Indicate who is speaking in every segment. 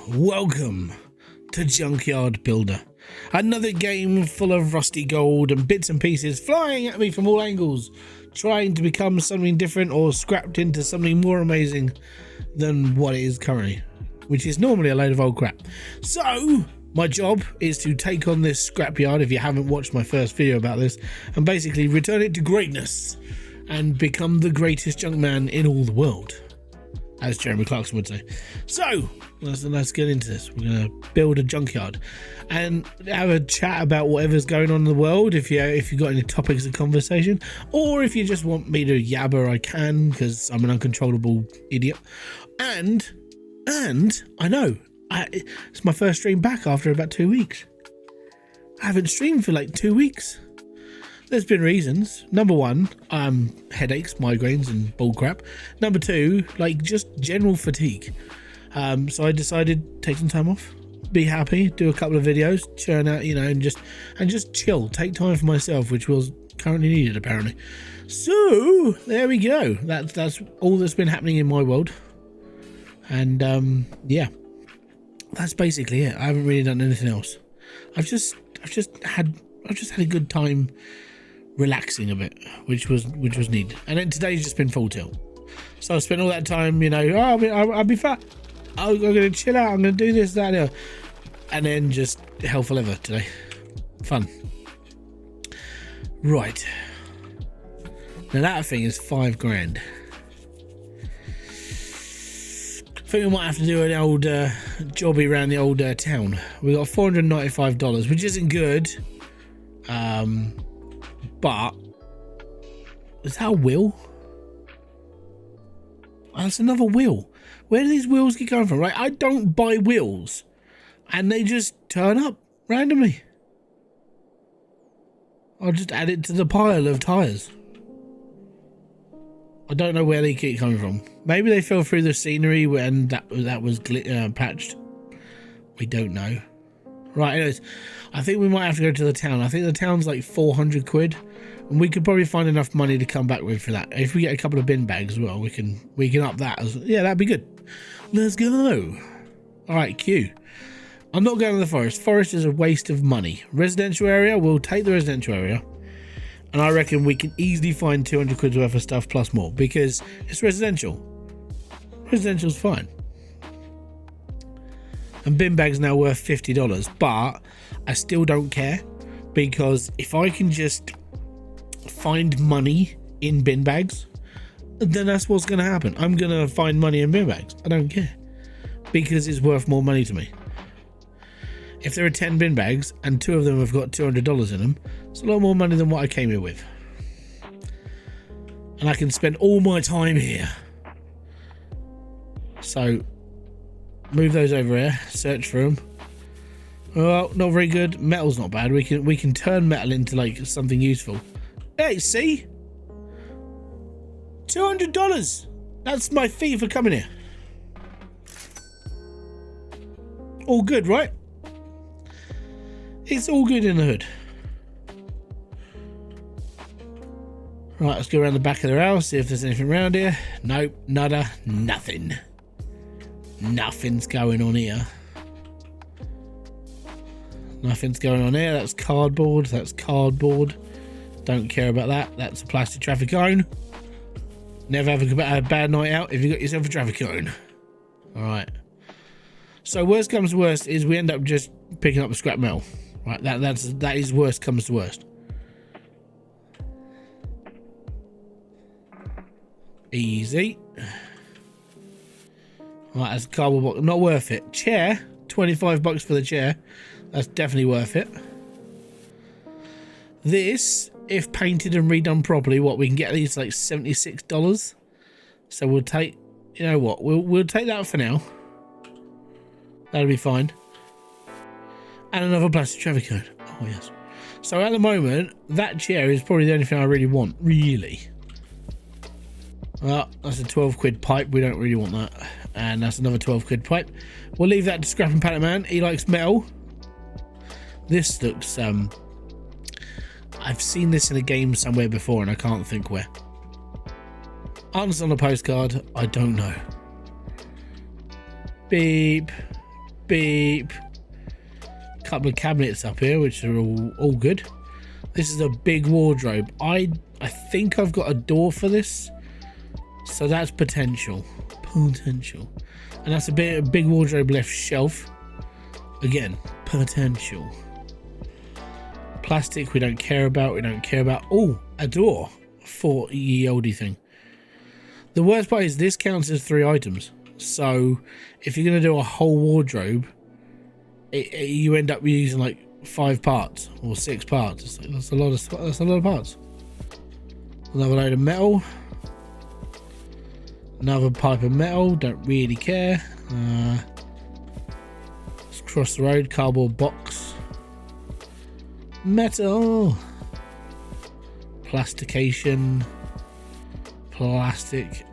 Speaker 1: welcome to Junkyard Builder. Another game full of rusty gold and bits and pieces flying at me from all angles, trying to become something different or scrapped into something more amazing than what it is currently, which is normally a load of old crap. So my job is to take on this scrapyard, if you haven't watched my first video about this, and basically return it to greatness and become the greatest junk man in all the world, as Jeremy Clarkson would say. So let's get into this. We're gonna build a junkyard and have a chat about whatever's going on in the world. If you got any topics of conversation, or if you just want me to yabber, I can, because I'm an uncontrollable idiot. And I know it's my first stream back after about 2 weeks. I haven't streamed for like 2 weeks. There's been reasons. Number one, headaches, migraines and bullcrap. Number two, like just general fatigue. So I decided to take some time off, be happy, do a couple of videos, churn out, and just chill, take time for myself, which was currently needed apparently. So there we go. That's all that's been happening in my world. And yeah, that's basically it. I haven't really done anything else. I've just had a good time relaxing a bit, which was needed. And then today's just been full tilt. So I spent all that time, I'll be fat. I'm gonna chill out. I'm gonna do this, that, and then just hell for leather today. Fun. Right. Now that thing is $5 grand. I think we might have to do an old jobby around the old town. We got $495, which isn't good. But is that a wheel? Oh, that's another wheel. Where do these wheels keep coming from? Right, I don't buy wheels, and they just turn up randomly. I'll just add it to the pile of tires. I don't know where they keep coming from. Maybe they fell through the scenery when that was patched. We don't know. Right, anyways, I think we might have to go to the town. I think the town's like 400 quid, and we could probably find enough money to come back with for that. If we get a couple of bin bags as well, we can up that. Yeah, that'd be good. Let's go. All right, Q. I'm not going to the forest. Forest is a waste of money. Residential area, we'll take the residential area. And I reckon we can easily find 200 quid worth of stuff plus more, because it's residential. Residential's fine. And bin bags now worth $50, but I still don't care, because if I can just find money in bin bags, then that's what's going to happen. I'm going to find money in bin bags. I don't care, because it's worth more money to me. If there are 10 bin bags and 2 of them have got $200 in them, it's a lot more money than what I came here with. And I can spend all my time here. So move those over here, search for them. Well, not very good. Metal's not bad. We can turn metal into like something useful. Hey, see? $200. That's my fee for coming here. All good, right? It's all good in the hood. Right, let's go around the back of their house, see if there's anything around here. Nope, nada, nothing. Nothing's going on here. Nothing's going on here. That's cardboard. That's cardboard. Don't care about that. That's a plastic traffic cone. Never have a bad night out if you got yourself a traffic cone. All right. So worst comes to worst is we end up just picking up the scrap metal. Right. That is worst comes to worst. Easy. Right, that's a cardboard box. Not worth it. Chair, $25 for the chair. That's definitely worth it. This, if painted and redone properly, we can get these like $76. So we'll take, you know what? We'll take that for now. That'll be fine. And another plastic traffic cone. Oh yes. So at the moment, that chair is probably the only thing I really want. Really. Well, that's a 12 quid pipe. We don't really want that. And that's another 12 quid pipe. We'll leave that to Scrap and Pallet Man. He likes metal. This looks I've seen this in a game somewhere before and I can't think where. Answer on a postcard, I don't know. Beep. beep. Couple of cabinets up here, which are all good. This is a big wardrobe. I think I've got a door for this, so that's potential. And that's a big wardrobe left shelf. Again, potential. Plastic we don't care about. Oh, a door for ye olde thing. The worst part is this counts as 3 items. So if you're going to do a whole wardrobe, you end up using like 5 parts or 6 parts. That's a lot of parts. Another load of metal. Another pipe of metal. Don't really care. Let's cross the road. Cardboard box. Metal. Plastication. Plastic.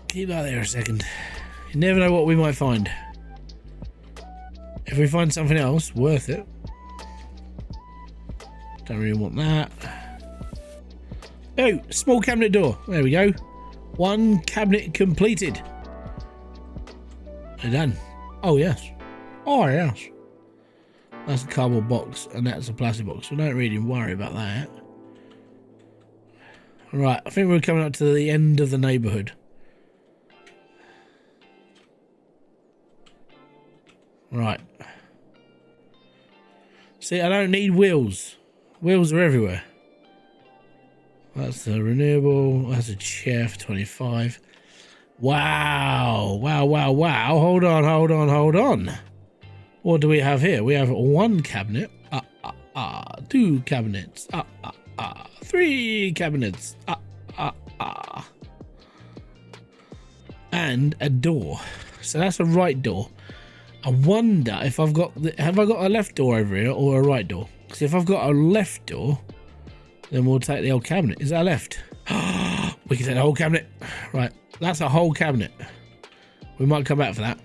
Speaker 1: Keep that there a second. You never know what we might find. If we find something else worth it. Don't really want that. Oh, small cabinet door. There we go. 1 cabinet completed. They're done. Oh yes. Oh yes. That's a cardboard box and that's a plastic box. We don't really worry about that. Right, I think we're coming up to the end of the neighbourhood. Right. See, I don't need wheels. Wheels are everywhere. That's the renewable. That's a chair for 25. Wow. Hold on. What do we have here? We have 1 cabinet. 2 cabinets. 3 cabinets. And a door. So that's a right door. I wonder if have I got a left door over here or a right door? Because if I've got a left door, then we'll take the old cabinet. Is that a left? We can take the whole cabinet. Right, that's a whole cabinet. We might come back for that.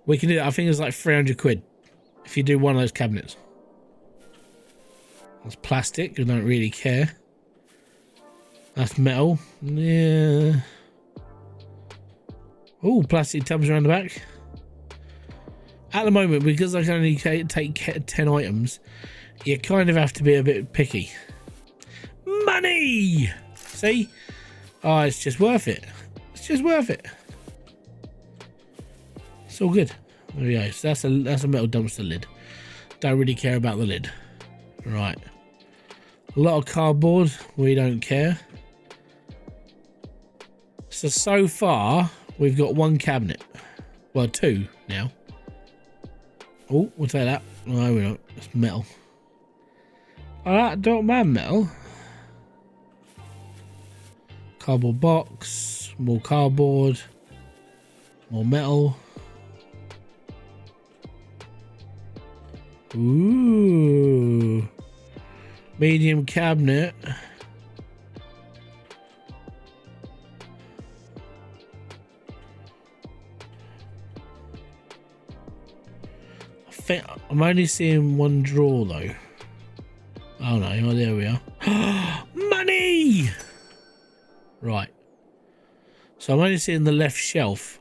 Speaker 1: We can do that. I think it's like 300 quid if you do one of those cabinets. That's plastic. I don't really care. That's metal. Yeah. Oh, plastic tubs around the back. At the moment, because I can only take 10 items, you kind of have to be a bit picky. Money! See? Oh, it's just worth it. It's just worth it. It's all good. There we go. So that's a metal dumpster lid. Don't really care about the lid. Right. A lot of cardboard. We don't care. So far, we've got 1 cabinet. Well, 2 now. Oh, we'll take that. No, we don't. It's metal. I don't mind metal. Cardboard box. More cardboard. More metal. Ooh. Medium cabinet. I'm only seeing 1 drawer though. Oh no, oh, there we are. Money! Right. So I'm only seeing the left shelf.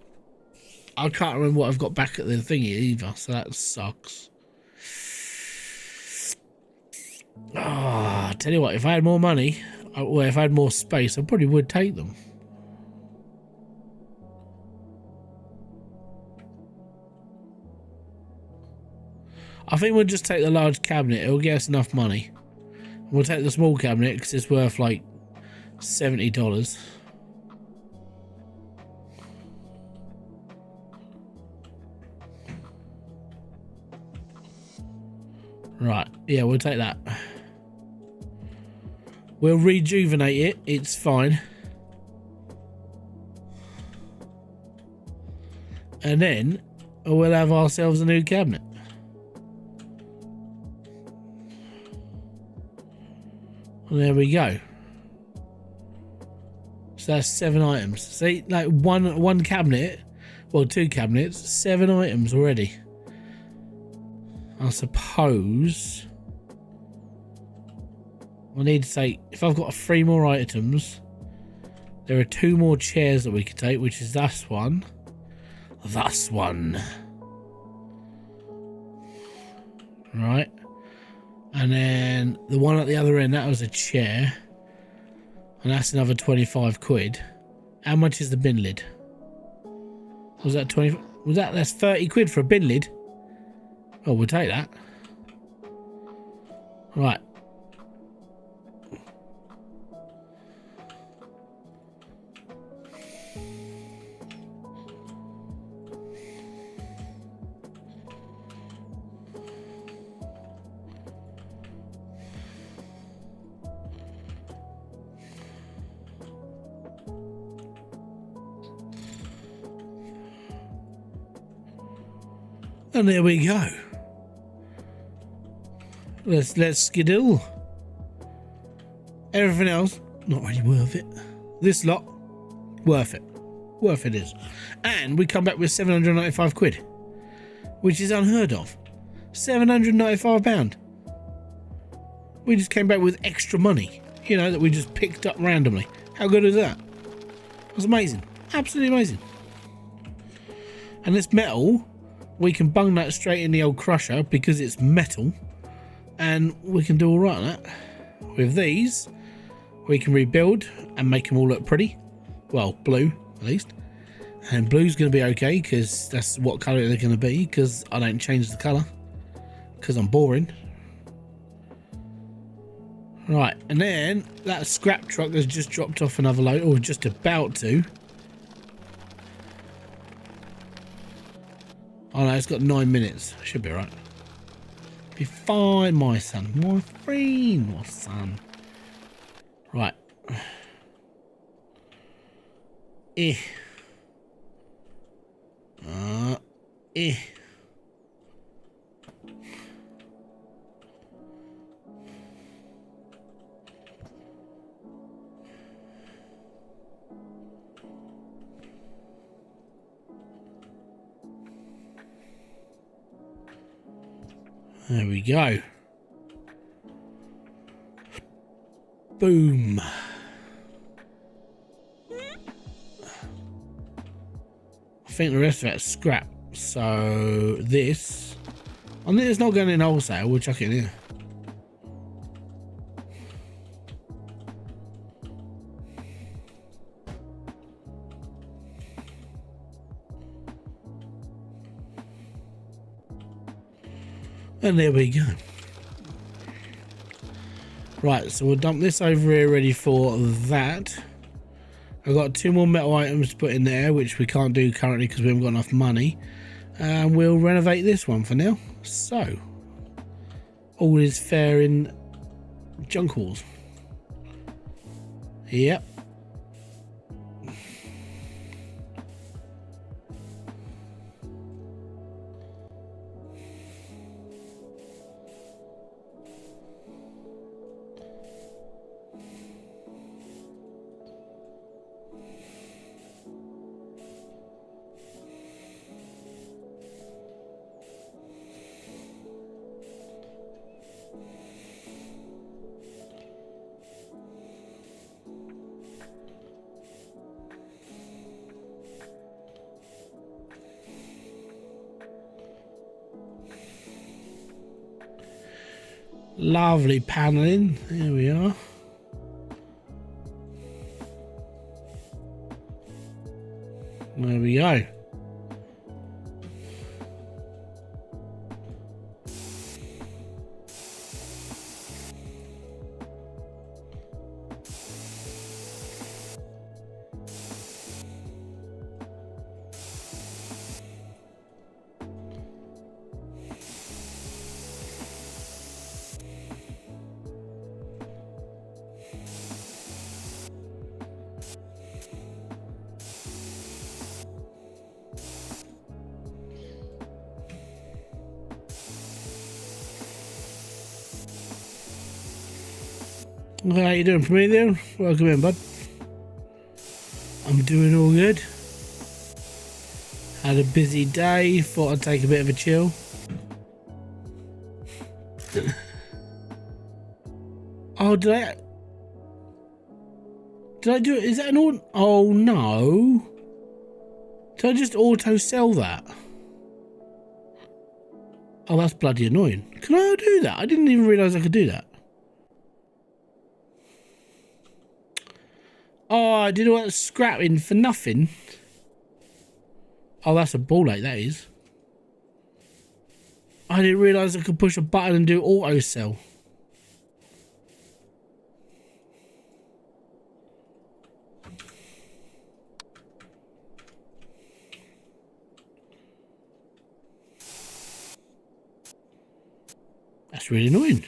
Speaker 1: I can't remember what I've got back at the thingy either, so that sucks. Ah, tell you what, if I had more money, or if I had more space, I probably would take them. I think we'll just take the large cabinet. It'll get us enough money. We'll take the small cabinet because it's worth like $70. Right, yeah, we'll take that. We'll rejuvenate it. It's fine. And then we'll have ourselves a new cabinet. And there we go. So that's 7 items. See, like one cabinet, well, 2 cabinets, 7 items already. I suppose I need to say, if I've got 3 more items, There are 2 more chairs that we could take, which is this one. This one. Right. And then the one at the other end, that was a chair. And that's another 25 quid. How much is the bin lid? Was that 20? That's 30 quid for a bin lid? Oh, we'll take that. Right. And there we go. Let's skiddle. Everything else, not really worth it. This lot, worth it. Worth it is. And we come back with 795 quid, which is unheard of. £795. We just came back with extra money, you know, that we just picked up randomly. How good is that? It was amazing. Absolutely amazing. And this metal, we can bung that straight in the old crusher because it's metal, and we can do all right on that. With these, we can rebuild and make them all look pretty. Well, blue at least. And blue's going to be okay because that's what colour they're going to be, because I don't change the colour because I'm boring. Right, and then that scrap truck has just dropped off another load, or just about to. Oh no, it's got 9 minutes. Should be right. Be fine, my son. My friend, my son. Right. Eh. Eh. There we go. Boom. I think the rest of that's scrap. So this, I think it's not going in wholesale. We'll chuck it in here. And there we go. Right, so we'll dump this over here ready for that. I've got 2 more metal items to put in there, which we can't do currently because we haven't got enough money. And we'll renovate this one for now. So, all is fair in junk halls. Yep. Lovely paneling. There we are. There we go. How you doing for me there? Welcome in, bud. I'm doing all good. Had a busy day, thought I'd take a bit of a chill. Oh, did Did I do it? Is that an auto? Oh no. Did I just auto sell that? Oh, that's bloody annoying. Can I do that? I didn't even realise I could do that. Oh, I did all that scrapping for nothing. Oh, that's a ball ache, that is. I didn't realise I could push a button and do auto sell. That's really annoying.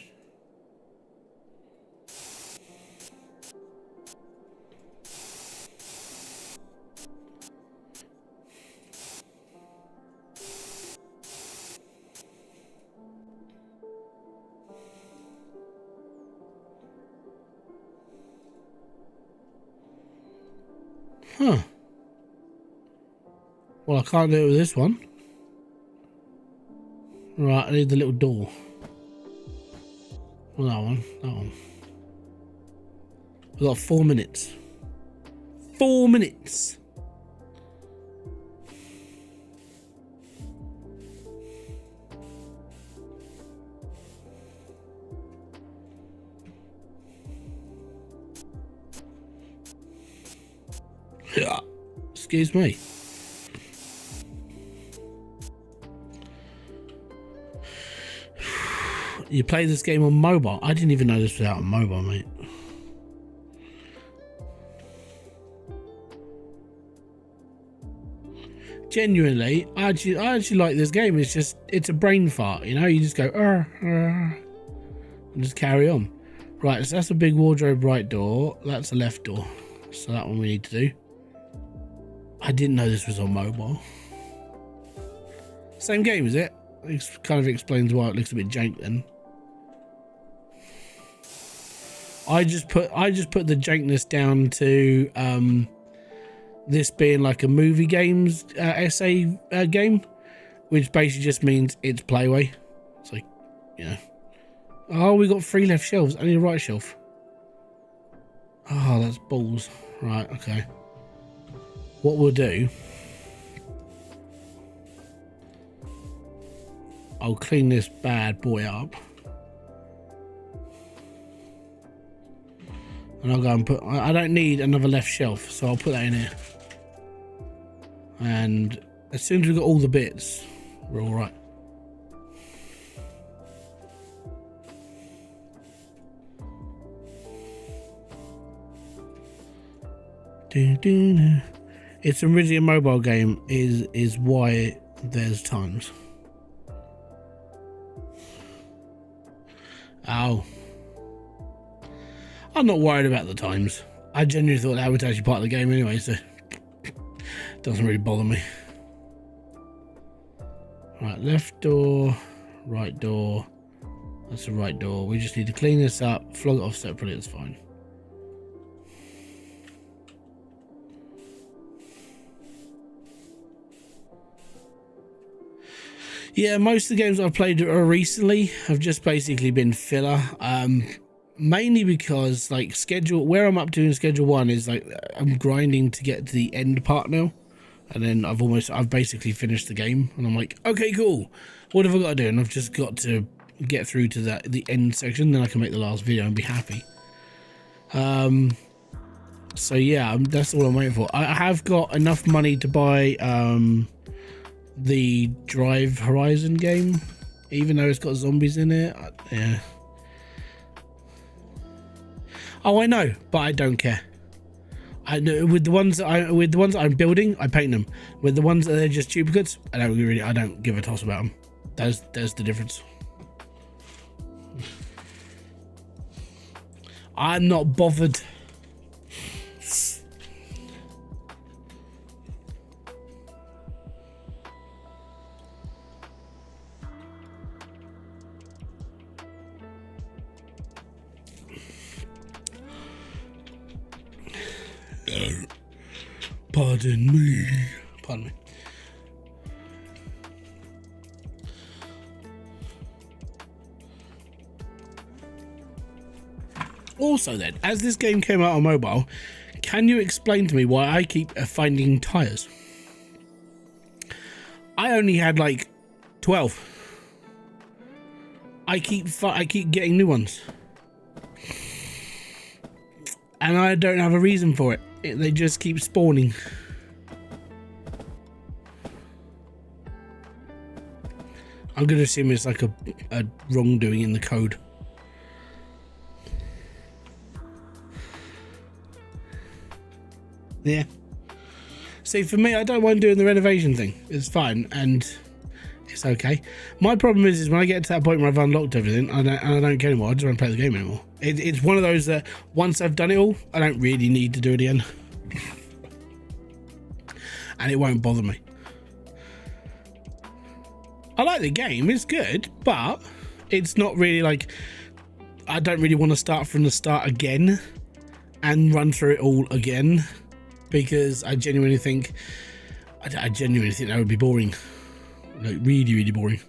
Speaker 1: Huh. Well, I can't do it with this one. Right, I need the little door. Well, that one, that one. We've got 4 minutes. 4 minutes. Yeah. Excuse me. You play this game on mobile? I didn't even know this was out on mobile, mate. Genuinely, I actually like this game. It's a brain fart, you know. You just go and just carry on. Right, so that's a big wardrobe right door. That's a left door. So that one we need to do. I didn't know this was on mobile. Same game, is it? It kind of explains why it looks a bit jank then. I just put the jankness down to this being like a movie games essay game, which basically just means it's playway. It's like, you know. Oh, we got 3 left shelves. I need a right shelf. Oh, that's balls. Right, okay. What we'll do, I'll clean this bad boy up. And I'll go and put, I don't need another left shelf, so I'll put that in here. And as soon as we've got all the bits, we're all right. It's originally a mobile game is why there's times. Ow. I'm not worried about the times. I genuinely thought that was actually part of the game anyway, so it doesn't really bother me. Right, left door, right door. That's the right door. We just need to clean this up, flog it off separately, it's fine. Yeah, most of the games I've played recently have just basically been filler. Mainly because like where I'm up to in schedule 1 is like I'm grinding to get to the end part now, and then I've basically finished the game, and I'm like, okay, cool. What have I got to do? And I've just got to get through to the end section, then I can make the last video and be happy. So yeah, that's all I'm waiting for. I have got enough money to buy the Drive Horizon game, even though it's got zombies in it. Yeah. Oh, I know, but I don't care. I know with the ones that I'm building, I paint them. With the ones that they're just duplicates, I don't give a toss about them. There's the difference. I'm not bothered. Pardon me. Pardon me. Also then, as this game came out on mobile, Can you explain to me why I keep finding tires? I only had like 12. I keep getting new ones, and I don't have a reason for it. They just keep spawning. I'm gonna assume it's like a wrongdoing in the code. Yeah. See, for me, I don't mind doing the renovation thing. It's fine and it's okay. My problem is when I get to that point where I've unlocked everything, I don't care anymore. I just don't play the game anymore. It's one of those that once I've done it all, I don't really need to do it again, and it won't bother me. I like the game; it's good, but it's not really like I don't really want to start from the start again and run through it all again, because I genuinely think that would be boring. Like really boring.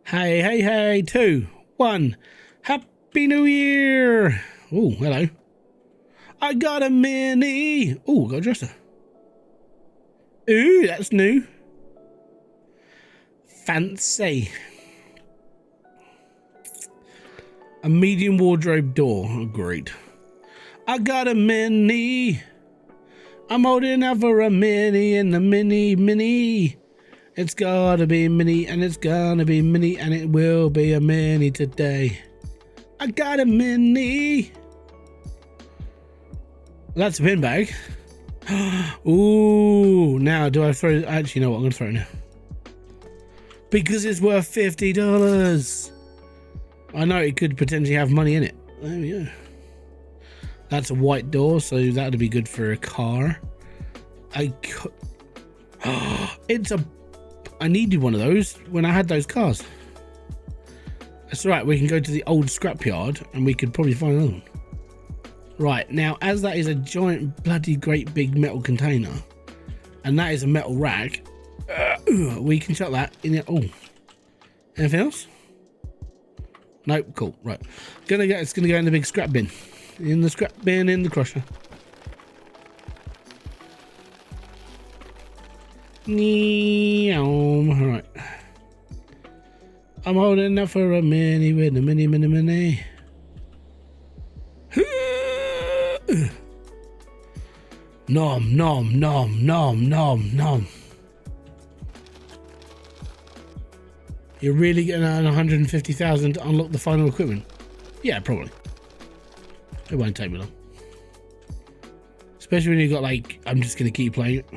Speaker 1: Hey, 2, 1, Happy New Year! Oh, hello. I got a mini. Oh, got a dresser. Ooh, that's new. Fancy. A medium wardrobe door. Oh, great. I got a mini. I'm holding out for a mini and a mini. It's gotta be mini and it's gonna be mini and it will be a mini today. I got a mini. That's a bin bag. Ooh, now do I throw? Actually, no, what I'm gonna throw it now because it's worth $50. I know it could potentially have money in it. There we go. That's a white door, so that'd be good for a car. I needed one of those when I had those cars. That's right, we can go to the old scrapyard and we could probably find another one. Right, now as that is a giant bloody great big metal container and that is a metal rack, we can chuck that in it. Oh, anything else? Nope, cool, right. It's gonna go in the big scrap bin. In the scrap bin, in the crusher. Alright. I'm holding up for a mini with a mini. Nom. You're really getting out 150,000 to unlock the final equipment? Yeah, probably. It won't take me long. Especially when you've got like, I'm just going to keep playing it.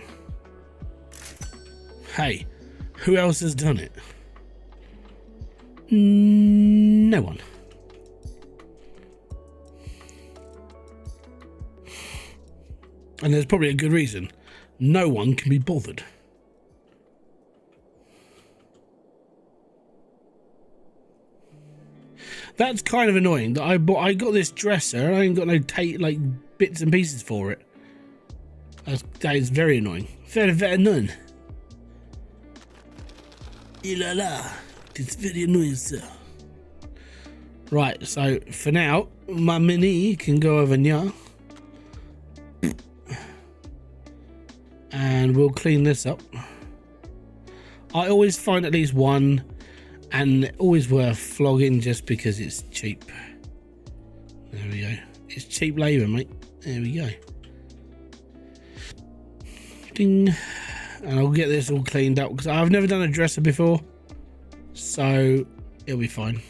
Speaker 1: Hey, who else has done it? No one. And there's probably a good reason. No one can be bothered. That's kind of annoying that I got this dresser and I ain't got no like bits and pieces for it. That is very annoying. Very annoying. It's very annoying, sir. Right, so for now, my mini can go over here. And we'll clean this up. I always find at least one, and always worth flogging just because it's cheap. There we go. It's cheap labour, mate. There we go. Ding. And I'll get this all cleaned up because I've never done a dresser before, so it'll be fine.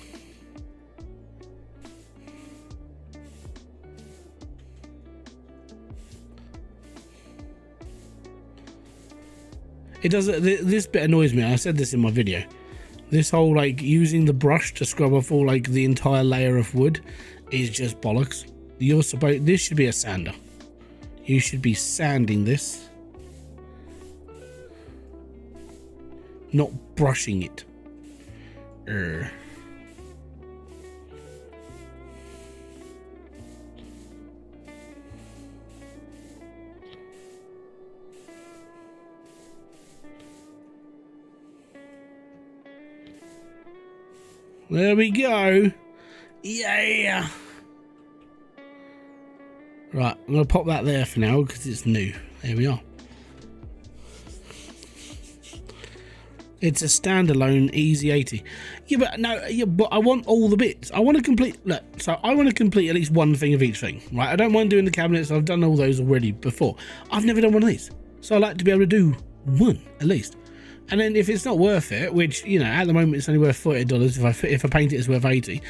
Speaker 1: It does. This bit annoys me. I said this in my video. This whole like using the brush to scrub off all like the entire layer of wood is just bollocks. This should be a sander. You should be sanding this, not brushing it. There we go. Yeah. I'm going to pop that there for now because it's new. There we are. It's a standalone easy 80. Yeah, but no, yeah, but I want all the bits. I want to complete, look, so I want to complete at least one thing of each thing, right? I don't mind doing the cabinets. I've done all those already before. I've never done one of these. So I like to be able to do one at least. And then if it's not worth it, which, you know, at the moment it's only worth $40. If I paint it, it's worth 80.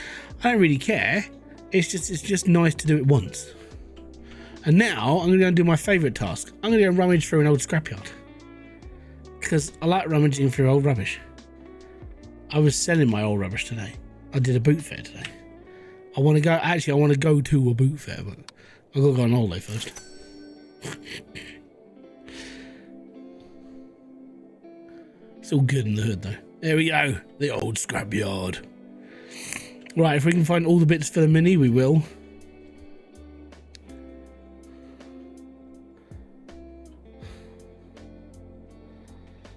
Speaker 1: I don't really care. It's just nice to do it once. And now I'm going to go and do my favourite task. I'm going to go rummage through an old scrapyard. Because I like rummaging through old rubbish. I was selling my old rubbish today. I did a boot fair today. I want to go to a boot fair, but I've got to go on holiday first. It's all good in the hood though. There we go, the old scrapyard. Right, if we can find all the bits for the mini, we will.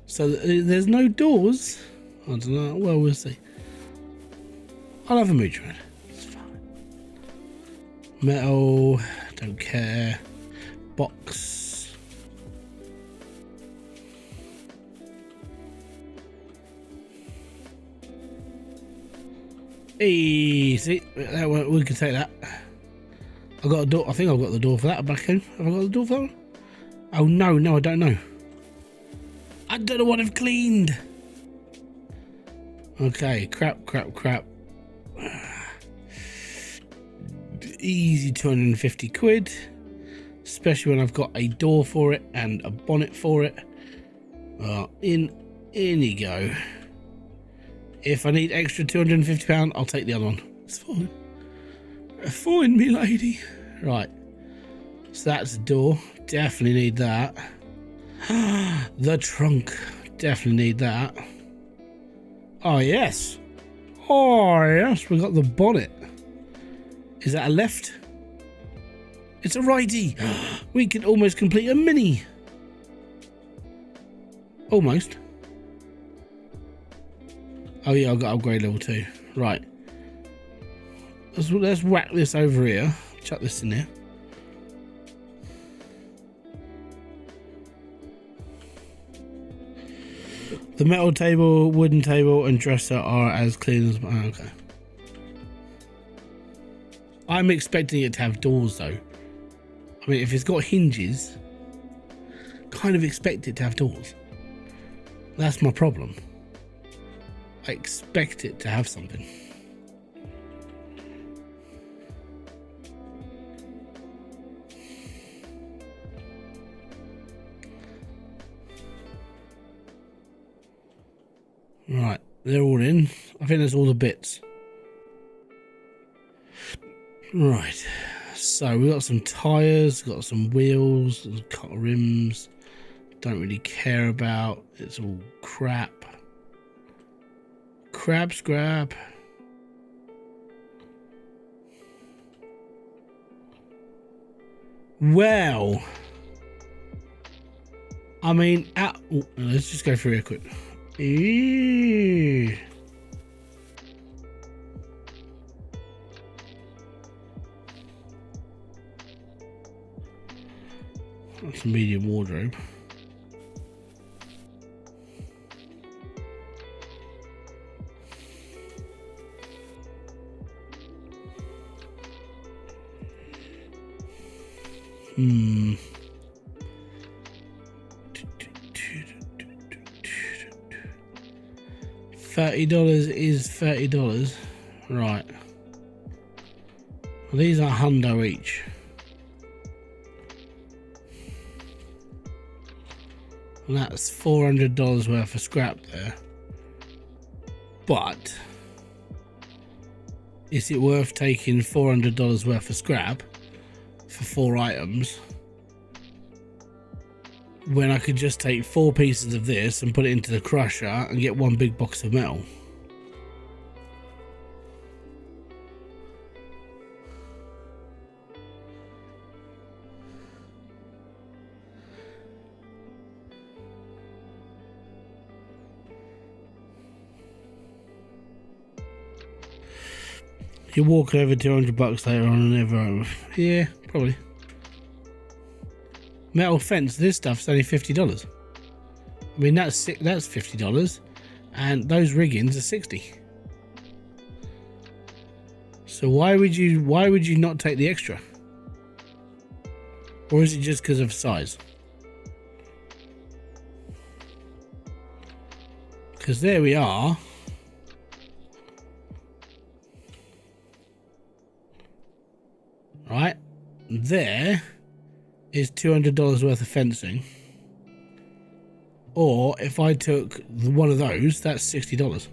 Speaker 1: So there's no doors. I don't know. Well, we'll see. I'll have a mooch around. It's fine. Metal. Don't care. Box. Easy. We can take that. I got a door. I think I've got the door for that back in. Have I got the door for that one? Oh no, I don't know. I don't know what I've cleaned. Okay, crap. Easy 250 quid. Especially when I've got a door for it and a bonnet for it. In you go. If I need extra £250, I'll take the other one. It's fine. Fine, me lady. Right. So that's the door. Definitely need that. The trunk. Definitely need that. Oh yes. Oh yes, we got the bonnet. Is that a left? It's a righty. We can almost complete a mini. Almost. Oh yeah, I've got upgrade level 2. Right. Let's whack this over here. Chuck this in there. The metal table, wooden table, and dresser are as clean as... Oh, okay. I'm expecting it to have doors, though. I mean, if it's got hinges, kind of expect it to have doors. That's my problem. I expect it to have something. Right, they're all in. I think that's all the bits. Right, so we got some tyres, got some wheels, cut rims. Don't really care about. It's all crap. Crab scrap. Well, I mean, let's just go through here quick. Eee. That's a medium wardrobe. $30 is $30. Right. Well, these are $100 each. And that's $400 worth of scrap there. But is it worth taking $400 worth of scrap for 4 items when I could just take 4 pieces of this and put it into the crusher and get 1 big box of metal? You're walking over $200 later on and ever. Yeah, probably. Metal fence, this stuff's only $50. I mean, that's $50, and those riggings are 60. So why would you not take the extra? Or is it just because of size? Because there we are. Right, there is $200 worth of fencing. Or if I took one of those, that's $60.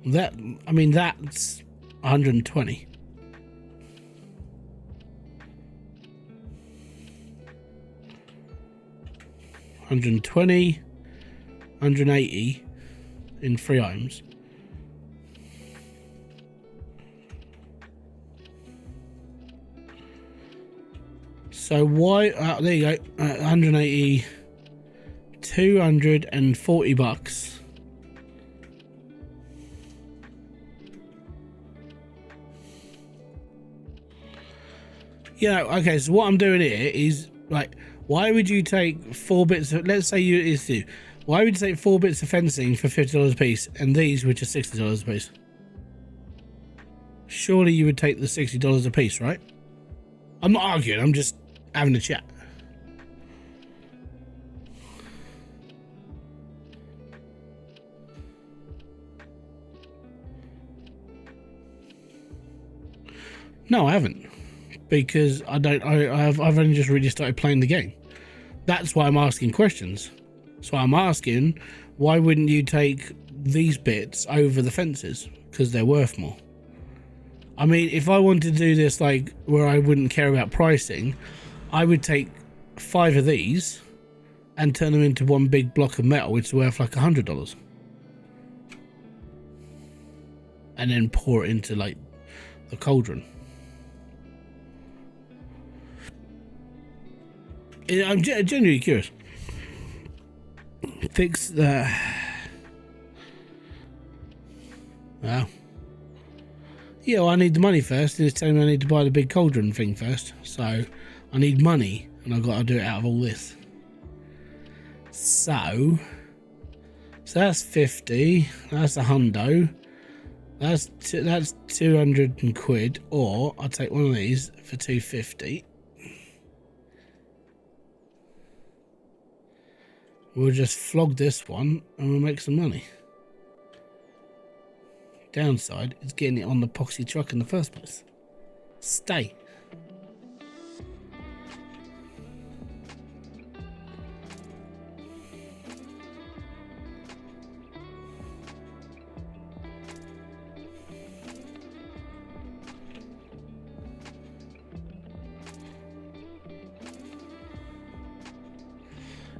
Speaker 1: That, I mean, that's 120. $120, $180 in 3 items. So why? There you go. 180, $240. Yeah. Okay. So what I'm doing here is like, why would you take 4 bits of? Let's say why would you take 4 bits of fencing for $50 a piece, and these which are $60 a piece? Surely you would take the $60 a piece, right? I'm not arguing. I'm just having a chat. No, I haven't, because I've only just really started playing the game. That's why I'm asking questions. So I'm asking, why wouldn't you take these bits over the fences? Because they're worth more. I mean, if I wanted to do this like where I wouldn't care about pricing, I would take 5 of these and turn them into one big block of metal, which is worth like $100, and then pour it into like the cauldron. I'm genuinely curious. Fix the... Wow. Yeah, well, I need the money first, and it's telling me I need to buy the big cauldron thing first. So I need money, and I've got to do it out of all this. So that's 50. That's a hundo. That's 200 quid. Or I'll take one of these for 250. We'll just flog this one, and we'll make some money. Downside is getting it on the poxy truck in the first place. Stay.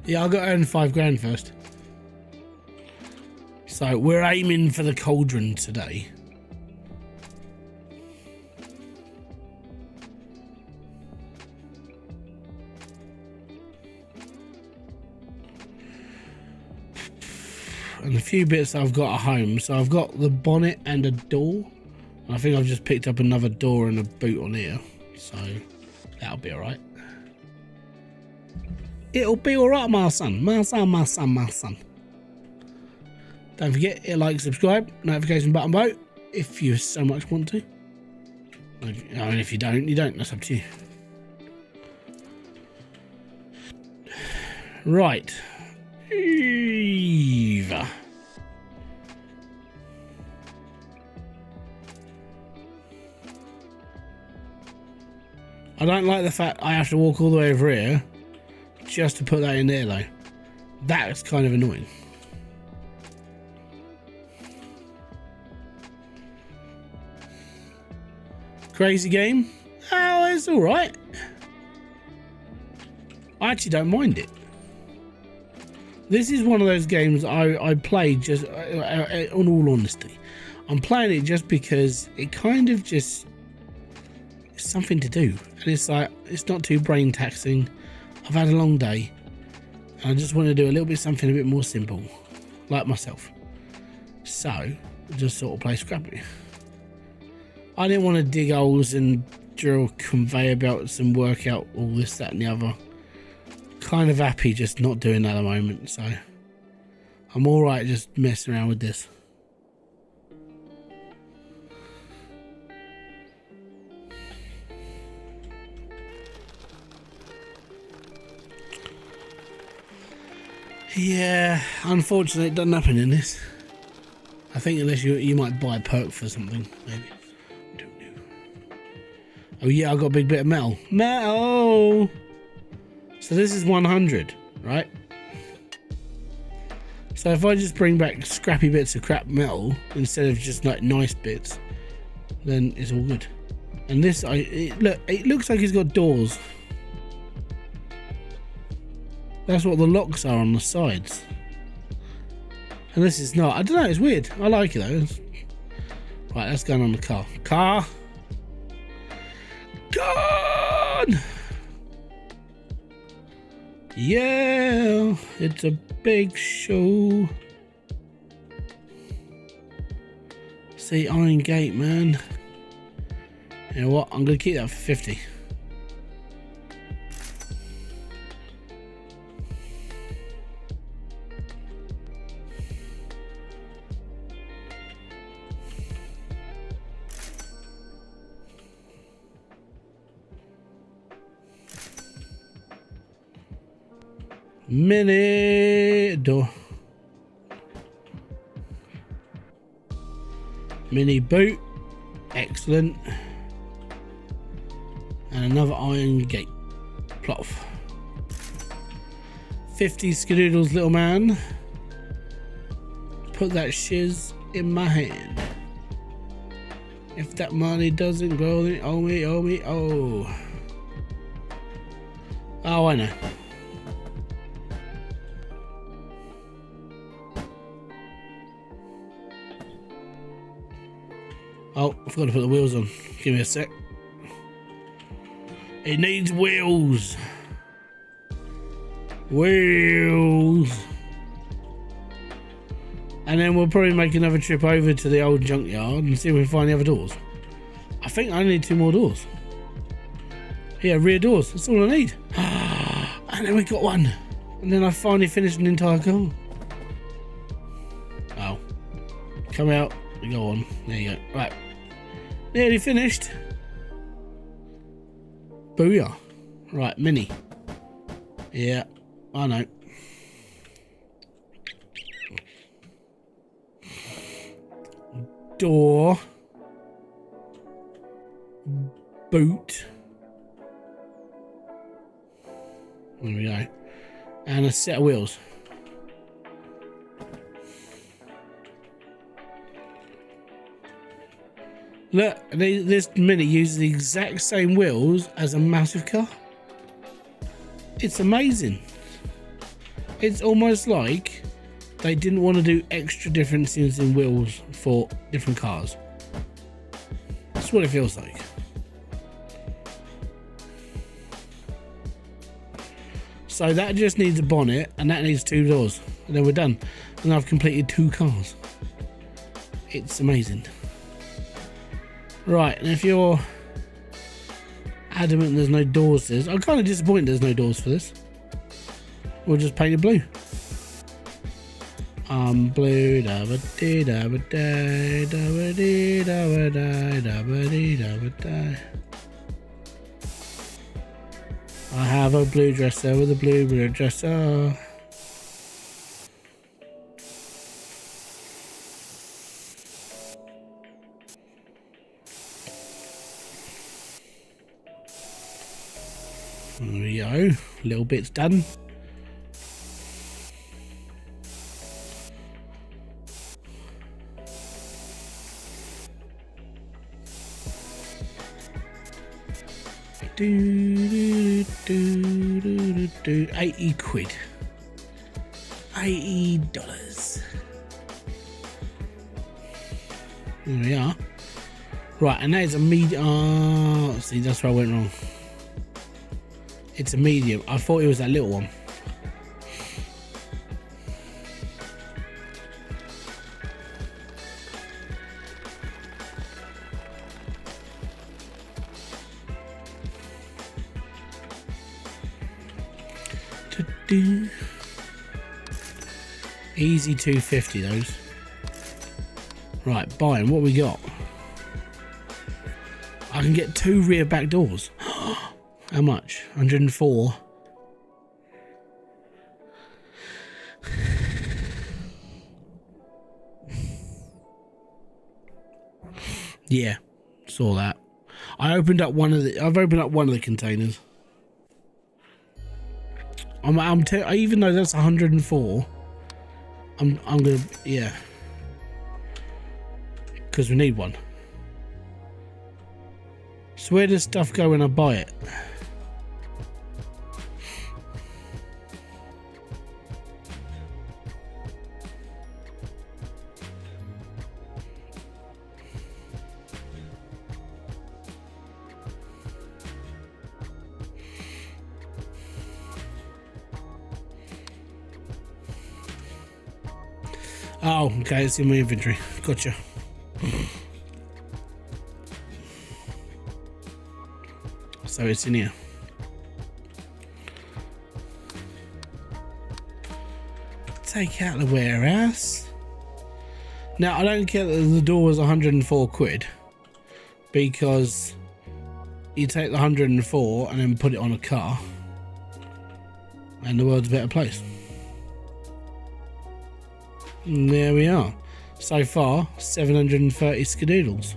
Speaker 1: Yeah, I've got to earn 5 grand first. So we're aiming for the cauldron today. And a few bits I've got at home. So I've got the bonnet and a door. I think I've just picked up another door and a boot on here. So that'll be alright. It'll be alright, my son. My son, my son, my son. Don't forget, hit like, subscribe, notification button below if you so much want to. I mean, if you don't, you don't. That's up to you. Right. Eva. I don't like the fact I have to walk all the way over here just to put that in there, though. That's kind of annoying. Crazy game? Oh, it's alright. I actually don't mind it. This is one of those games I play just, on all honesty. I'm playing it just because it kind of just... it's something to do. And it's like, it's not too brain taxing. I've had a long day. And I just want to do a little bit something a bit more simple. Like myself. So, just sort of play Scrapyard. I didn't want to dig holes and drill conveyor belts and work out all this, that and the other. kind of happy just not doing that at the moment, so I'm alright just messing around with this. Yeah, unfortunately it doesn't happen in this. I think unless you might buy a perk for something, maybe. I don't know. Oh yeah, I got a big bit of metal. Metal! So this is 100, right? So if I just bring back scrappy bits of crap metal instead of just like nice bits, then it's all good. And this, look, it looks like it's got doors. That's what the locks are on the sides. And this is not. I don't know, it's weird. I like it though. Right, let's go on the car. Car! Gone! Yeah! It's a big show. See, Iron Gate, man. You know what? I'm going to keep that for 50. Mini door. Mini boot. Excellent. And another iron gate. Plot. 50 skadoodles, little man. Put that shiz in my hand. If that money doesn't grow, then oh me, oh me, oh. Oh, I know. Oh, I forgot to put the wheels on. Give me a sec. It needs wheels. Wheels. And then we'll probably make another trip over to the old junkyard and see if we can find the other doors. I think I need 2 more doors. Yeah, rear doors. That's all I need. And then we got one. And then I finally finished an entire car. Oh. Come out. We go on. There you go. Right. Nearly finished. Booyah. Right, mini. Yeah, I know. Door. Boot. There we go. And a set of wheels. Look, this Mini uses the exact same wheels as a massive car. It's amazing. It's almost like they didn't want to do extra differences in wheels for different cars. That's what it feels like. So that just needs a bonnet and that needs 2 doors. And then we're done. And I've completed 2 cars. It's amazing. Right, and if you're adamant there's no doors for this, I'm kind of disappointed there's no doors for this. We'll just paint it blue. Blue, da ba dee da ba da da ba dee da ba da ba dee da ba da. I have a blue dresser with a blue dresser. There we go, little bits done. Do, 80 quid. $80. There we are. Right, and that is a medium. See, that's where I went wrong. It's a medium. I thought it was that little one. Do-do. Easy 250 those. Right, buying. What we got? I can get 2 rear back doors. How much? 104. Yeah, saw that. I've opened up one of the containers. Even though that's 104, I'm gonna, yeah, because we need one. So where does stuff go when I buy it? Oh, okay, it's in my inventory. Gotcha. So it's in here. Take out the warehouse. Now, I don't care that the door was 104 quid, because you take the 104 and then put it on a car and the world's a better place. And there we are. So far, 730 skadoodles.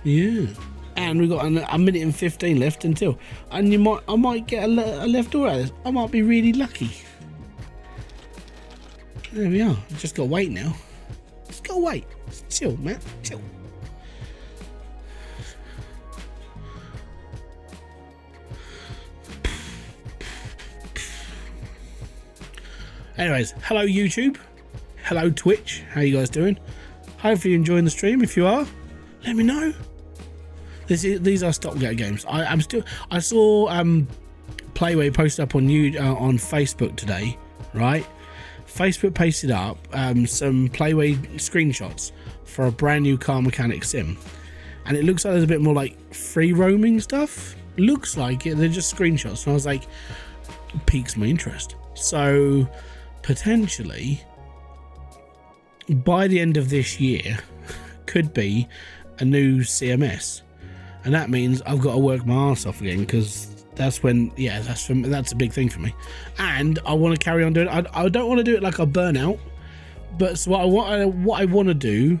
Speaker 1: Yeah. And we've got a minute and 15 left until. And I might get a left door out of this. I might be really lucky. There we are. Just gotta wait now. Just gotta wait. Just chill, man. Chill. Anyways, hello YouTube, hello Twitch, how you guys doing? Hopefully you're enjoying the stream. If you are, let me know. These are stopgap games. I saw Playway post up on on Facebook today, right? Facebook pasted up some Playway screenshots for a brand new car mechanic sim, and it looks like there's a bit more like free roaming stuff. Looks like it. They're just screenshots, and I was like, piques my interest. So potentially by the end of this year could be a new CMS, and that means I've got to work my ass off again, because that's when, yeah, that's a big thing for me, and I want to carry on doing it. I don't want to do it like a burnout, but so what I want to do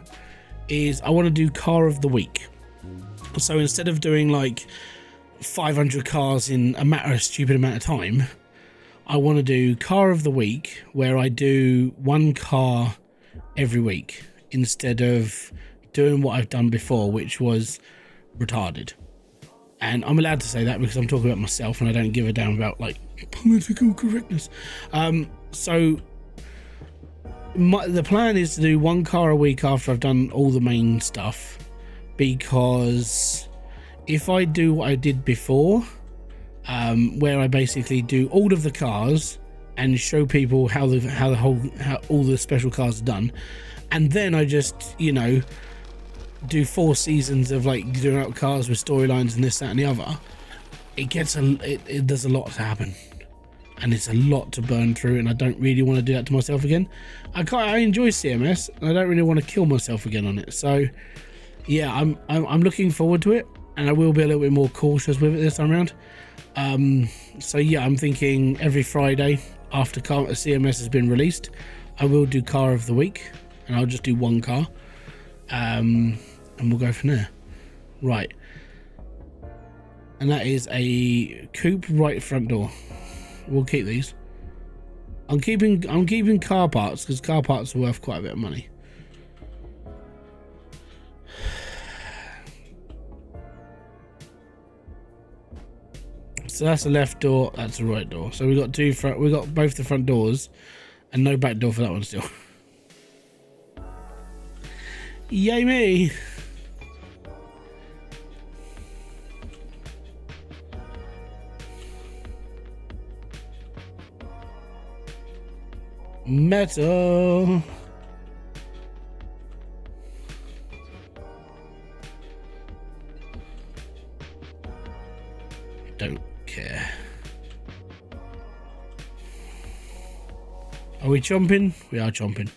Speaker 1: is I want to do car of the week. So instead of doing like 500 cars in a stupid amount of time, I want to do car of the week, where I do one car every week instead of doing what I've done before, which was retarded. And I'm allowed to say that because I'm talking about myself and I don't give a damn about like political correctness. So the plan is to do one car a week after I've done all the main stuff, because if I do what I did before, where I basically do all of the cars and show people how all the special cars are done, and then I just, you know, do 4 seasons of like doing out cars with storylines and this, that and the other, there's a lot to happen, and it's a lot to burn through, and I don't really want to do that to myself again. I enjoy CMS and I don't really want to kill myself again on it. So yeah, I'm looking forward to it, and I will be a little bit more cautious with it this time around. So yeah, I'm thinking every Friday after CMS has been released, I will do car of the week, and I'll just do one car, and we'll go from there. Right, and that is a coupe right front door. We'll keep these. I'm keeping car parts, because car parts are worth quite a bit of money. So that's the left door, that's the right door. So we got both the front doors and no back door for that one still. Yay me! Metal. don't care. Are we chomping? We are chomping.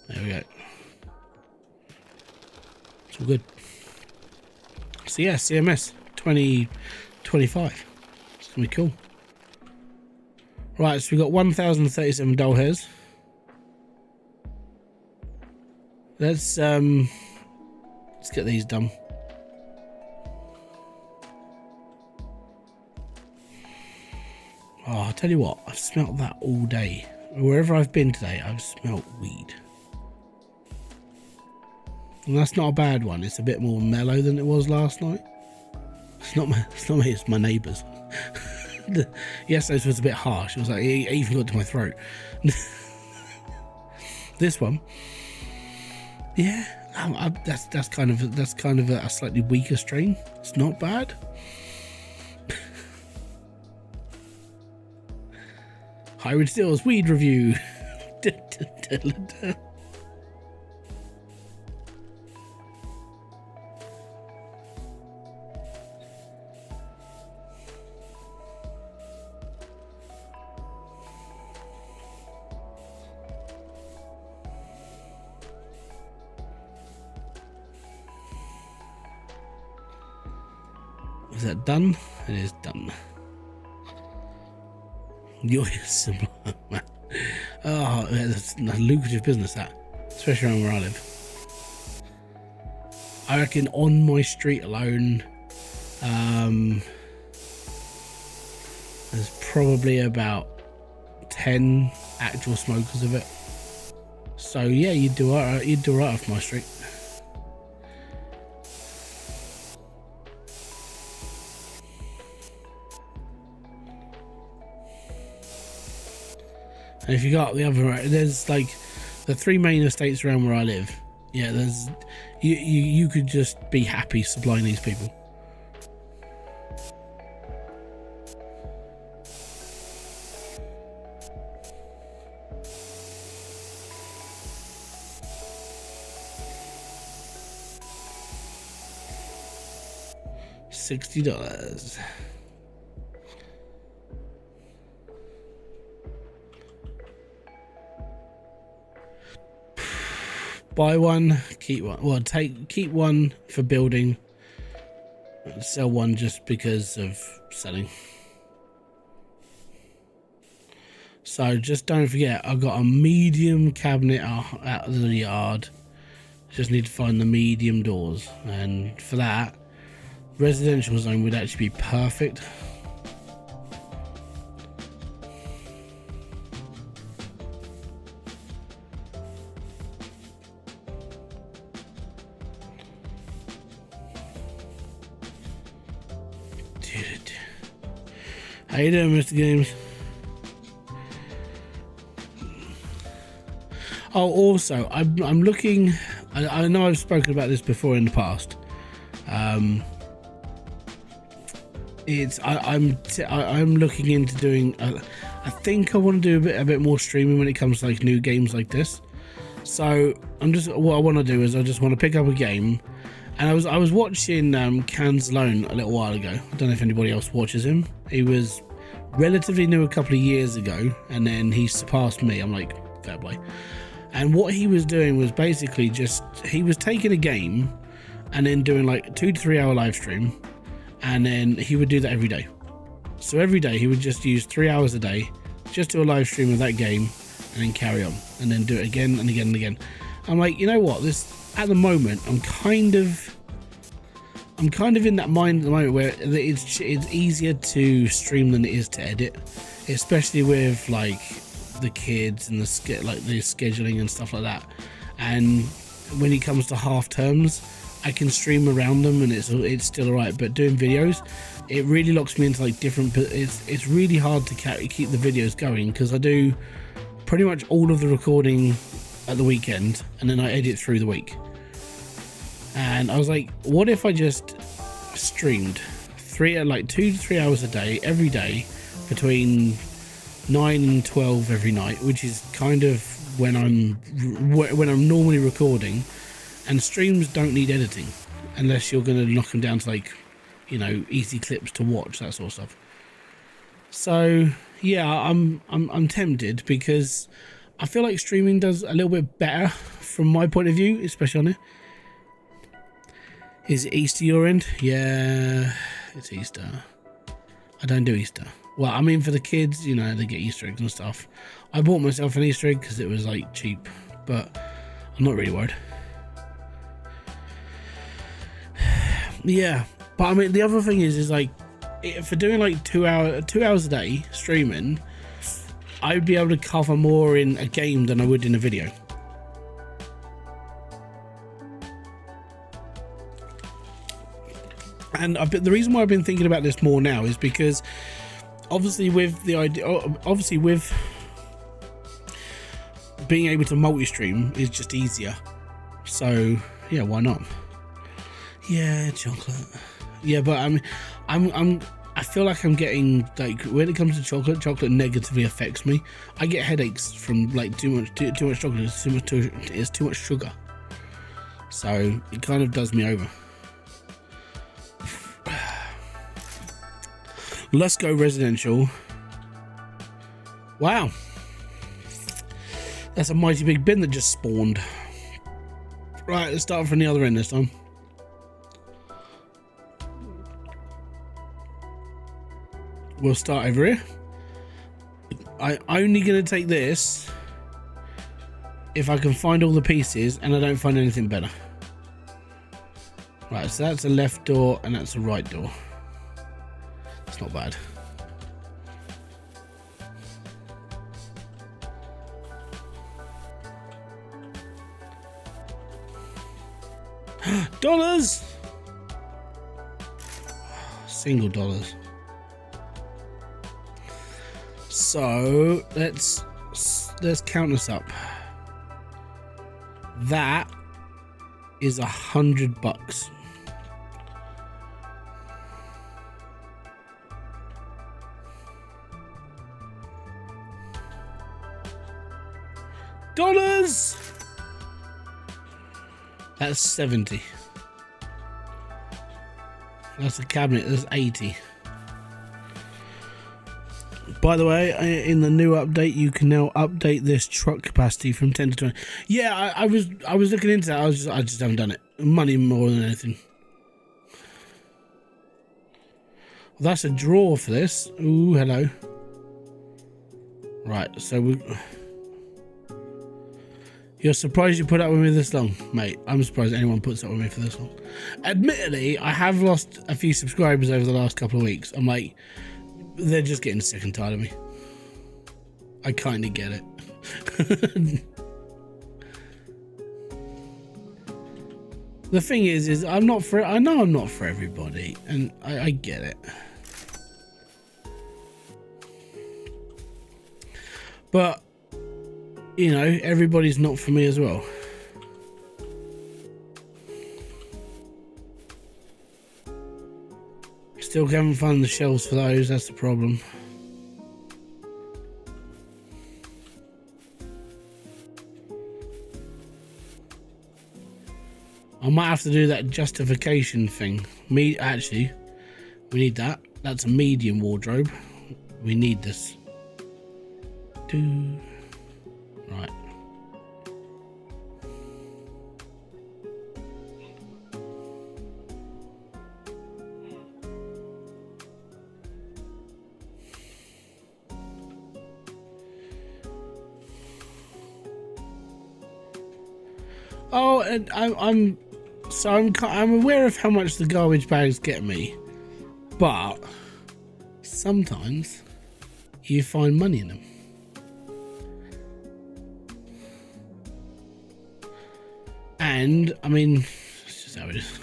Speaker 1: There we go. It's all good. So yeah, CMS 2025. It's gonna be cool. Right, so we got 1,037 doll hairs. Let's get these done. Oh, I'll tell you what, I've smelt that all day. Wherever I've been today, I've smelt weed. And that's not a bad one. It's a bit more mellow than it was last night. It's not me, it's my neighbours. Yesterday's was a bit harsh. It was like, it even got to my throat. This one, yeah, that's kind of a slightly weaker strain. It's not bad. Hybridsteel's weed review. Is that done? It is done. You're sublime, man. Oh, that's a lucrative business, that, especially around where I live. I reckon on my street alone, there's probably about 10 actual smokers of it. So yeah, you'd do alright. You'd do right off my street. And if you got the other, there's like the 3 main estates around where I live. Yeah, there's you could just be happy supplying these people. $60. Buy one, keep one. Well, keep one for building, sell one just because of selling. So just don't forget, I've got a medium cabinet out of the yard. Just need to find the medium doors, and for that, residential zone would actually be perfect. How you doing, Mr. Games? Oh, also, I'm looking. I know I've spoken about this before in the past. I'm looking into doing. I think I want to do a bit more streaming when it comes to like new games like this. So what I want to do is I just want to pick up a game. And I was watching Cans Alone a little while ago. I don't know if anybody else watches him. He was relatively new a couple of years ago, and then he surpassed me. I'm like, fair play. And what he was doing was basically he was taking a game and then doing like 2 to 3 hour live stream, and then he would do that every day. So every day he would just use 3 hours a day, just do a live stream of that game, and then carry on, and then do it again and again and again. I'm like, you know what, at the moment, I'm kind of in that mind at the moment where it's easier to stream than it is to edit, especially with like the kids and the scheduling and stuff like that. And when it comes to half terms, I can stream around them and it's still alright. But doing videos, it really locks me into like different. It's really hard to keep the videos going because I do pretty much all of the recording at the weekend, and then I edit through the week. And I was like, what if I just streamed 2 to 3 hours a day, every day, between 9 and 12 every night, which is kind of when I'm normally recording. And streams don't need editing unless you're going to knock them down to like, you know, easy clips to watch, that sort of stuff. So yeah, I'm tempted because I feel like streaming does a little bit better from my point of view, especially on it. Is it Easter your end? Yeah, it's Easter. I don't do Easter. Well, I mean, for the kids, you know, they get Easter eggs and stuff. I bought myself an Easter egg because it was like cheap, but I'm not really worried. Yeah, but I mean, the other thing is like, for doing like 2 hours a day streaming, I would be able to cover more in a game than I would in a video. And the reason why I've been thinking about this more now is because obviously with being able to multi-stream is just easier. So yeah, why not? Yeah, chocolate. Yeah, but I feel like I'm getting, like, when it comes to chocolate negatively affects me. I get headaches from like too much chocolate. It's too much sugar. So it kind of does me over. Let's go residential. Wow, that's a mighty big bin that just spawned. Right, let's start from the other end this time. We'll start over here. I'm only going to take this if I can find all the pieces and I don't find anything better. Right, so that's a left door and that's a right door. That's not bad. Dollars! Single dollars. So let's count this up. That is $100. Dollars. That's 70. That's a cabinet. That's 80. By the way, in the new update, you can now update this truck capacity from 10 to 20. Yeah, I was looking into that. I just haven't done it. Money more than anything. Well, that's a drawer for this. Ooh, hello. Right, so you're surprised you put up with me this long, mate? I'm surprised anyone puts up with me for this long. Admittedly, I have lost a few subscribers over the last couple of weeks. I'm like, they're just getting sick and tired of me. I kind of get it. The thing is I know I'm not for everybody, and I get it. But, you know, everybody's not for me as well. Still haven't found the shelves for those, that's the problem. I might have to do that justification thing. Actually, we need that. That's a medium wardrobe. We need this. Right. Oh, and I'm aware of how much the garbage bags get me, but sometimes you find money in them. And I mean, it's just how it is.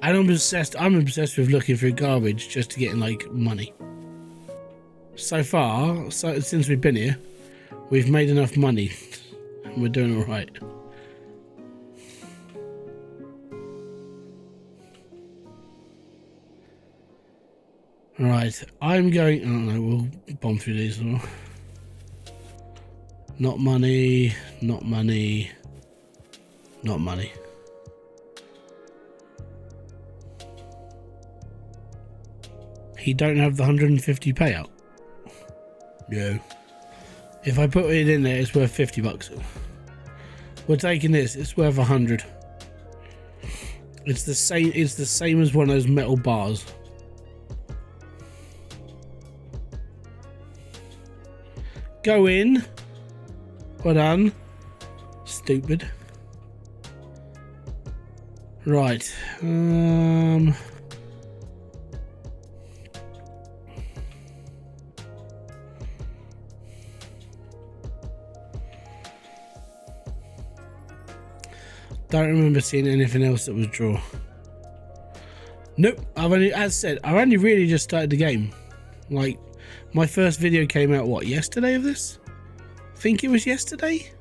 Speaker 1: And I'm obsessed with looking through garbage just to get like money. So far, since we've been here, we've made enough money. We're doing all right. Right, I'm going. Oh no, we'll bomb through these. Not money. Not money. Not money. He don't have the 150 payout. No. If I put it in there, it's worth 50 bucks. We're taking this. It's worth 100. It's the same. It's the same as one of those metal bars. Go in. Well done. Stupid. Right. Don't remember seeing anything else that was draw. Nope. As said, I've only really just started the game. Like, my first video came out, what, yesterday of this? I think it was yesterday.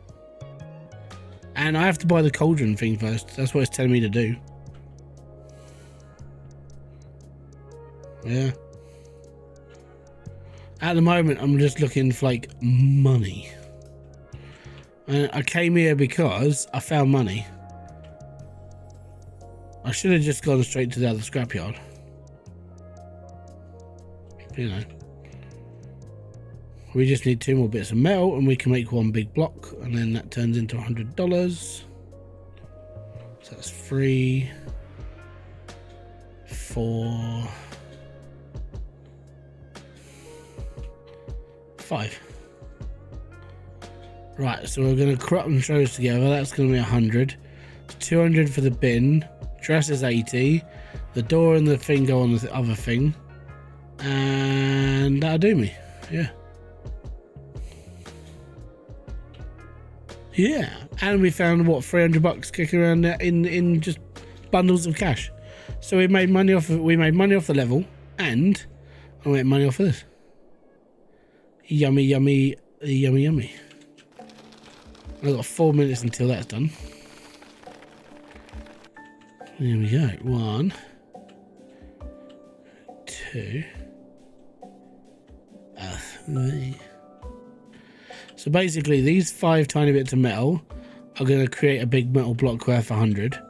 Speaker 1: And I have to buy the cauldron thing first. That's what it's telling me to do. Yeah. At the moment, I'm just looking for, like, money. And I came here because I found money. I should have just gone straight to the other scrapyard. You know. We just need 2 more bits of metal and we can make 1 big block, and then that turns into $100. So that's 3, 4, 5. Right, so we're going to crop and throws together. That's going to be 100. 200 for the bin. Dress is 80. The door and the thing go on the other thing. And that'll do me. Yeah. Yeah. And we found, what, 300 bucks kicking around there in just bundles of cash. So we made money off the level, and I made money off of this. Yummy, yummy, yummy, yummy. I've got 4 minutes until that's done. There we go. 1, 2, 3. So basically, these 5 tiny bits of metal are going to create a big metal block worth 100.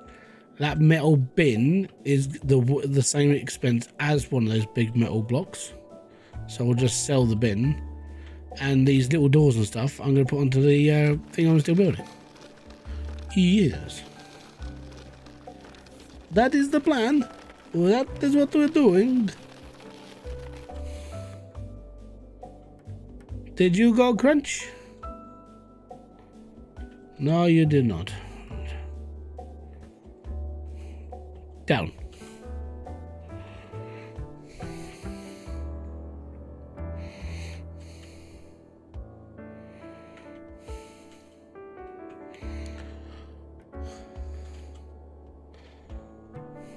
Speaker 1: That metal bin is the same expense as one of those big metal blocks. So we'll just sell the bin. And these little doors and stuff, I'm going to put onto the thing I'm still building. Yes. That is the plan. That is what we're doing. Did you go crunch? No, you did not. Down.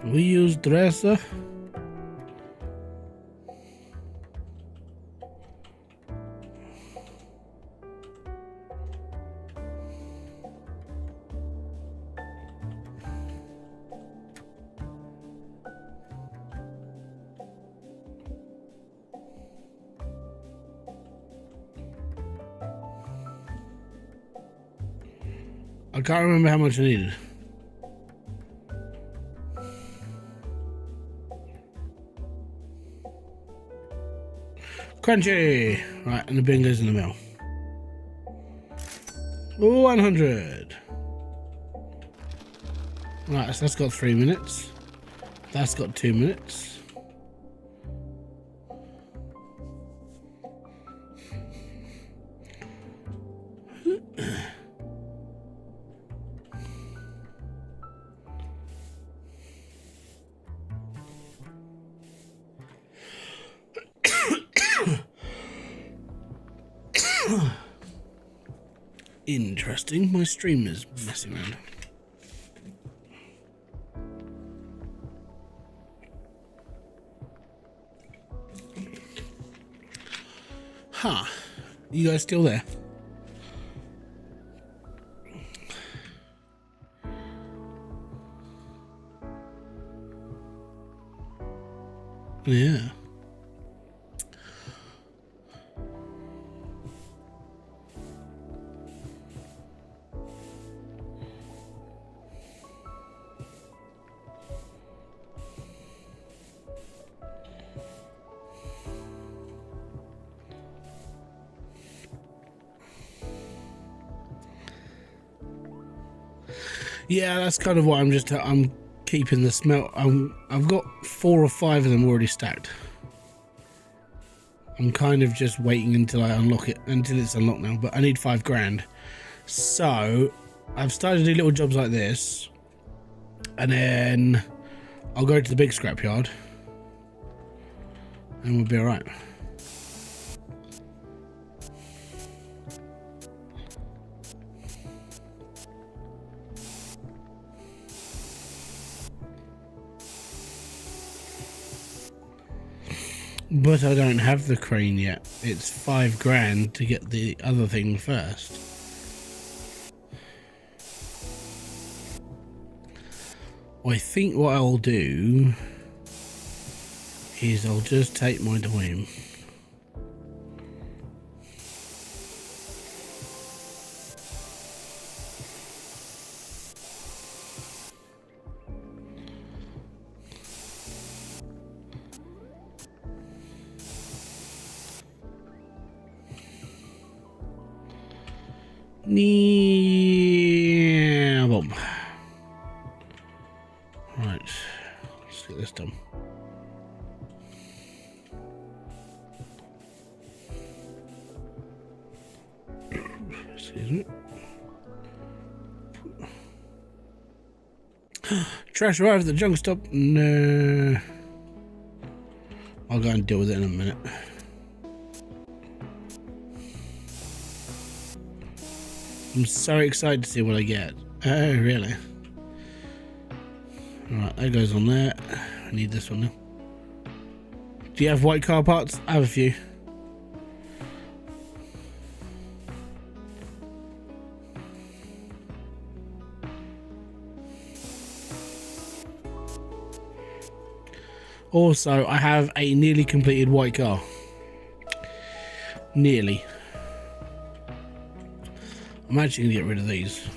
Speaker 1: We use dresser. I can't remember how much I needed. Crunchy! Right, and the bin goes in the middle. 100. Right, so that's got 3 minutes. That's got 2 minutes. Interesting. My stream is messing around. Huh. You guys still there? Yeah. Yeah, that's kind of what I'm keeping the smelt. I've got 4 or 5 of them already stacked. I'm kind of just waiting until I unlock it, until it's unlocked now, but I need 5 grand. So I've started to do little jobs like this, and then I'll go to the big scrapyard and we'll be all right. But I don't have the crane yet. It's 5 grand to get the other thing first. I think what I'll do is I'll just take my time. Yeah, boom. Right, let's get this done. Excuse me. Trash arrived at the junk stop. No. I'll go and deal with it in a minute. I'm so excited to see what I get. Oh, really? Alright, that goes on there. I need this one now. Do you have white car parts? I have a few. Also, I have a nearly completed white car. Nearly. I'm actually going to get rid of these.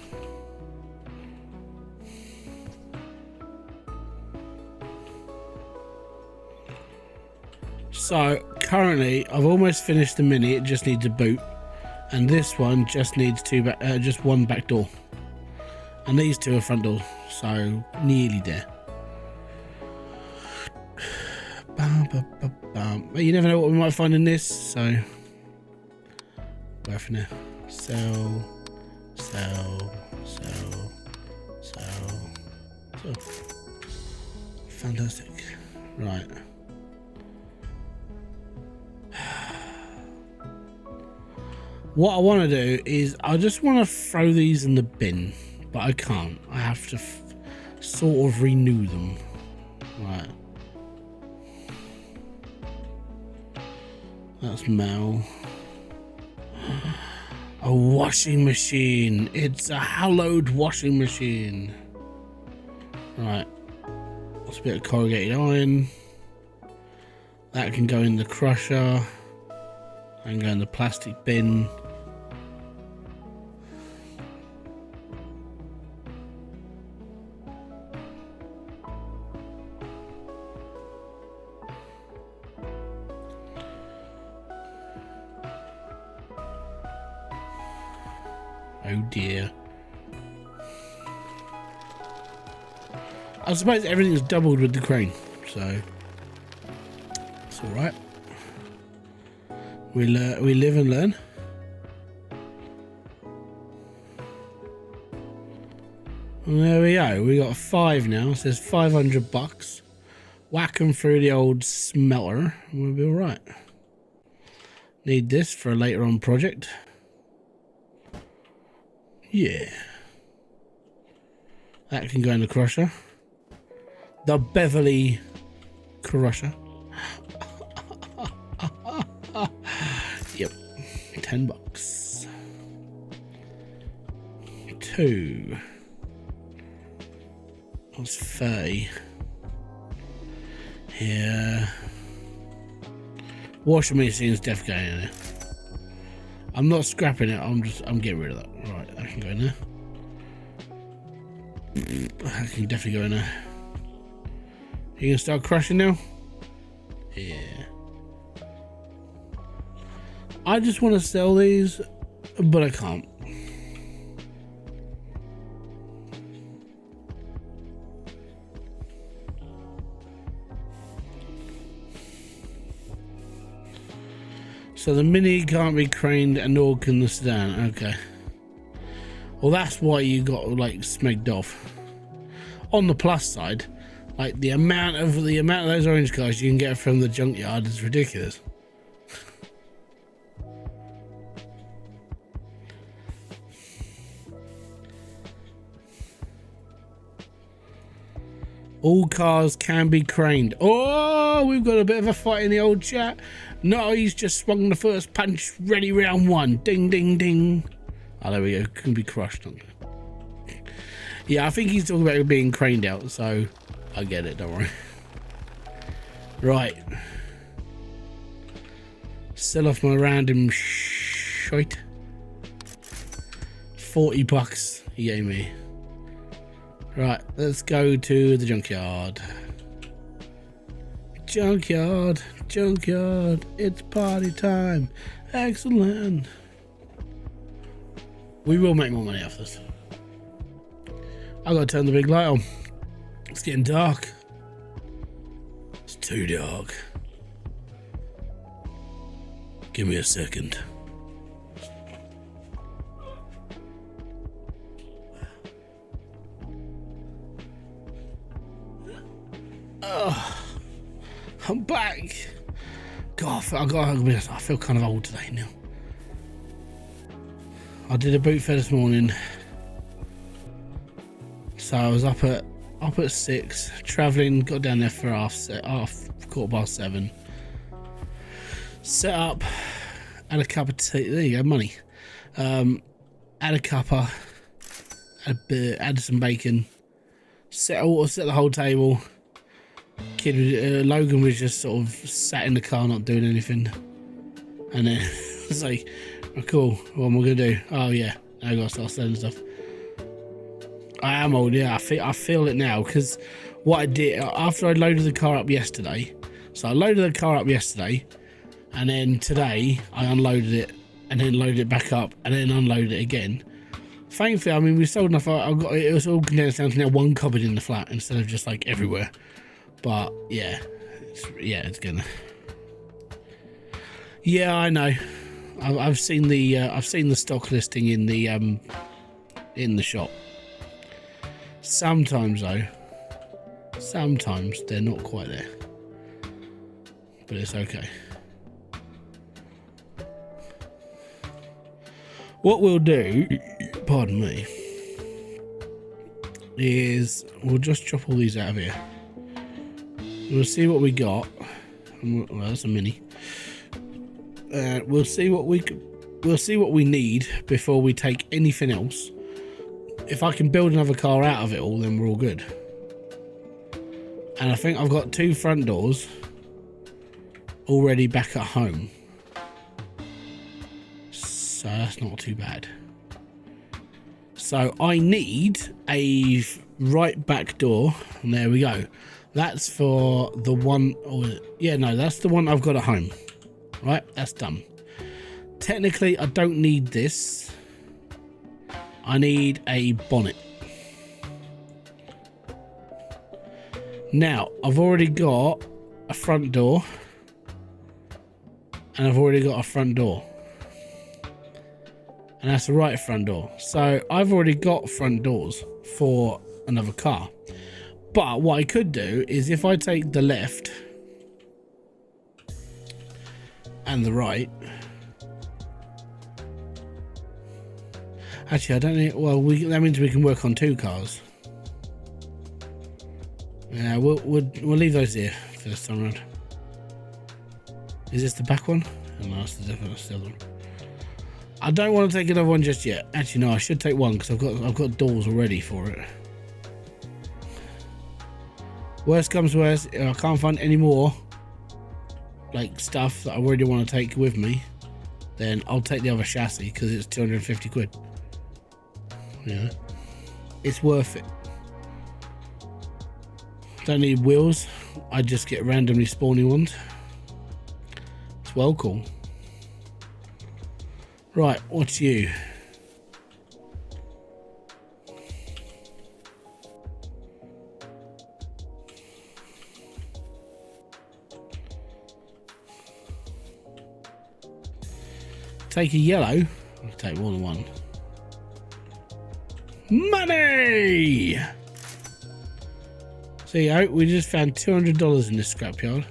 Speaker 1: So, currently, I've almost finished the Mini. It just needs a boot. And this one just needs just one back door. And these 2 are front doors. So, nearly there. But you never know what we might find in this. So, go for now. Sell. Fantastic. Right. What I want to do is I just want to throw these in the bin, but I can't. I have to sort of renew them. Right. That's Mel. A washing machine. It's a hallowed washing machine. Right. That's a bit of corrugated iron. That can go in the crusher. That can go in the plastic bin. Oh dear. I suppose everything's doubled with the crane, so it's all right. We live and learn. And there we go. We got 5 now. It says $500. Whack them through the old smelter, and we'll be all right. Need this for a later on project. Yeah. That can go in the crusher. The Beverly crusher. Yep. $10. 2. That's 30. Yeah. Washing machine's definitely going in there. I'm not scrapping it, I'm getting rid of that. Right, that can go in there. That can definitely go in there. You gonna start crushing now? Yeah. I just want to sell these, but I can't. So the Mini can't be craned and nor can the sedan. Okay. Well, that's why you got like smegged off. On the plus side, like the amount of those orange cars you can get from the junkyard is ridiculous. All cars can be craned. Oh, we've got a bit of a fight in the old chat. No, he's just swung the first punch. Ready, round one. Ding, ding, ding. Oh, there we go. Can be crushed. Yeah, I think he's talking about it being craned out, so I get it. Don't worry. Right. Sell off my random shite. $40 he gave me. Right, let's go to the junkyard. Junkyard, junkyard, it's party time. Excellent. We will make more money off this. I gotta turn the big light on. It's getting dark. It's too dark. Give me a second. I'm back. God, I feel kind of old today now. I did a boot fair this morning, so I was up at 6, travelling, got down there for half 7:15. Set up, had a cup of tea. There you go, money. Had a cuppa, had some bacon. Set the whole table. Logan was just sort of sat in the car not doing anything, and then it's like, oh, cool, what am I gonna do? Oh yeah, I gotta start selling stuff. I am old, yeah. I feel it now, because what I did after I loaded the car up yesterday, so I loaded the car up yesterday, and then today I unloaded it and then loaded it back up and then unloaded it again. Thankfully, I mean, we sold enough. It was all condensed down to now one cupboard in the flat instead of just like everywhere. But yeah, it's gonna. Yeah, I know. I've seen the stock listing in the shop. Sometimes though, they're not quite there, but it's okay. What we'll do, pardon me, is we'll just chop all these out of here. We'll see what we got. Well, that's a Mini. We'll see what we need before we take anything else. If I can build another car out of it all, then we're all good. And I think I've got 2 front doors already back at home, so that's not too bad. So I need a right back door, and there we go. That's for the one, that's the one I've got at home. Right, that's done. Technically, I don't need this. I need a bonnet. Now, I've already got a front door, and I've already got a front door. And that's the right front door. So I've already got front doors for another car. But what I could do is, if I take the left and the right, actually I don't need, well, that means we can work on 2 cars. Yeah, we'll leave those here for this time around. Is this the back one? Oh, no, that's definitely the other one. I don't want to take another one just yet. Actually, no, I should take one because I've got doors already for it. Worst comes to worst, if I can't find any more like stuff that I really want to take with me, then I'll take the other chassis because it's 250 quid. Yeah, it's worth it. Don't need wheels, I just get randomly spawning ones. It's well cool. Right, what's you? take a yellow. I'll take more than one. Money! So yeah, we just found $200 in this scrapyard.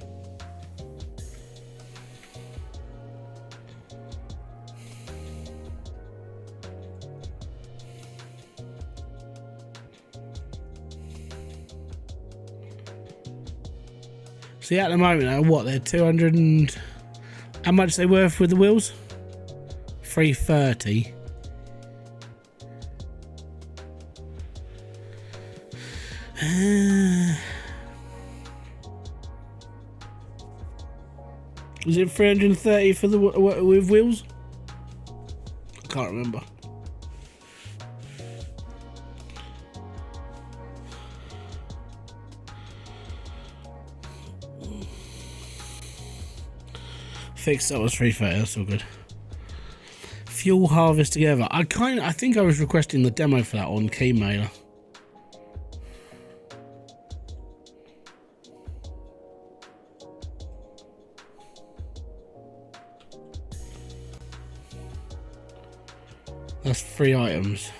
Speaker 1: See, at the moment, what, they're 200 and... How much they worth with the wheels? 330. Was it 330 for the with wheels? I can't remember. Fixed, that was 330. That's all good. Fuel harvest together. I think I was requesting the demo for that on Keymailer. That's 3 items.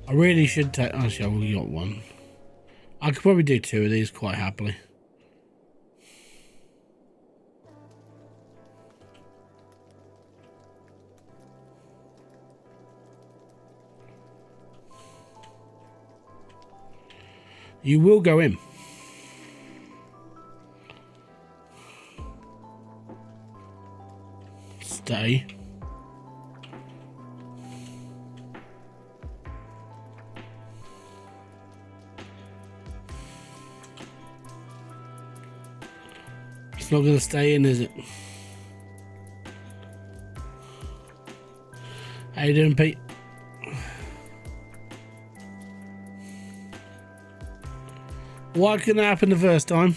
Speaker 1: I really should take. Actually, I will got one. I could probably do 2 of these quite happily. You will go in. Stay. It's not going to stay in, is it? How you doing, Pete? Why couldn't it happen the first time?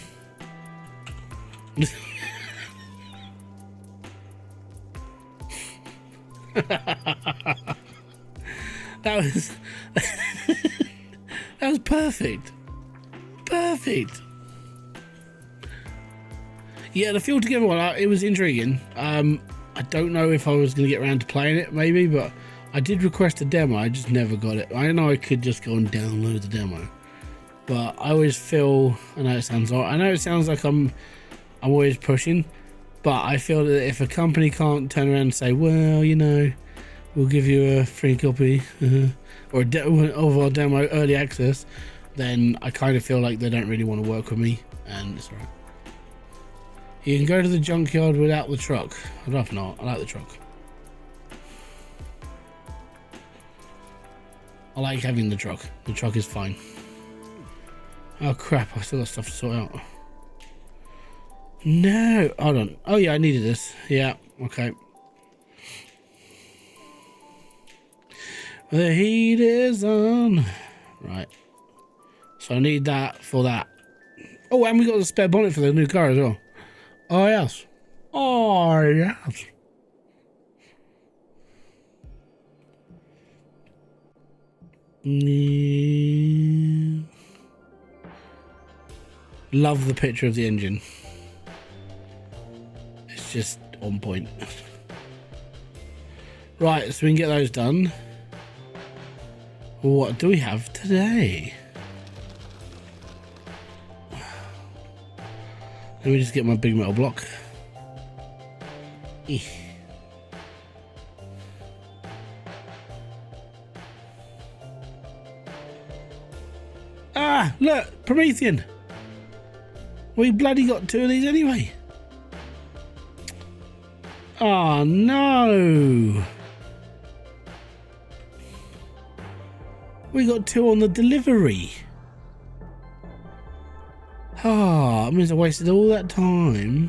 Speaker 1: that was perfect. Perfect. Yeah, the fuel together one, it was intriguing. I don't know if I was going to get around to playing it, maybe, but I did request a demo. I just never got it. I know I could just go and download the demo, but I always feel, I know it sounds like I'm always pushing, but I feel that if a company can't turn around and say, well, you know, we'll give you a free copy or of our demo early access, then I kind of feel like they don't really want to work with me, and it's alright. You can go to the junkyard without the truck. I'd rather not. I like the truck. I like having the truck. The truck is fine. Oh crap, I still got stuff to sort out. No, hold on. Oh yeah, I needed this. Yeah, okay. The heat is on. Right. So I need that for that. Oh, and we got the spare bonnet for the new car as well. Oh yes. Oh yes. Love the picture of the engine. It's just on point. Right, so we can get those done. What do we have today? Let me just get my big metal block. Ah, look, Promethean. We bloody got 2 of these anyway. Oh no. We got 2 on the delivery. Ah, that means I wasted all that time.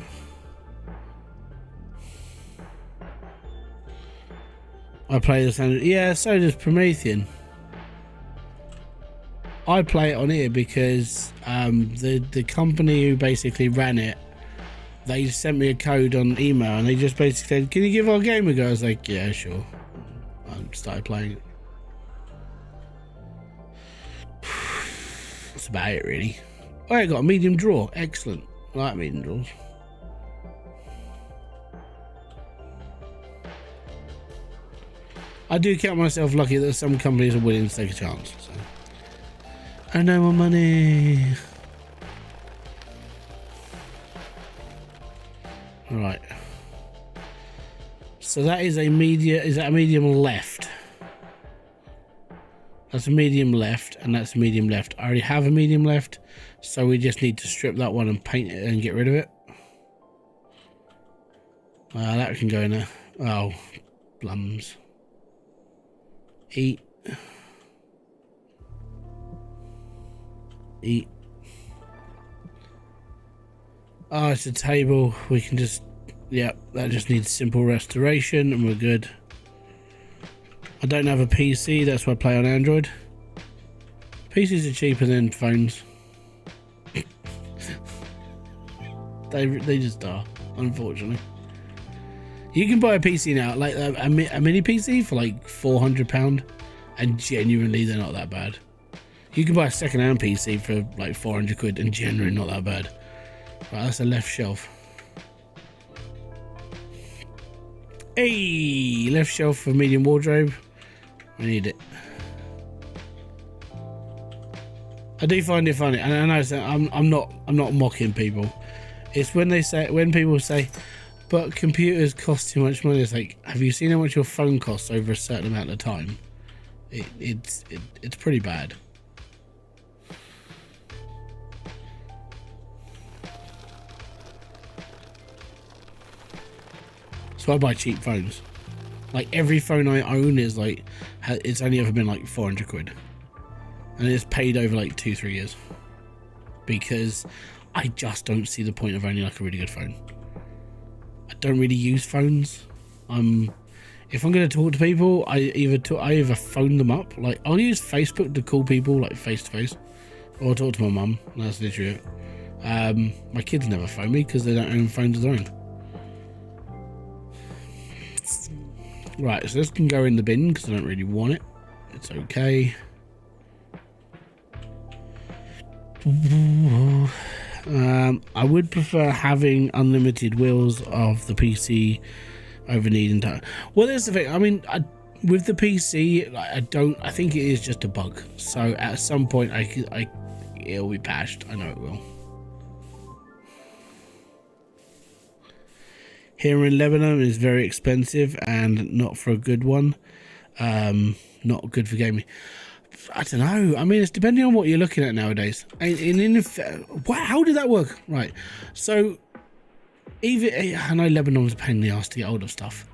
Speaker 1: I play the sound. Yeah, so does Promethean. I play it on here because the company who basically ran it, they sent me a code on email and they just basically said, can you give our game a go? I was like, yeah, sure. I started playing it. That's about it really. Oh, I got a medium drawer. Excellent. I like medium drawers. I do count myself lucky that some companies are willing to take a chance. So. I know more money. Right. So that is a medium. Is that a medium left? That's a medium left, and that's a medium left. I already have a medium left, so we just need to strip that one and paint it and get rid of it. That can go in there. Oh, blums. Eat. Eat. Oh, it's a table. We can just, yeah, that just needs simple restoration and we're good. I don't have a PC, that's why I play on Android. PCs are cheaper than phones. they just are, unfortunately. You can buy a PC now, like a mini PC for like £400, and genuinely they're not that bad. You can buy a second-hand PC for like 400 quid and genuinely not that bad. Right, that's a left shelf. Hey, left shelf for medium wardrobe. I need it. I do find it funny, and I know I'm not mocking people. It's when people say, but computers cost too much money. It's like, have you seen how much your phone costs over a certain amount of time? It's pretty bad. So I buy cheap phones. Like every phone I own is like, it's only ever been like 400 quid. And it's paid over like 2-3 years. Because I just don't see the point of owning like a really good phone. I don't really use phones. If I'm going to talk to people, I either phone them up. Like I'll use Facebook to call people like face to face. Or talk to my mum. That's literally it. My kids never phone me because they don't own phones of their own. Right, so this can go in the bin because I don't really want it. It's okay. I would prefer having unlimited wheels of the PC over needing to. Well, there's the thing. I mean, with the PC, I think it is just a bug. So at some point, it'll be patched. I know it will. Here in Lebanon is very expensive and not for a good one. Not good for gaming. I don't know. I mean, it's depending on what you're looking at nowadays. How did that work? Right. So, I know Lebanon's a pain in the ass to get hold of stuff.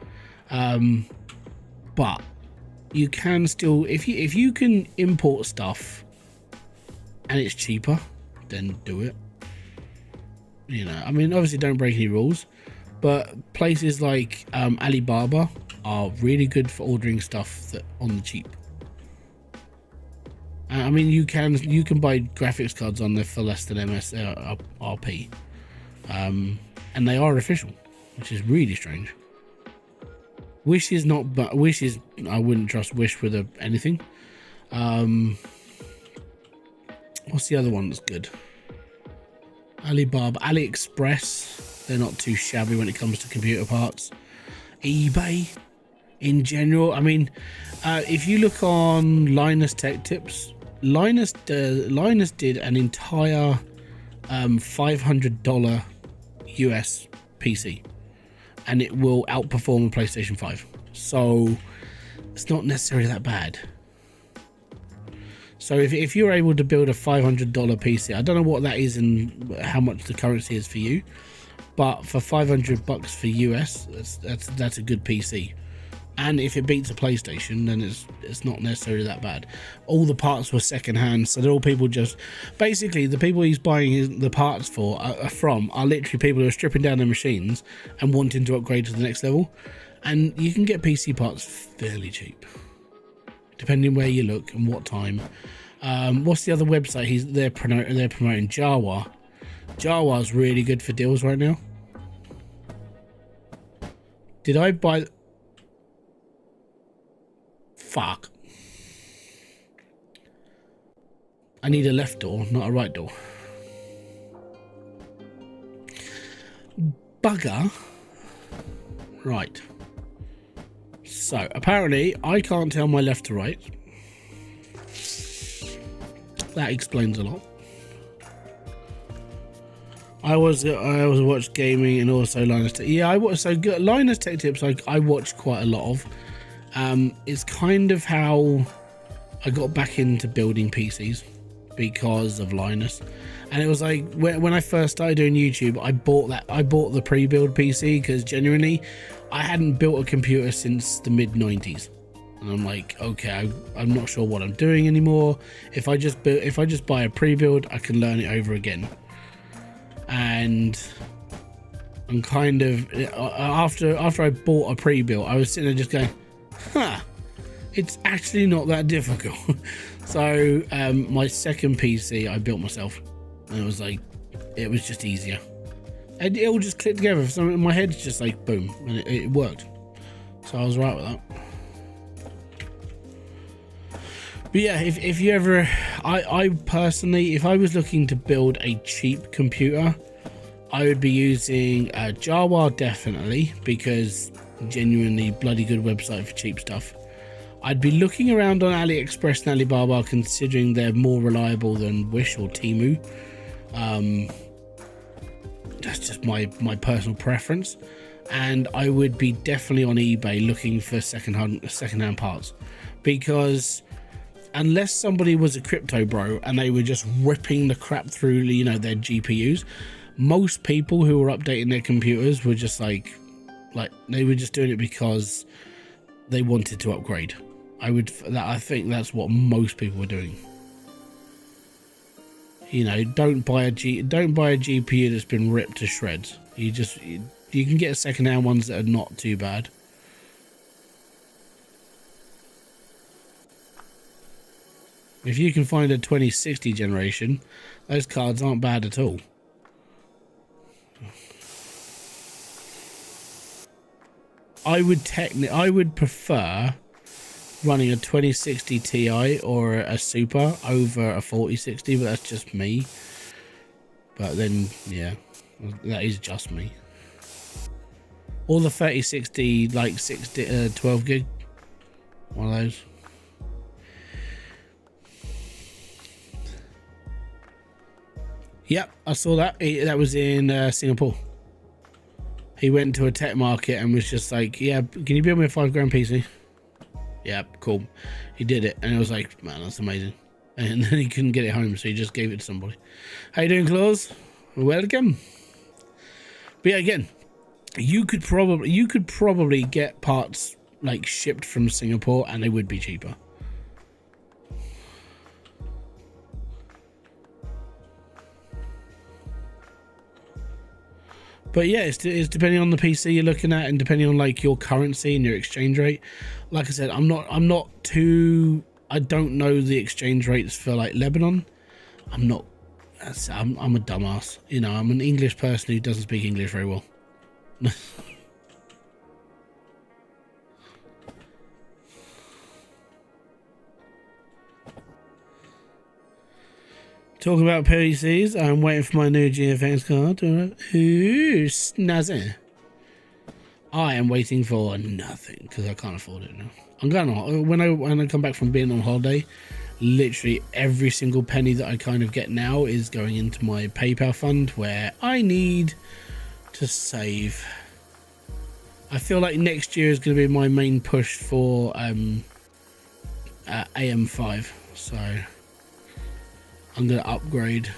Speaker 1: But you can still, if you can import stuff and it's cheaper, then do it. You know, I mean, obviously don't break any rules. But places like Alibaba are really good for ordering stuff on the cheap. I mean, you can buy graphics cards on there for less than MSRP, and they are official, which is really strange. Wish is not, but Wish is. I wouldn't trust Wish with anything. What's the other one that's good? Alibaba, AliExpress. They're not too shabby when it comes to computer parts. eBay, in general. I mean, if you look on Linus Tech Tips, Linus did an entire $500 US PC, and it will outperform a PlayStation 5. So it's not necessarily that bad. So if you're able to build a $500 PC, I don't know what that is and how much the currency is for you. But for $500 for US, that's a good PC. And if it beats a PlayStation, then it's not necessarily that bad. All the parts were secondhand, so they're all people just... Basically, the people he's buying the parts for are literally people who are stripping down their machines and wanting to upgrade to the next level. And you can get PC parts fairly cheap, depending where you look and what time. What's the other website they're promoting? Jawa. Jawa's really good for deals right now. Did I buy... Fuck. I need a left door, not a right door. bugger. Right. So apparently I can't tell my left to right. That explains a lot. I was watched gaming and also Linus Tech. Yeah, I watched Linus Tech Tips. I watched quite a lot of. It's kind of how I got back into building PCs because of Linus, and it was like when I first started doing YouTube, I bought the pre-build PC because genuinely I hadn't built a computer since the mid-90s, and I'm like, okay, I'm not sure what I'm doing anymore. If I just buy a pre-build, I can learn it over again. And I'm kind of after I bought a pre-built, I was sitting there just going, it's actually not that difficult. So my second PC I built myself, and it was like, it was just easier, and it all just clicked together. So in my head's just like boom, and it worked. So I was right with that. But yeah, if you ever, I personally, if I was looking to build a cheap computer, I would be using Java definitely, because genuinely bloody good website for cheap stuff. I'd be looking around on AliExpress and Alibaba, considering they're more reliable than Wish or Temu. That's just my personal preference. And I would be definitely on eBay looking for secondhand parts, because unless somebody was a crypto bro and they were just ripping the crap through, you know, their GPUs, most people who were updating their computers were just like they were just doing it because they wanted to upgrade. I think that's what most people were doing. You know, don't buy a GPU that's been ripped to shreds. You can get secondhand ones that are not too bad. If you can find a 2060 generation, those cards aren't bad at all. I would prefer running a 2060 Ti or a Super over a 4060, but that's just me. But then, yeah, that is just me. Or the 3060, like 12 gig, one of those. Yep, I saw that. That was in Singapore. He went to a tech market and was just like, yeah, can you build me a $5 grand PC? Yeah, cool. He did it, and it was like, man, that's amazing. And then he couldn't get it home, so he just gave it to somebody. How you doing, Claus? Welcome. But yeah, again, you could probably get parts like shipped from Singapore, and they would be cheaper. But yeah, it's depending on the PC you're looking at, and depending on like your currency and your exchange rate. Like I said, I don't know the exchange rates for like Lebanon. I'm a dumbass. You know, I'm an English person who doesn't speak English very well. Talk about PCs. I'm waiting for my new GFX card. Ooh, snazzy. I am waiting for nothing because I can't afford it now. I'm going when I come back from being on holiday, literally every single penny that I kind of get now is going into my PayPal fund, where I need to save. I feel like next year is going to be my main push for AM5, so I'm going to upgrade,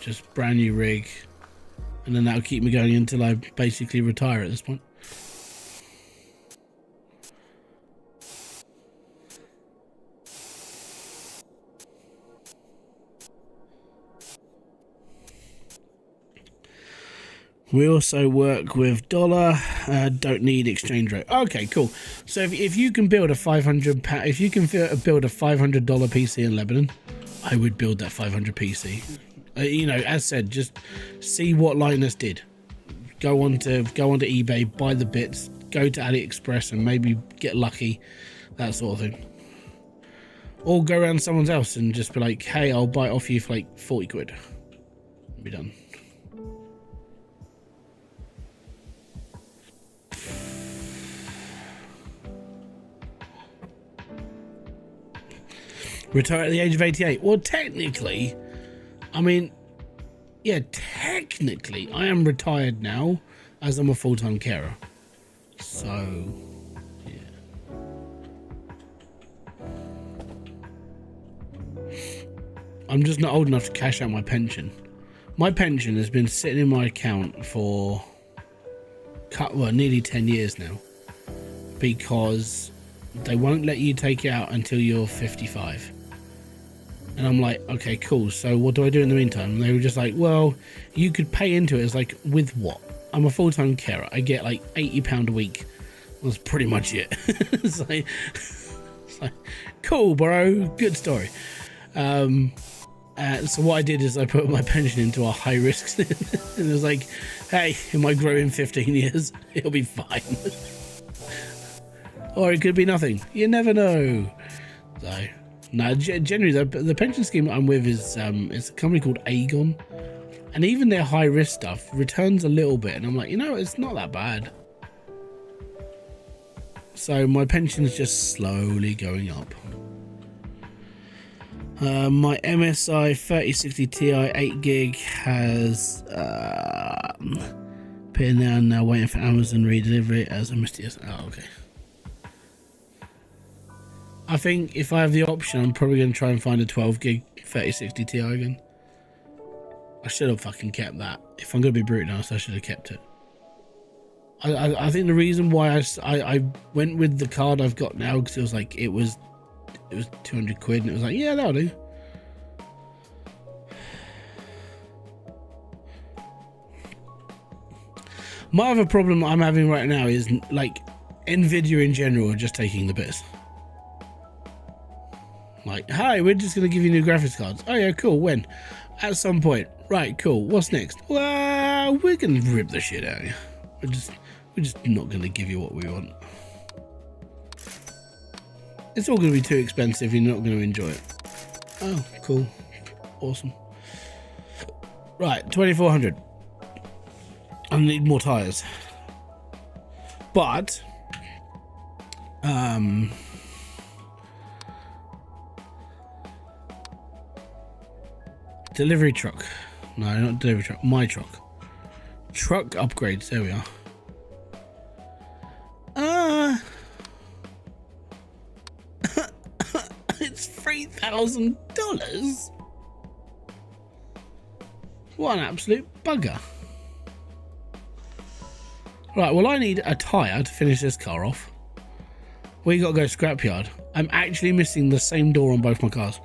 Speaker 1: just brand new rig, and then that'll keep me going until I basically retire at this point. We also work with dollar, don't need exchange rate. Okay, cool. So if you can build a $500 PC in Lebanon, I would build that 500 PC. You know, as said, just see what Linus did. Go onto eBay, buy the bits, go to AliExpress and maybe get lucky, that sort of thing. Or go around someone's house and just be like, hey, I'll buy it off you for like 40 quid. Be done. Retire at the age of 88. Well, technically, I mean, yeah, technically, I am retired now, as I'm a full-time carer. So, yeah. I'm just not old enough to cash out my pension. My pension has been sitting in my account for, well, nearly 10 years now, because they won't let you take it out until you're 55. And I'm like, okay, cool. So what do I do in the meantime? And they were just like, well, you could pay into it. It's like, with what? I'm a full-time carer. I get like £80 a week. That's pretty much it. it's like, cool, bro. Good story. So what I did is I put my pension into a high risk. And it was like, hey, it might grow in 15 years. It'll be fine. Or it could be nothing. You never know. So, no, generally, the pension scheme that I'm with is it's a company called Aegon. And even their high risk stuff returns a little bit. And I'm like, you know, it's not that bad. So my pension is just slowly going up. My MSI 3060 Ti 8 gig has been down now, waiting for Amazon redelivery as I missed it. Oh, okay. I think if I have the option, I'm probably going to try and find a 12 gig 3060 Ti again. I should have fucking kept that. If I'm going to be brutally honest, I should have kept it. I think the reason why I went with the card I've got now, because it was like, it was 200 quid, and it was like, yeah, that'll do. My other problem I'm having right now is like Nvidia in general are just taking the piss. Like, hi, we're just going to give you new graphics cards. Oh yeah, cool. When? At some point. Right, cool. What's next? Well, we're going to rip the shit out of you. We're just not going to give you what we want. It's all going to be too expensive. You're not going to enjoy it. Oh, cool. Awesome. Right, 2400. I need more tires. But, delivery truck. No, not delivery truck. My truck. Truck upgrades. There we are. It's $3,000. What an absolute bugger. Right, well, I need a tyre to finish this car off. We got to go Scrapyard. I'm actually missing the same door on both my cars.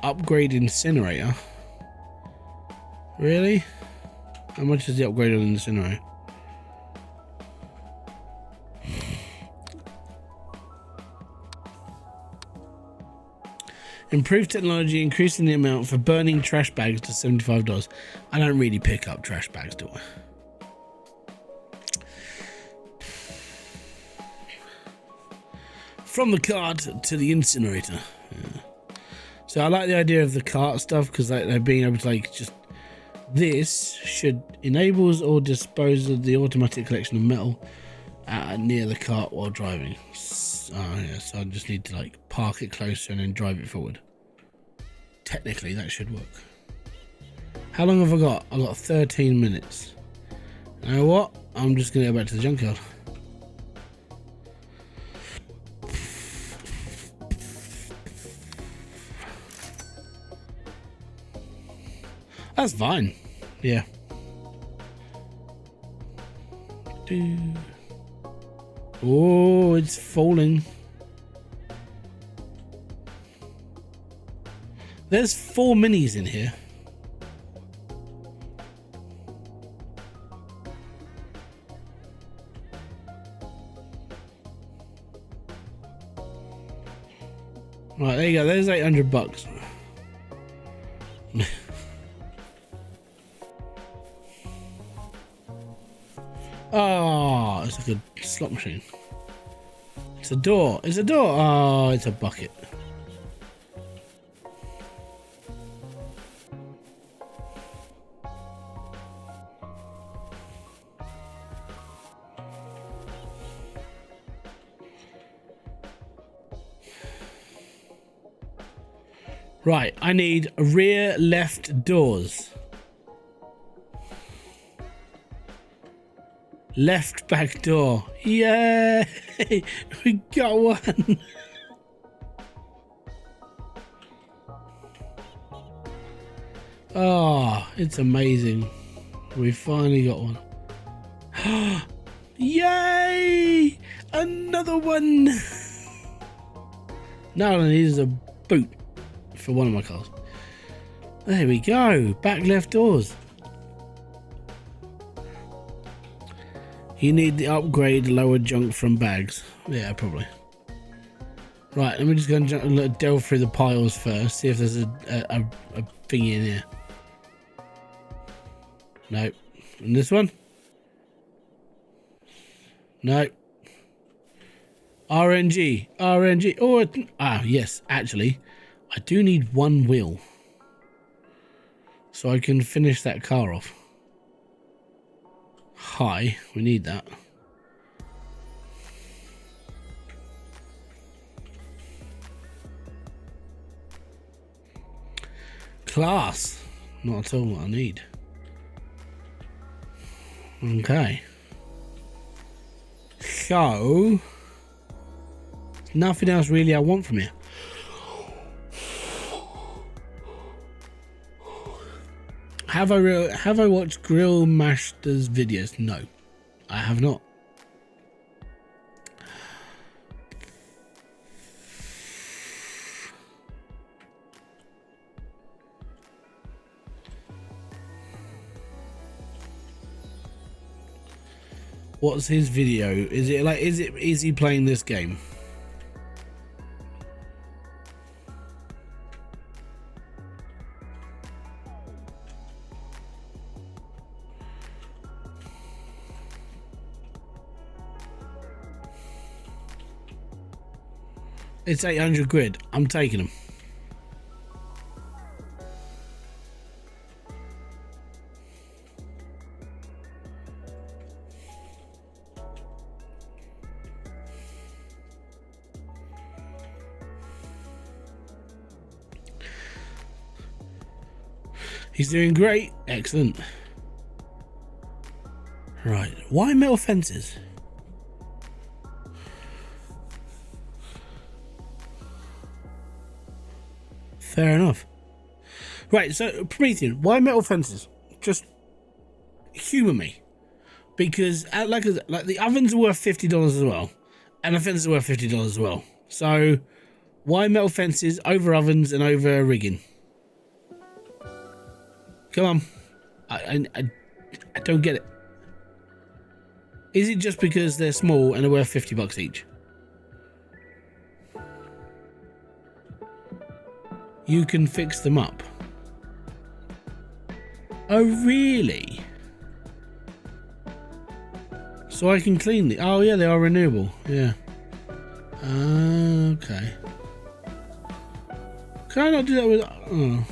Speaker 1: Upgrade incinerator. Really? How much is the upgrade on the incinerator? Improved technology, increasing the amount for burning trash bags to $75. I don't really pick up trash bags, do I? From the cart to the incinerator. Yeah. So I like the idea of the cart stuff, because they're being able to like just, this should enables or dispose of the automatic collection of metal near the cart while driving. Yeah, so I just need to like park it closer and then drive it forward. Technically that should work. How long have I got? I've got 13 minutes. You know what? I'm just gonna go back to the junkyard. That's fine. Yeah. Oh, it's falling. There's 4 minis in here. Right, there you go. There's $800. Oh, it's like a slot machine. It's a door. It's a door. Oh, it's a bucket. Right, I need rear left doors. Left back door. Yay! We got one. Oh, it's amazing. We finally got one. Yay! Another one. Now all I need is a boot for one of my cars. There we go. Back left doors. You need the upgrade lower junk from bags. Yeah, probably. Right, let me just go and delve through the piles first. See if there's a thingy in here. No. And this one? No. RNG. RNG. Oh, yes. Actually, I do need one wheel. So I can finish that car off. Hi. We need that. Class. Not at all what I need. Okay. So, nothing else really I want from you. Have I watched Grill Masters videos? No, I have not. What's his video? Is he playing this game? It's 800 quid. I'm taking them. He's doing great. Excellent. Right. Why metal fences? Fair enough. Right, so Promethean, why metal fences? Just humour me, because like the ovens are worth $50 as well, and the fences are worth $50 as well. So why metal fences over ovens and over rigging? Come on, I don't get it. Is it just because they're small and they're worth $50 each? You can fix them up. Oh, really? So I can clean the... Oh, yeah, they are renewable. Yeah. Okay. Can I not do that with... Oh.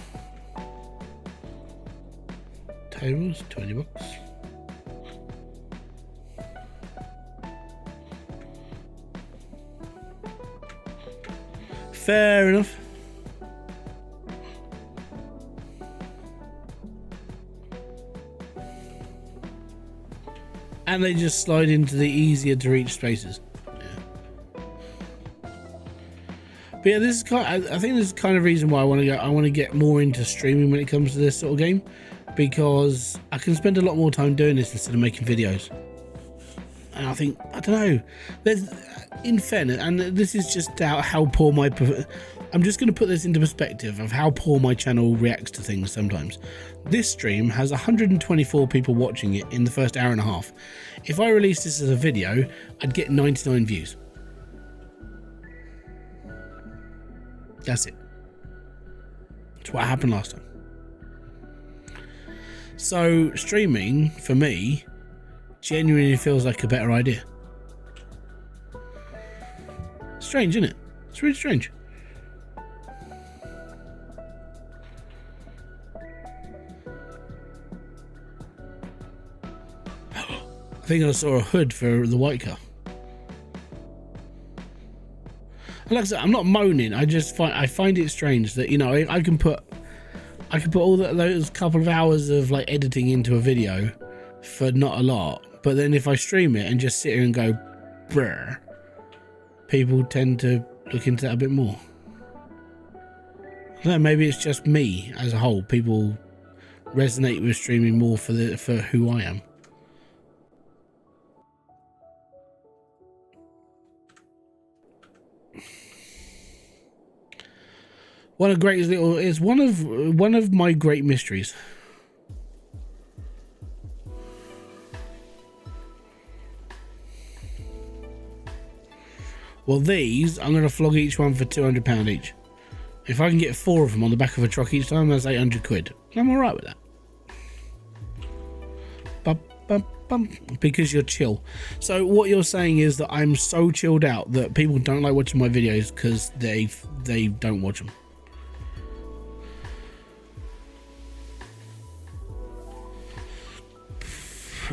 Speaker 1: Tables, $20. Fair enough. And they just slide into the easier to reach spaces. Yeah. But yeah, this is I think this is kind of reason why I want to go. I want to get more into streaming when it comes to this sort of game, because I can spend a lot more time doing this instead of making videos. And I think, I don't know, there's, in fairness, and this is just how poor my... I'm just going to put this into perspective of how poor my channel reacts to things sometimes. This stream has 124 people watching it in the first hour and a half. If I released this as a video, I'd get 99 views. That's it. That's what happened last time. So streaming, for me, genuinely feels like a better idea. Strange, isn't it? It's really strange. I think I saw a hood for the white car. And like I said, I'm not moaning. I find it strange that, you know, I can put all those couple of hours of like editing into a video for not a lot, but then if I stream it and just sit here and go brr, people tend to look into that a bit more. I don't know, maybe it's just me as a whole. People resonate with streaming more for who I am. One of my great mysteries. Well, these I'm going to flog each one for £200 each. If I can get 4 of them on the back of a truck each time, that's 800 quid. I'm alright with that. Because you're chill. So what you're saying is that I'm so chilled out that people don't like watching my videos because they don't watch them.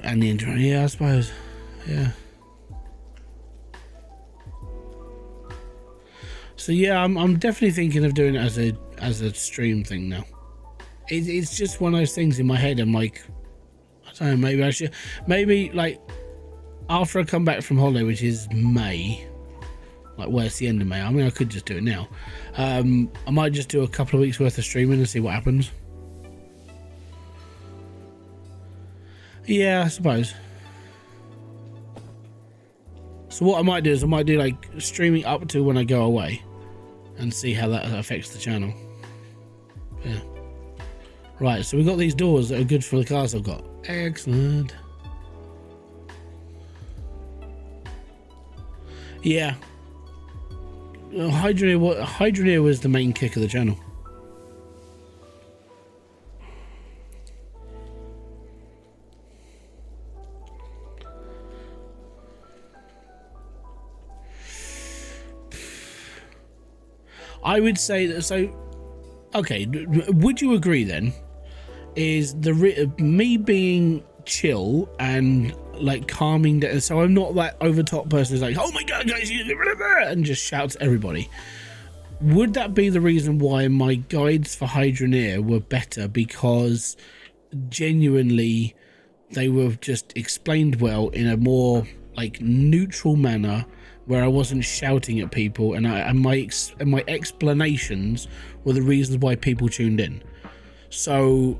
Speaker 1: And the intro, yeah, I suppose, yeah. So yeah, I'm definitely thinking of doing it as a stream thing now. It's just one of those things in my head. I'm like, I don't know, maybe I should, maybe like after I come back from holiday, which is May, like well, it's the end of May. I mean, I could just do it now. I might just do a couple of weeks worth of streaming and see what happens. Yeah, I suppose. So what I might do is I might do like streaming up to when I go away and see how that affects the channel. Yeah. Right, so we've got these doors that are good for the cars I've got. Excellent. Yeah. Hydroneer was the main kick of the channel. I would say that, so okay, would you agree then is me being chill and like calming down, so I'm not that over top person who's like, oh my god guys, and just shouts at everybody. Would that be the reason why my guides for Hydroneer were better? Because genuinely they were just explained well in a more like neutral manner, where I wasn't shouting at people, and my explanations were the reasons why people tuned in. So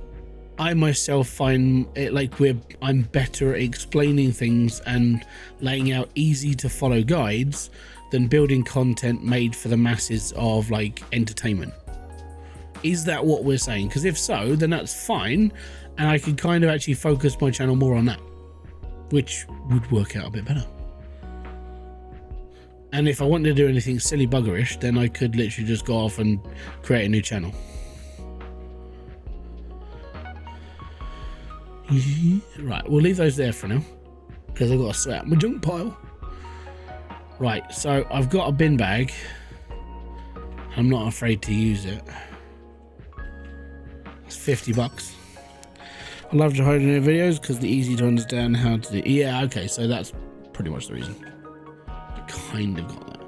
Speaker 1: I myself find it like I'm better at explaining things and laying out easy to follow guides than building content made for the masses of like entertainment. Is that what we're saying? Because if so, then that's fine, and I could kind of actually focus my channel more on that, which would work out a bit better. And if I wanted to do anything silly buggerish, then I could literally just go off and create a new channel. Right, we'll leave those there for now, because I've got to sort out my junk pile. Right, so I've got a bin bag. I'm not afraid to use it. It's $50. I love the Hydroneer videos because they're easy to understand how to do. Yeah, okay, so that's pretty much the reason. Kind of got that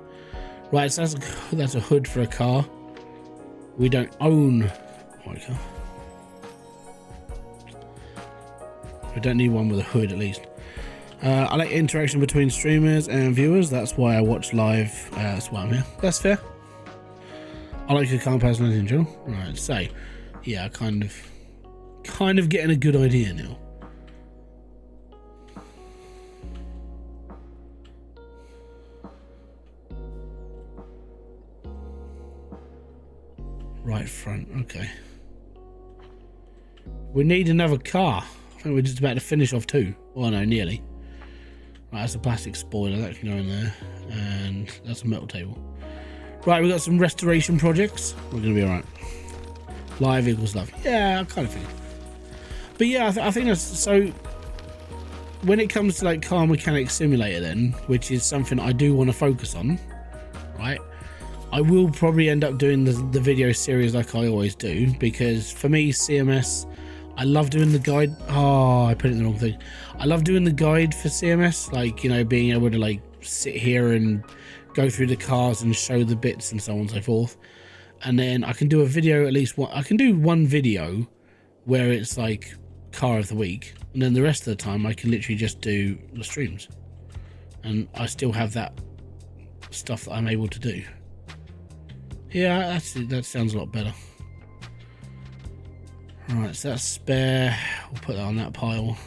Speaker 1: right. So that's a hood for a car. We don't own my car. We don't need one with a hood, at least. I like interaction between streamers and viewers. That's why I watch live. That's why I'm here. That's fair. I like your calm personality in general. Right, so yeah, kind of getting a good idea now. Right front, okay. We need another car. I think we're just about to finish off 2. Well, no, nearly. Right, that's a plastic spoiler, that can go in there. And that's a metal table. Right, we've got some restoration projects. We're going to be alright. Live equals love. Yeah, I kind of figured. But yeah, I think that's... So, when it comes to like Car Mechanic Simulator then, which is something I do want to focus on, right? I will probably end up doing the video series like I always do, because for me, CMS, I love doing the guide. Oh, I put it in the wrong thing. I love doing the guide for CMS, like, you know, being able to like sit here and go through the cars and show the bits and so on and so forth. And then I can do a video, at least one. I can do one video where it's like car of the week, and then the rest of the time I can literally just do the streams, and I still have that stuff that I'm able to do. Yeah, that sounds a lot better. Right, so that's spare. We'll put that on that pile.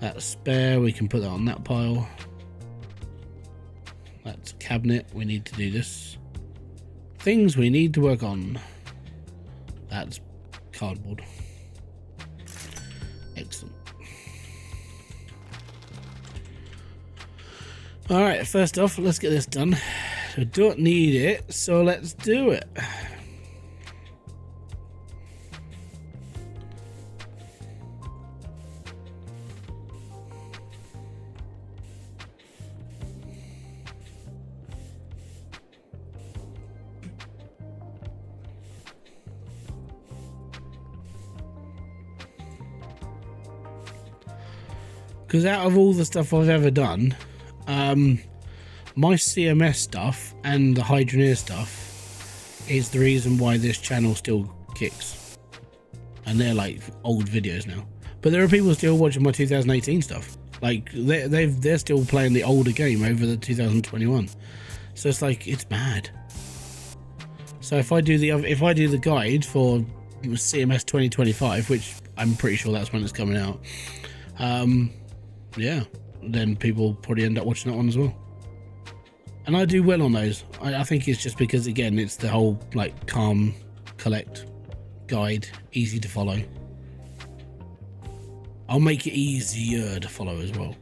Speaker 1: That's spare, we can put that on that pile. That's a cabinet, we need to do this. Things we need to work on. That's cardboard. Excellent. Alright, first off, let's get this done. We don't need it, so let's do it. Because out of all the stuff I've ever done, my CMS stuff and the Hybridsteel stuff is the reason why this channel still kicks. And they're like old videos now. But there are people still watching my 2018 stuff. Like they're still playing the older game over the 2021. So it's like, it's mad. So if I do the guide for CMS 2025, which I'm pretty sure that's when it's coming out, yeah, then people probably end up watching that one as well. And I do well on those. I think it's just because, again, it's the whole like calm, collect guide, easy to follow. I'll make it easier to follow as well.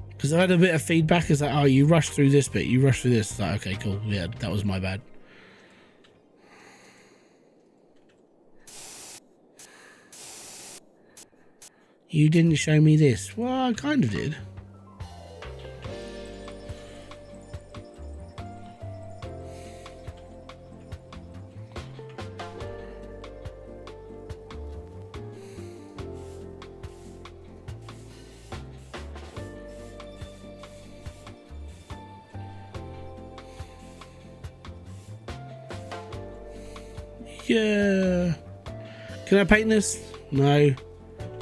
Speaker 1: Because I had a bit of feedback, is like, oh, you rushed through this bit, you rushed through this. It's like, okay, cool, yeah, that was my bad. You didn't show me this. Well, I kind of did. Yeah. Can I paint this? No.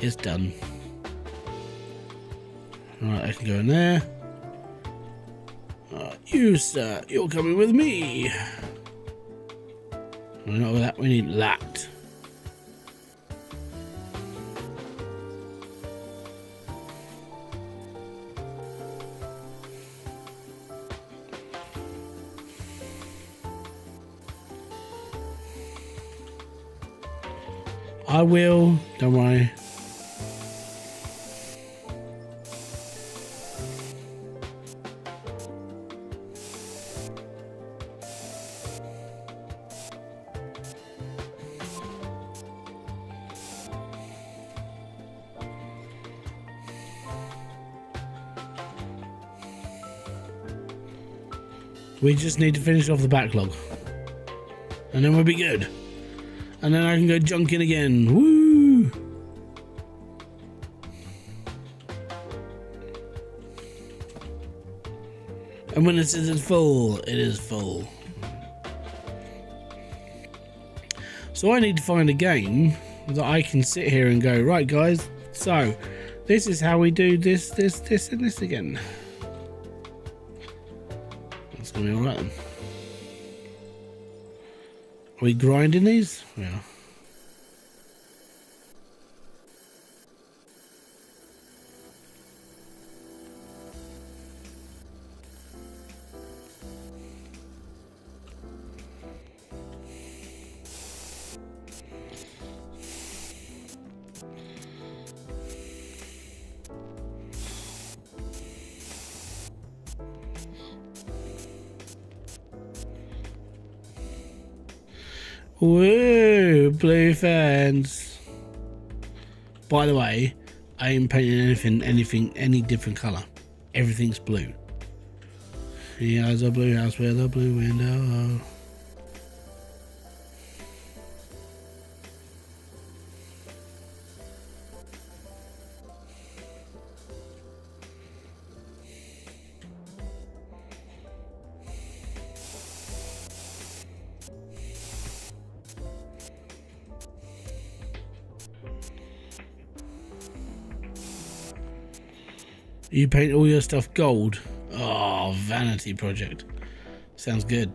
Speaker 1: It's done. Alright, I can go in there. You, sir, you're coming with me. Not with that, we need that. I will, don't worry. We just need to finish off the backlog, and then we'll be good. And then I can go junking again. Woo! And when it says it's full, it is full. So I need to find a game that I can sit here and go, right guys, so this is how we do this, this, this, and this again. That's gonna be alright then. Are we grinding these? Yeah. Woo, blue fans. By the way, I ain't painting any different colour. Everything's blue. He has a blue house with a blue window. You paint all your stuff gold. Oh, vanity project. Sounds good.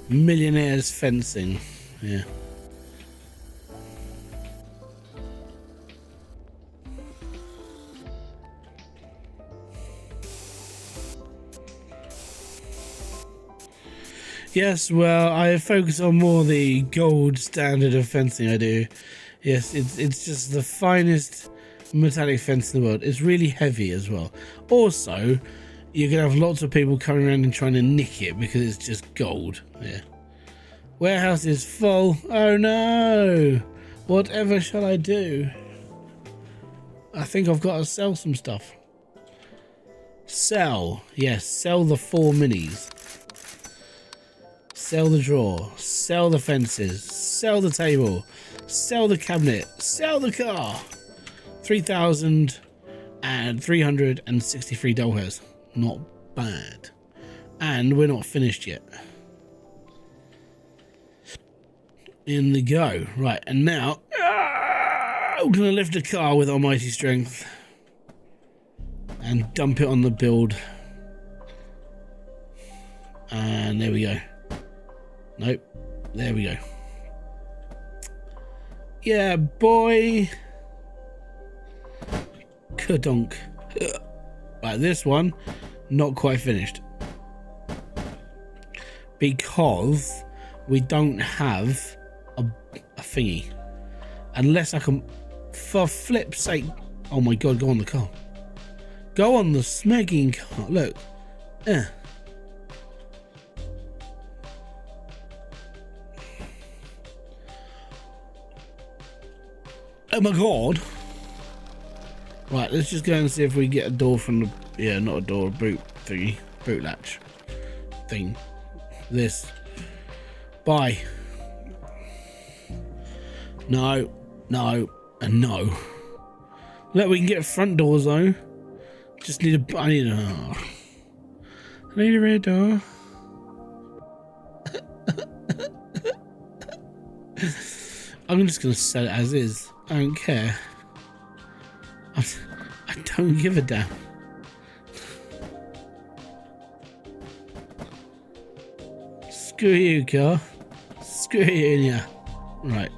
Speaker 1: Millionaires fencing. Yeah. Yes, well, I focus on more the gold standard of fencing I do. Yes, it's just the finest metallic fence in the world. It's really heavy as well. Also, you're going to have lots of people coming around and trying to nick it because it's just gold. Yeah. Warehouse is full. Oh no! Whatever shall I do? I think I've got to sell some stuff. Sell. Yes, sell the 4 minis. Sell the drawer, sell the fences, sell the table, sell the cabinet, sell the car. 3,363 dollars. Not bad. And we're not finished yet. In the go. Right, and now we're going to lift a car with our mighty strength and dump it on the build. And there we go. Nope. There we go. Yeah, boy. Kadonk. Right, this one, not quite finished. Because we don't have a thingy. Unless I can, for flip's sake. Oh my god, go on the car. Go on the smegging car. Look. Oh my god. Right, let's just go and see if we get a door from the... Yeah, not a door, a boot thingy. Boot latch. Thing. This. Bye. No. No. And no. Look, we can get front doors though. Just need a... I need a red door. I'm just going to sell it as is. I don't care. I don't give a damn. Screw you, car. Screw you in ya. Right.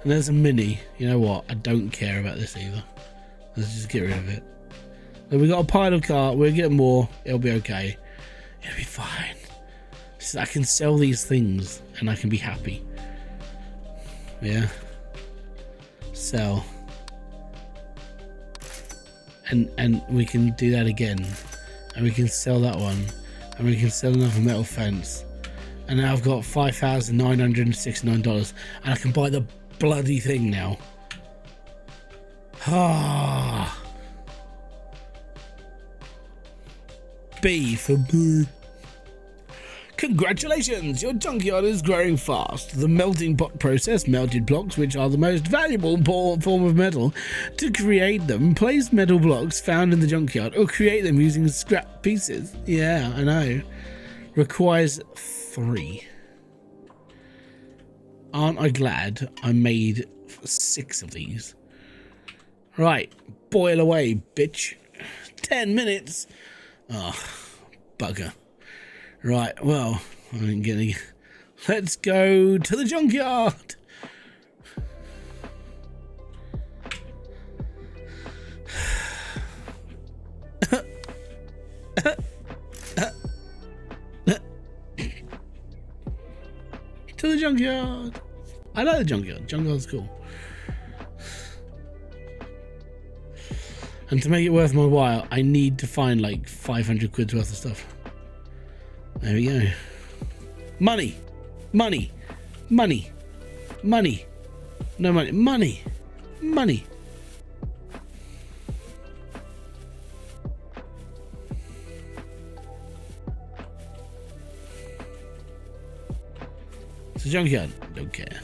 Speaker 1: And there's a mini. You know what? I don't care about this either. Let's just get rid of it. Then we got a pile of car. We'll get more. It'll be okay. It'll be fine. So I can sell these things and I can be happy. Yeah. Sell. And we can do that again. And we can sell that one. And we can sell another metal fence. And now I've got $5,969. And I can buy the bloody thing now. Ah. B for boo. Congratulations, your junkyard is growing fast. The melting pot process melted blocks, which are the most valuable form of metal. To create them, place metal blocks found in the junkyard or create them using scrap pieces. Yeah, I know. Requires 3. Aren't I glad I made 6 of these? Right, boil away, bitch. 10 minutes. Oh, bugger. Right, well, I'm gonna... Let's go to the junkyard. To the junkyard. I like the junkyard. Junkyard's cool. And to make it worth my while, I need to find like 500 quid's worth of stuff. There we go. Money. Money. Money. Money. No money. Money. Money. It's a junkyard. Don't care.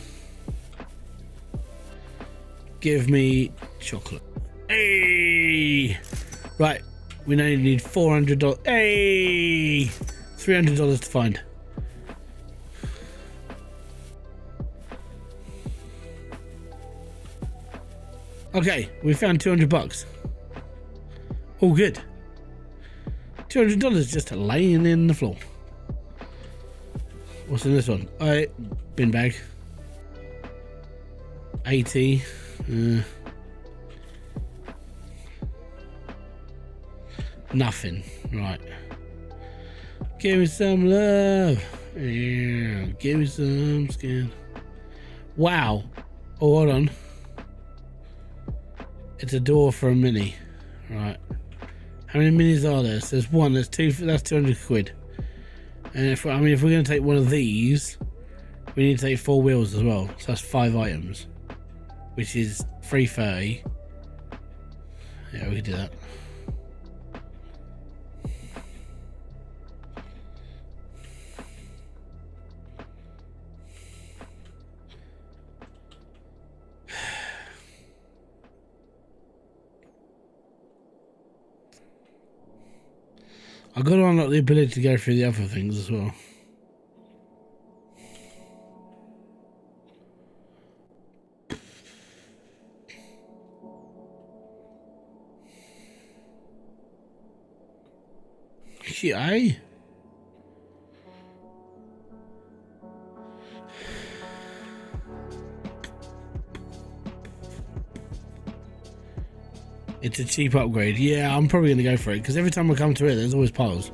Speaker 1: Give me chocolate. Hey! Right. We only need $400. Hey! $300 to find. Okay, we found $200. All good. $200 just laying in the floor. What's in this one? Alright, bin bag. 80. Nothing. Right. Give me some love. Yeah, give me some skin. Wow. Oh, hold on. It's a door for a mini. Right. How many minis are there? So there's one, there's two, that's 200 quid. And if we're going to take one of these, we need to take 4 wheels as well. So that's 5 items, which is 330. Yeah, we could do that. I've got to unlock the ability to go through the other things as well. Shit, eh? It's a cheap upgrade. Yeah, I'm probably going to go for it because every time I come to it, there's always piles.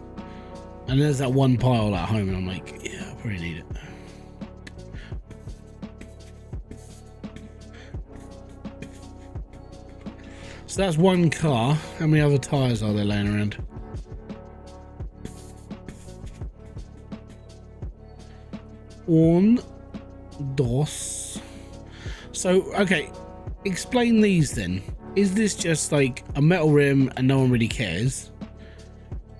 Speaker 1: And there's that one pile at home and I'm like, yeah, I probably need it. So that's one car. How many other tyres are there laying around? One, dos. So, okay, explain these then. Is this just like a metal rim and no one really cares?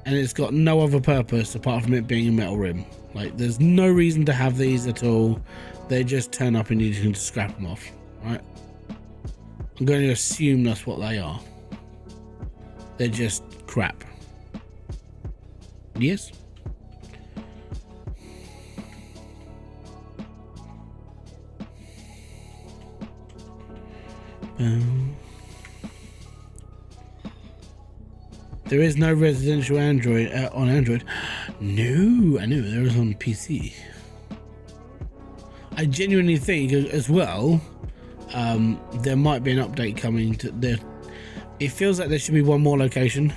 Speaker 1: And it's got no other purpose apart from it being a metal rim? Like, there's no reason to have these at all. They just turn up and you can just scrap them off, right? I'm going to assume that's what they are. They're just crap. Yes? There is no residential Android on Android. No, I know there is on PC. I genuinely think as well, there might be an update coming to there. It feels like there should be one more location.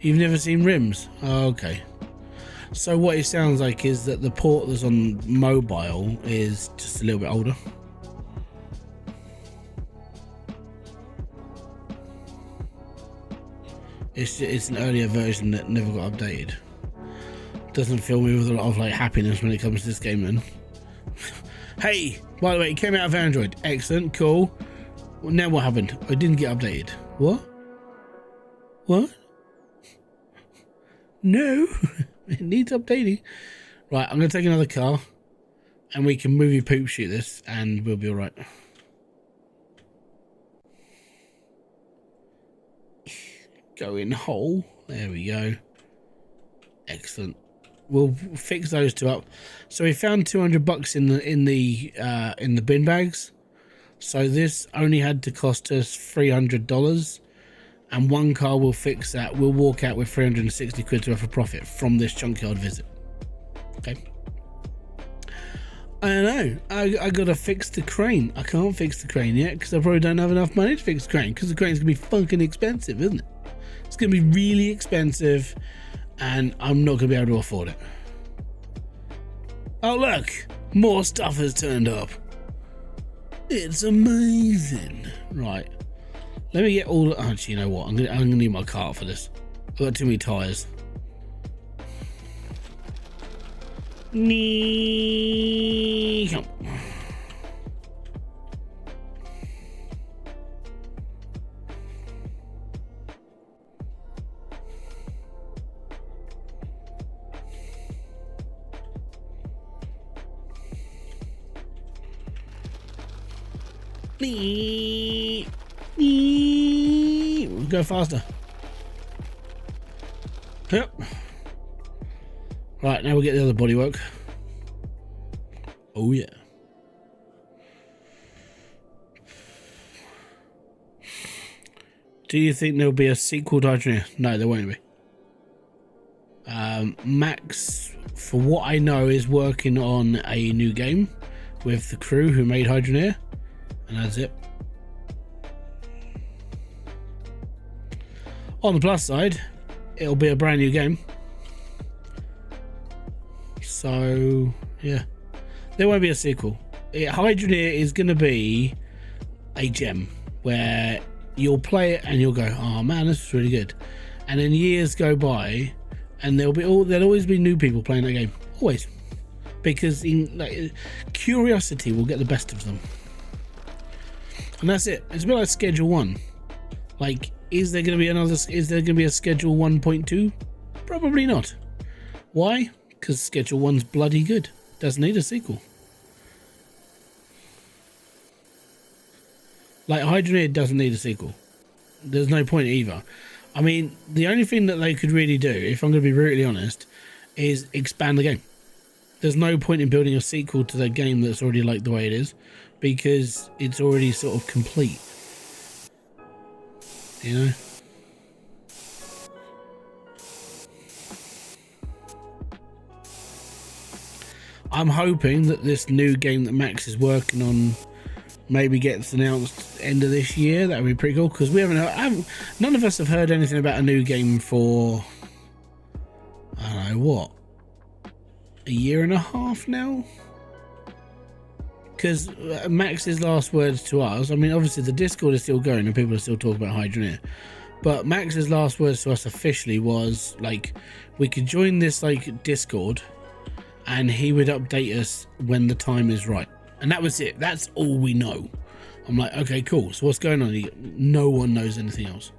Speaker 1: You've never seen rims? Oh, okay. So what it sounds like is that the port that's on mobile is just a little bit older. It's an earlier version that never got updated. Doesn't fill me with a lot of like happiness when it comes to this game then. Hey, by the way, it came out of Android. Excellent, cool. Well, now what happened? It didn't get updated. What? What? No, it needs updating. Right, I'm gonna take another car and we can movie poop shoot this and we'll be all right. Go in hole. There we go. Excellent. We'll fix those two up. So we found $200 in the bin bags. So this only had to cost us $300, and one car will fix that. We'll walk out with 360 quid worth of profit from this junkyard visit. Okay. I don't know. I gotta fix the crane. I can't fix the crane yet because I probably don't have enough money to fix the crane because the crane's gonna be fucking expensive, isn't it? It's going to be really expensive and I'm not going to be able to afford it. Oh look, more stuff has turned up. It's amazing. Right, let me get all. Actually, you know what? I'm gonna need my cart for this. I've got too many tires. Come. go faster. Yep. Right, now we'll get the other bodywork. Oh yeah. Do you think there'll be a sequel to Hydroneer? No, there won't be. Max, for what I know, is working on a new game with the crew who made Hydroneer, and that's it. On the plus side, it'll be a brand new game. So, yeah. There won't be a sequel. Hydroneer is going to be a gem where you'll play it and you'll go, oh man, this is really good. And then years go by and there'll always be new people playing that game. Always. Because curiosity will get the best of them. And that's it. It's a bit like Schedule 1. Like, is there going to be a Schedule 1.2? Probably not. Why? Because Schedule 1's bloody good. Doesn't need a sequel. Like, Hydroneer doesn't need a sequel. There's no point either. I mean, the only thing that they could really do, if I'm going to be brutally honest, is expand the game. There's no point in building a sequel to the game that's already like the way it is, because it's already sort of complete. You know? I'm hoping that this new game that Max is working on maybe gets announced end of this year. That would be pretty cool, because we none of us have heard anything about a new game for, I don't know, what, a year and a half now? Because Max's last words to us, I mean, obviously the Discord is still going and people are still talking about Hydroneer, but Max's last words to us officially was like, we could join this like Discord and he would update us when the time is right. And that was it. That's all we know. I'm like, okay, cool. So what's going on? No one knows anything else.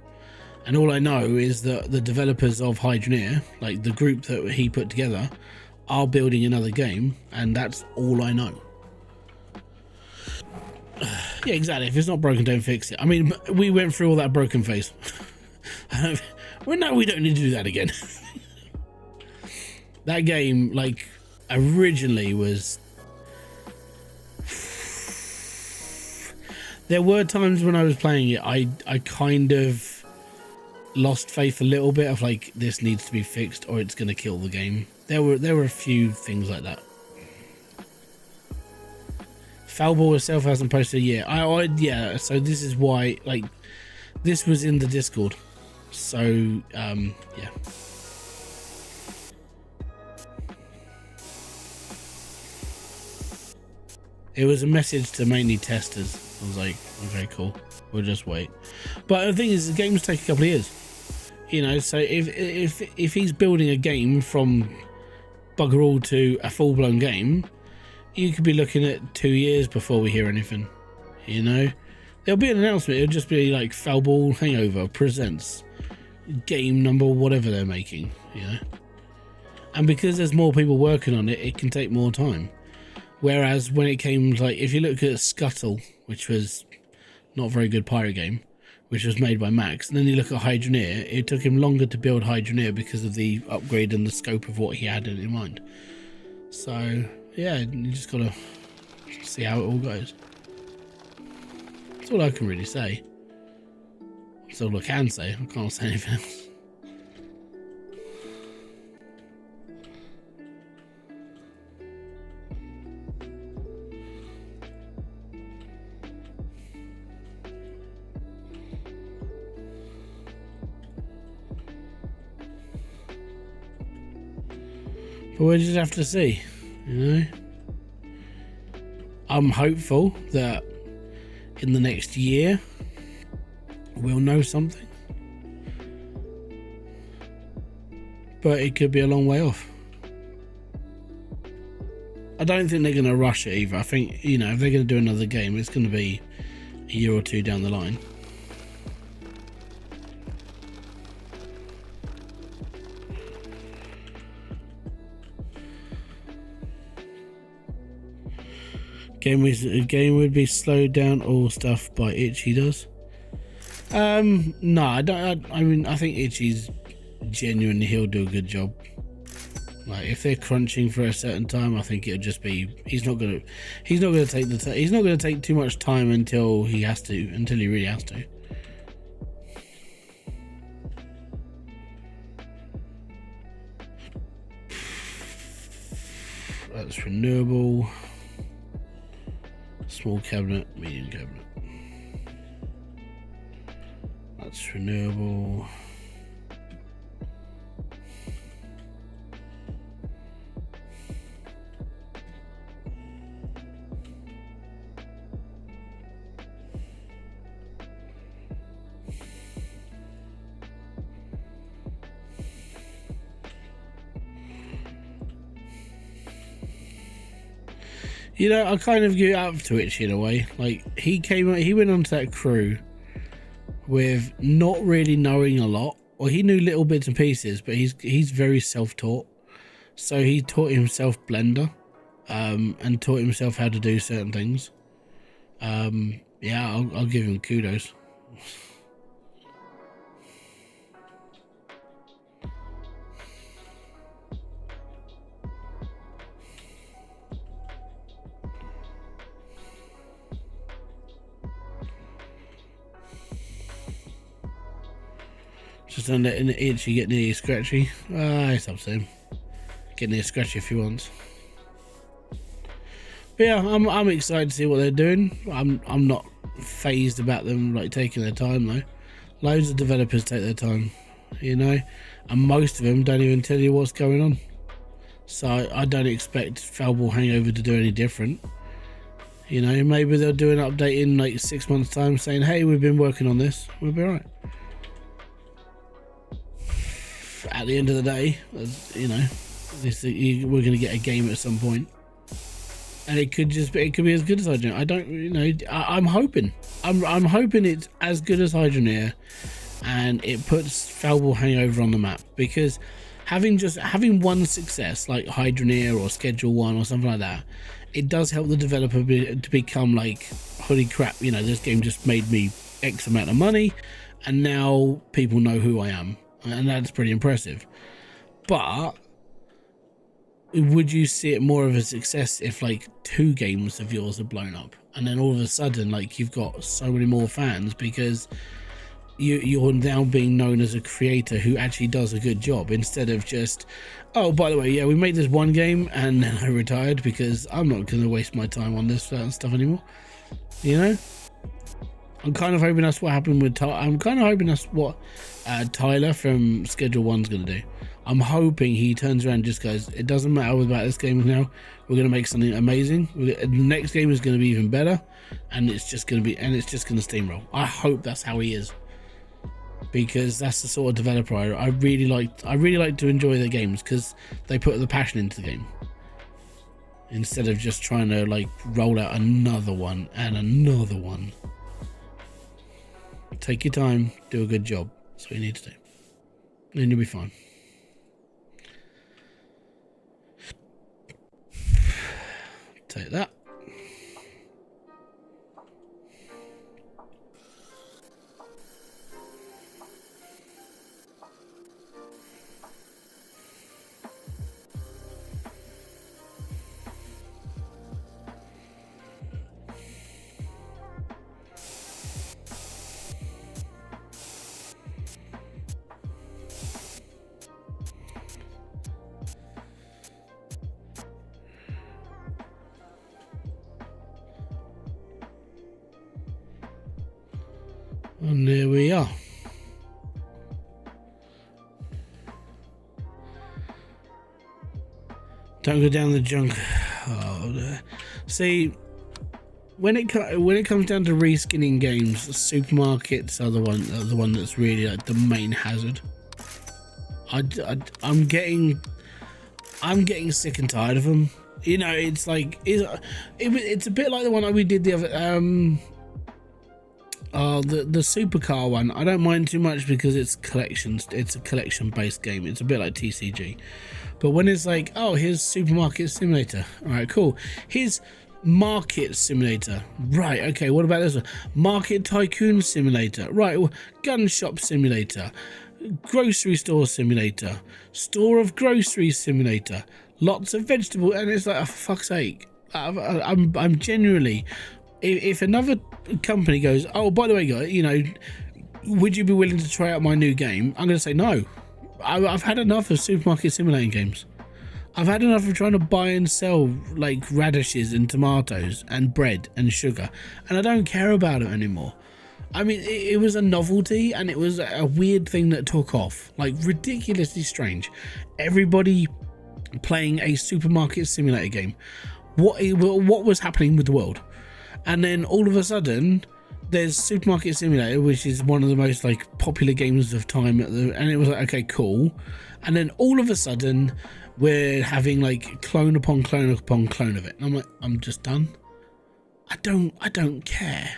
Speaker 1: And all I know is that the developers of Hydroneer, like the group that he put together, are building another game. And that's all I know. Yeah, exactly. If it's not broken, don't fix it. I mean, we went through all that broken phase. Well, no, we don't need to do that again. That game, like, originally was... There were times when I was playing it, I kind of lost faith a little bit of like, this needs to be fixed or it's going to kill the game. There were a few things like that. Foulball itself hasn't posted yet. Yeah, so this is why, like, this was in the Discord. So, yeah. It was a message to mainly testers. I was like, okay, cool, we'll just wait. But the thing is, the games take a couple of years, you know. So if he's building a game from bugger all to a full-blown game, you could be looking at 2 years before we hear anything, you know. There'll be an announcement. It'll just be like Foulball Hangover presents game number whatever they're making, you know. And because there's more people working on it, it can take more time. Whereas when it came, like, if you look at Scuttle, which was not a very good pirate game, which was made by Max, and then you look at Hydroneer, it took him longer to build Hydroneer because of the upgrade and the scope of what he had in mind. So, yeah, you just gotta see how it all goes. That's all I can really say. That's all I can say. I can't say anything else. But we'll just have to see, you know. I'm hopeful that in the next year we'll know something. But it could be a long way off. I don't think they're going to rush it either. I think, you know, if they're going to do another game, it's going to be a year or two down the line. Game would be slowed down all stuff by Itchy does. No, I don't. I mean, I think Itchy's genuinely, he'll do a good job. Like if they're crunching for a certain time, I think it'll just be he's not gonna take too much time until he really has to. That's renewable. Small cabinet, medium cabinet. That's renewable. You know, I kind of give it up to Itchy in a way. Like he went onto that crew with not really knowing a lot, or he knew little bits and pieces, but he's very self-taught. So he taught himself Blender, and taught himself how to do certain things. Yeah, I'll give him kudos. Just on letting the Itchy get nearly scratchy. It's up to him. Get near scratchy if he wants. But yeah, I'm excited to see what they're doing. I'm not phased about them like taking their time though. Loads of developers take their time, you know, and most of them don't even tell you what's going on. So I don't expect Foulball Hangover to do any different. You know, maybe they'll do an update in like 6 months' time saying, hey, we've been working on this. We'll be alright. At the end of the day, you know, we're going to get a game at some point, and it could be as good as Hydroneer. I don't, you know, I'm hoping it's as good as Hydroneer, and it puts Foulball Hangover on the map, because having one success like Hydroneer or Schedule 1 or something like that, it does help the developer to become like, holy crap, you know, this game just made me X amount of money, and now people know who I am. And that's pretty impressive. But would you see it more of a success if like 2 games of yours are blown up, and then all of a sudden like you've got so many more fans because you're now being known as a creator who actually does a good job, instead of just, oh, by the way, yeah, we made this one game and then I retired because I'm not going to waste my time on this stuff anymore, you know? I'm kind of hoping that's what happened with I'm kind of hoping that's what Tyler from Schedule 1's going to do. I'm hoping he turns around and just goes, it doesn't matter about this game now, we're going to make something amazing. The next game is going to be even better, and it's just going to steamroll. I hope that's how he is, because that's the sort of developer I really like to enjoy their games, because they put the passion into the game instead of just trying to like roll out another one and another one. Take your time, do a good job. That's what you need to do, and you'll be fine. Take that. And there we are. Don't go down the junk. Oh, see, when it comes down to reskinning games, supermarkets are the one that's really like the main hazard. I'm getting sick and tired of them. You know, it's like it's a bit like the one that we did the other the supercar one. I don't mind too much because it's collections. It's a collection based game. It's a bit like TCG. But when it's like, oh, here's Supermarket Simulator. All right, cool. Here's Market Simulator. Right, okay, what about this one? Market Tycoon Simulator. Right, well, Gun Shop Simulator. Grocery Store Simulator. Store of Groceries Simulator. Lots of vegetable, and it's like, oh, for fuck's sake. I'm genuinely, if another company goes, oh, by the way, guys, you know, would you be willing to try out my new game? I'm going to say no. I've had enough of supermarket simulating games. I've had enough of trying to buy and sell like radishes and tomatoes and bread and sugar, and I don't care about it anymore. I mean, it was a novelty, and it was a weird thing that took off, like ridiculously strange. Everybody playing a supermarket simulator game. What was happening with the world? And then all of a sudden, there's Supermarket Simulator, which is one of the most like popular games of time, and it was like, okay, cool. And then all of a sudden, we're having like clone upon clone upon clone of it. And I'm like, I'm just done. I don't care.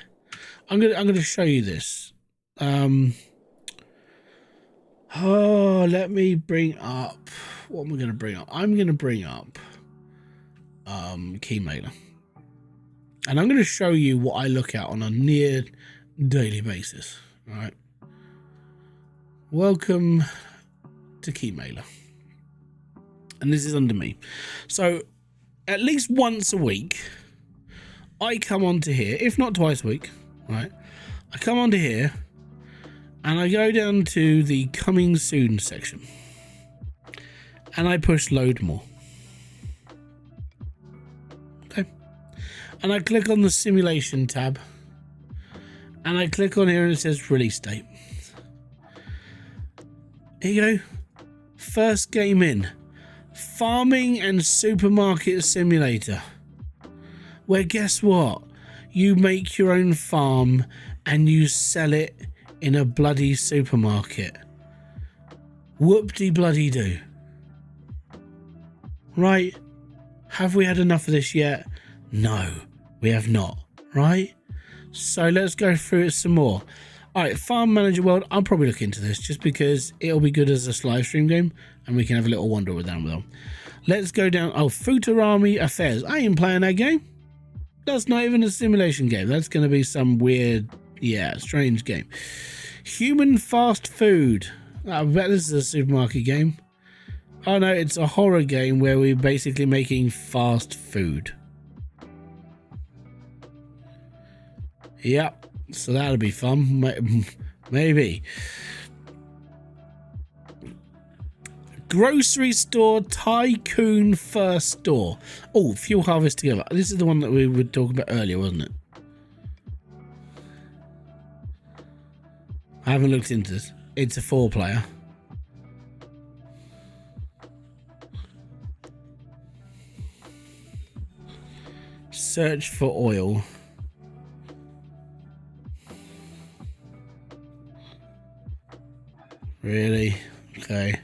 Speaker 1: I'm gonna show you this. Oh, let me bring up, what am I gonna bring up? I'm gonna bring up Keymailer. And I'm going to show you what I look at on a near daily basis. All right. Welcome to Keymailer. And this is under me. So at least once a week, I come onto here, if not twice a week, right? I come onto here and I go down to the coming soon section. And I push load more. And I click on the simulation tab, and I click on here and it says release date. Here you go. First game in. Farming and Supermarket Simulator. Where guess what? You make your own farm and you sell it in a bloody supermarket. Whoop-de-bloody-do. Right? Have we had enough of this yet? No, we have not, right? So let's go through it some more. All right, Farm Manager World, I'll probably look into this just because it'll be good as a live stream game and we can have a little wander with them. Let's go down. Oh, Futurami Affairs. I ain't playing that game. That's not even a simulation game. That's going to be some weird, strange game. Human Fast Food. I bet this is a supermarket game. Oh no, it's a horror game where we're basically making fast food. Yep, so that'll be fun. Maybe. Grocery Store Tycoon First Store. Oh, Fuel Harvest Together. This is the one that we were talking about earlier, wasn't it? I haven't looked into this. It's a 4-player. Search for oil. Really? Okay.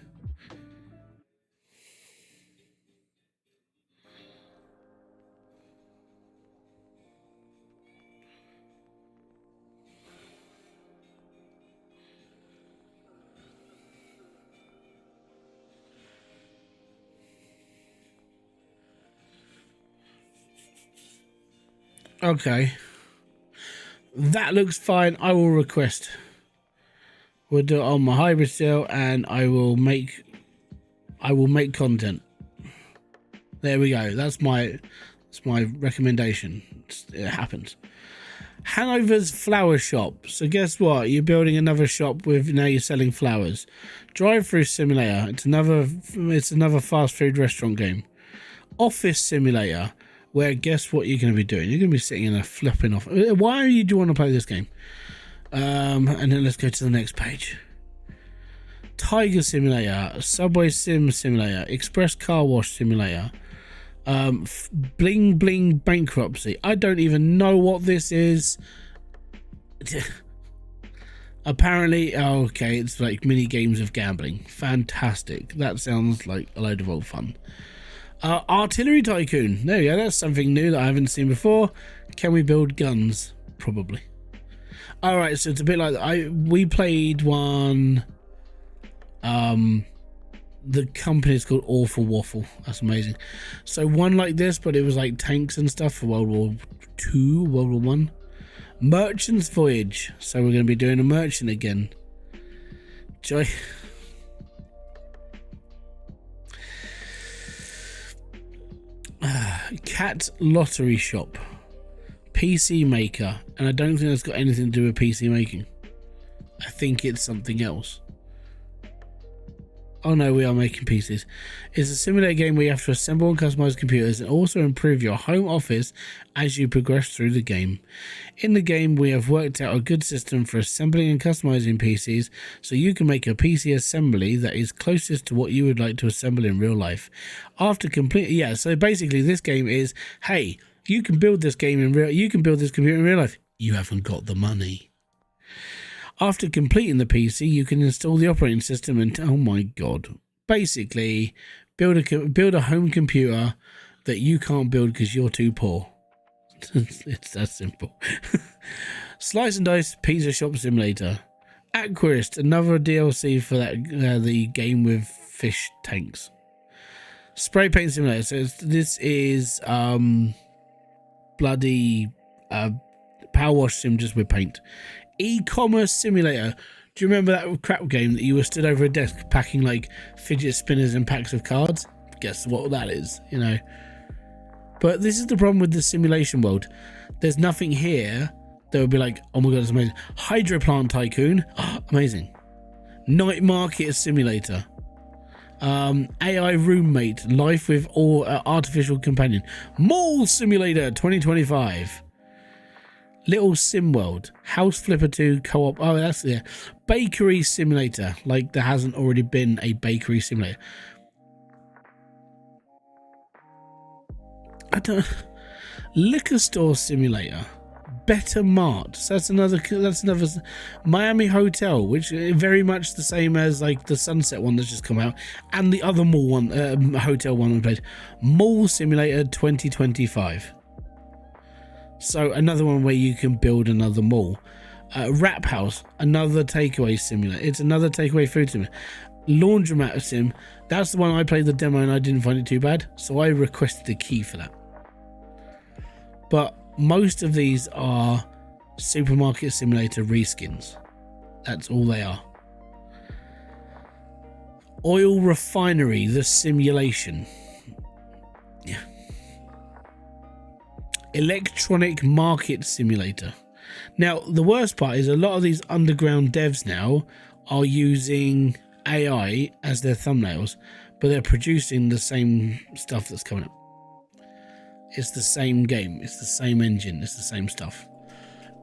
Speaker 1: Okay. That looks fine. I will request. We'll do it on my Hybridsteel and I will make content. There we go. That's my recommendation. It happens. Hanover's Flower Shop. So guess what? You're building another shop with, now you're selling flowers. Drive-through Simulator. It's another fast food restaurant game. Office Simulator, where guess what you're going to be doing? You're going to be sitting in a flipping office. Why do you want to play this game? And then let's go to the next page. Tiger Simulator, Subway Sim Simulator, Express Car Wash Simulator, Bling Bling Bankruptcy. I don't even know what this is. Apparently, okay, it's like mini games of gambling. Fantastic. That sounds like a load of old fun. Artillery Tycoon. There we go. That's something new that I haven't seen before. Can we build guns? Probably. All right, so it's a bit like we played one The company is called Awful Waffle. That's amazing. So one like this, but it was like tanks and stuff for World War II, World War One. Merchant's Voyage. So we're going to be doing a merchant again. Joy. Cat Lottery Shop. PC Maker. And I don't think that's got anything to do with PC making. I think it's something else. Oh no, we are making PCs. It's a simulator game where you have to assemble and customize computers and also improve your home office as you progress through the game. In the game, we have worked out a good system for assembling and customizing PCs so you can make a PC assembly that is closest to what you would like to assemble in real life. After complete, so basically this game is, hey, you can build this game in real, you can build this computer in real life. You haven't got the money. After completing the PC, you can install the operating system and, oh my god, basically build a home computer that you can't build because you're too poor. It's that simple. Slice and Dice Pizza Shop Simulator. Aquarist, another DLC for that the game with fish tanks. Spray Paint Simulator. So this is bloody power wash sim just with paint. E-commerce simulator. Do you remember that crap game that you were stood over a desk packing like fidget spinners and packs of cards? Guess what that is, you know. But this is the problem with the simulation world. There's nothing here that would be like, oh my god, it's amazing. Hydroplant Tycoon, amazing. Night Market Simulator. AI Roommate, Life with Artificial Companion. Mall Simulator 2025. Little Sim World, House Flipper 2 co-op. Oh, that's there. Bakery Simulator, like there hasn't already been a bakery simulator. I don't. Liquor Store Simulator, Better Mart. So that's another Miami Hotel, which is very much the same as like the Sunset one that's just come out, and the other mall one, hotel one we played. Mall Simulator 2025. So another one where you can build another mall. Wrap House, another takeaway simulator. It's another takeaway food simulator. Laundromat sim, that's the one I played the demo and I didn't find it too bad, so I requested a key for that. But most of these are supermarket simulator reskins. That's all they are. Oil refinery, the simulation. Yeah. Electronic Market Simulator. Now, the worst part is a lot of these underground devs now are using AI as their thumbnails, but they're producing the same stuff that's coming up. It's the same game, it's the same engine, it's the same stuff.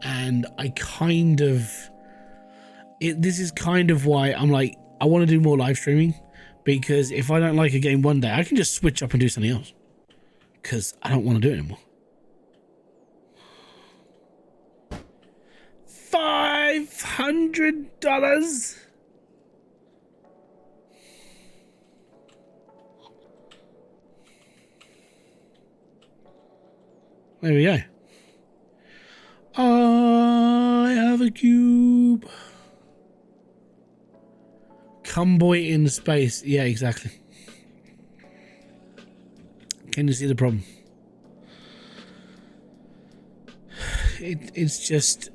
Speaker 1: And I kind of... this is kind of why I'm like, I want to do more live streaming, because if I don't like a game one day, I can just switch up and do something else. Because I don't want to do it anymore. $500. There we go. I have a cube. Cumboy in space. Yeah, exactly. Can you see the problem? It's just...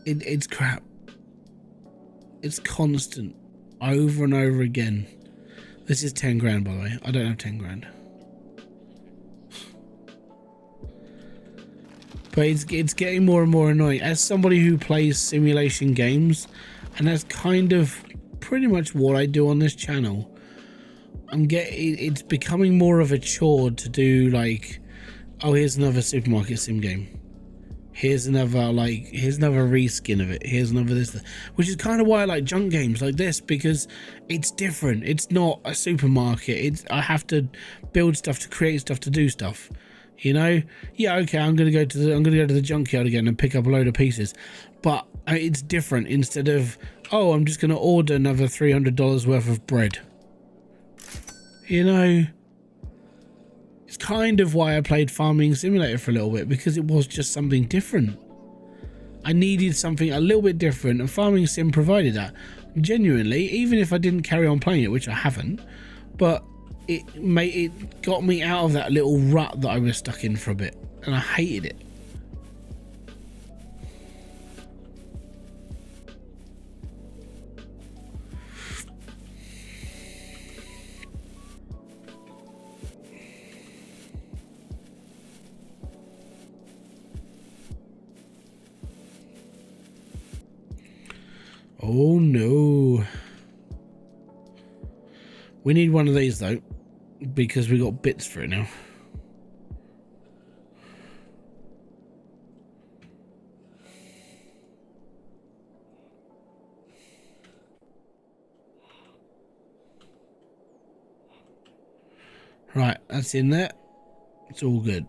Speaker 1: It's crap. It's constant. Over and over again. This is 10 grand, by the way. I don't have 10 grand. But it's getting more and more annoying. As somebody who plays simulation games, and that's kind of pretty much what I do on this channel, it's becoming more of a chore to do, like, oh, here's another supermarket sim game. Here's another reskin of it. Here's another this, which is kind of why I like junk games like this, because it's different. It's not a supermarket. I have to build stuff to create stuff to do stuff. You know? Yeah, okay, I'm gonna go to the junkyard again and pick up a load of pieces. But it's different. Instead of, oh, I'm just gonna order another $300 worth of bread. You know? It's kind of why I played Farming Simulator for a little bit, because it was just something different. I needed something a little bit different, and Farming Sim provided that. Genuinely, even if I didn't carry on playing it, which I haven't, but it got me out of that little rut that I was stuck in for a bit, and I hated it. Oh no. We need one of these though, because we got bits for it now. Right, that's in there. It's all good.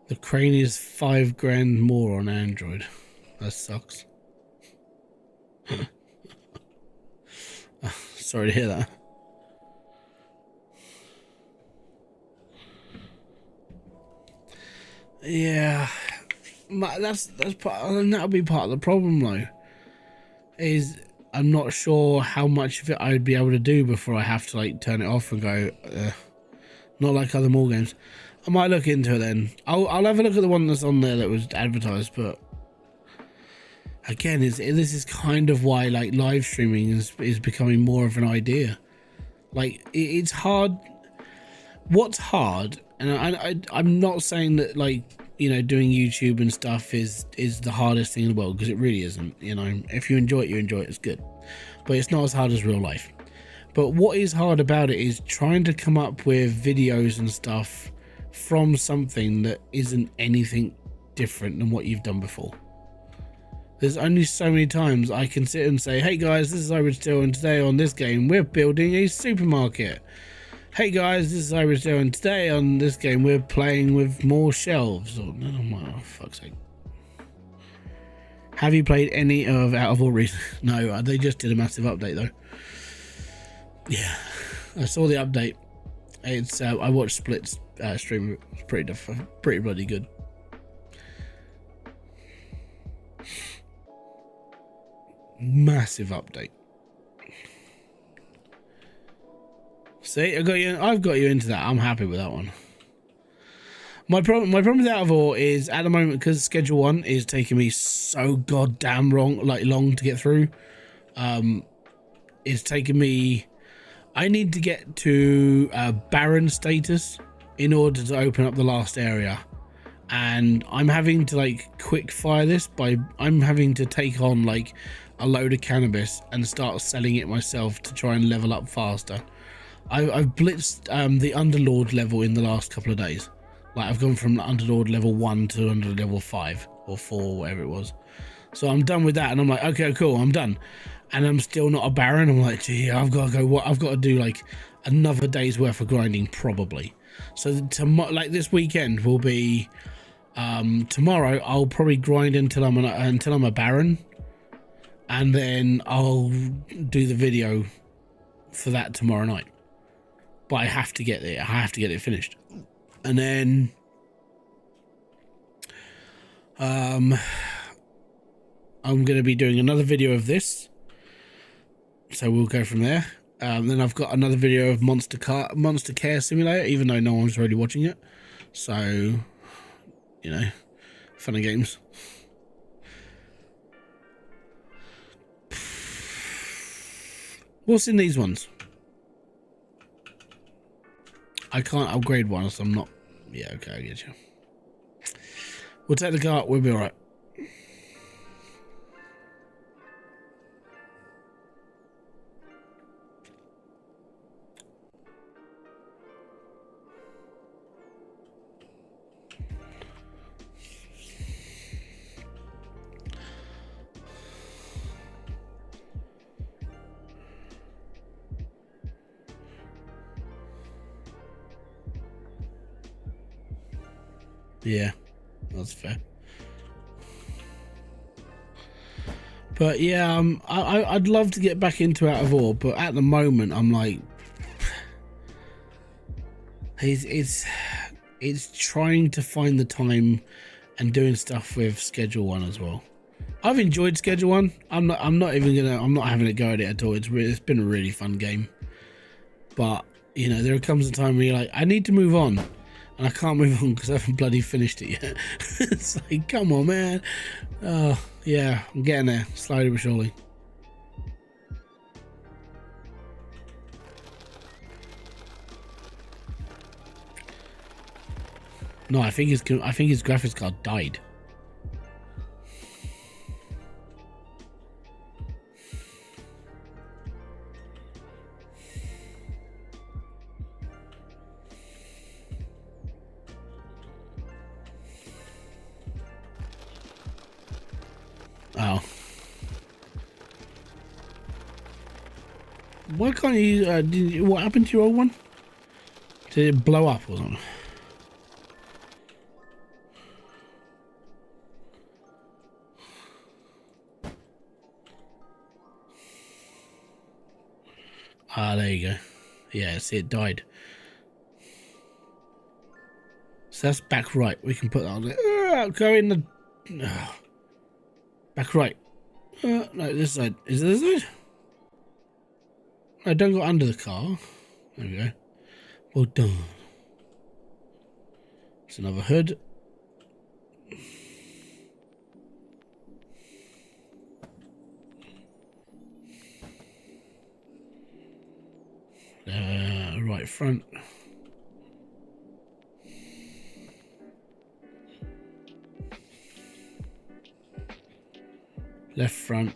Speaker 1: The crane is $5 grand more on Android. That sucks. Sorry to hear that. Yeah, that's part, and that'll be part of the problem though. Is I'm not sure how much of it I would be able to do before I have to like turn it off and go. Not like other mall games. I might look into it then. I'll have a look at the one that's on there that was advertised, but again, this is kind of why like live streaming is becoming more of an idea. Like it's hard. What's hard, and I'm not saying that like, you know, doing YouTube and stuff is the hardest thing in the world, because it really isn't. You know, if you enjoy it, you enjoy it. It's good, but it's not as hard as real life. But what is hard about it is trying to come up with videos and stuff from something that isn't anything different than what you've done before. There's only so many times I can sit and say, hey guys, this is Hybridsteel, and today on this game we're building a supermarket. Hey guys, this is Hybridsteel, and today on this game we're playing with more shelves. Oh, oh fuck's sake. Have you played any of Out of All Reason? No, they just did a massive update though. Yeah, I saw the update. It's I watched Split's stream. It's pretty bloody good. Massive update. See, I've got you into that. I'm happy with that one. My problem with Out of All is at the moment, because Schedule 1 is taking me so goddamn long to get through. It's taking me. I need to get to Baron status in order to open up the last area, and I'm having to like quick fire this by I'm having to take on like a load of cannabis and start selling it myself to try and level up faster. I've blitzed the Underlord level in the last couple of days. Like I've gone from Underlord level 1 to Underlord level 5 or 4, whatever it was. So I'm done with that, and I'm like, okay, cool, I'm done. And I'm still not a Baron. I'm like, gee, I've got to go. What I've got to do like another day's worth of grinding probably. So like this weekend will be tomorrow. I'll probably grind until I'm a Baron, and then I'll do the video for that tomorrow night. But I have to get it. I have to get it finished, and then I'm going to be doing another video of this. So we'll go from there. Then I've got another video of Monster Care Simulator, even though no one's really watching it. So, you know, fun and games. What's in these ones? I can't upgrade one, so I'm not. Yeah, okay, I get you. We'll take the cart. We'll be all right. Yeah, that's fair. But yeah, I'd love to get back into Out of All, but at the moment I'm like, It's trying to find the time and doing stuff with Schedule 1 as well. I've enjoyed Schedule 1. I'm not having a go at it at all. It's been a really fun game. But, you know, there comes a time where you're like, I need to move on. And I can't move on because I haven't bloody finished it yet. It's like, come on, man. Oh, yeah, I'm getting there, slowly but surely. No, I think his graphics card died. Oh. Why can't you, what happened to your old one? Did it blow up or something? Ah, there you go. Yeah, see, it died. So that's back right. We can put that on there. Go in the... back right. No, this side. Is it this side? No, don't go under the car. There we go. Well done. It's another hood. Right front. Left front.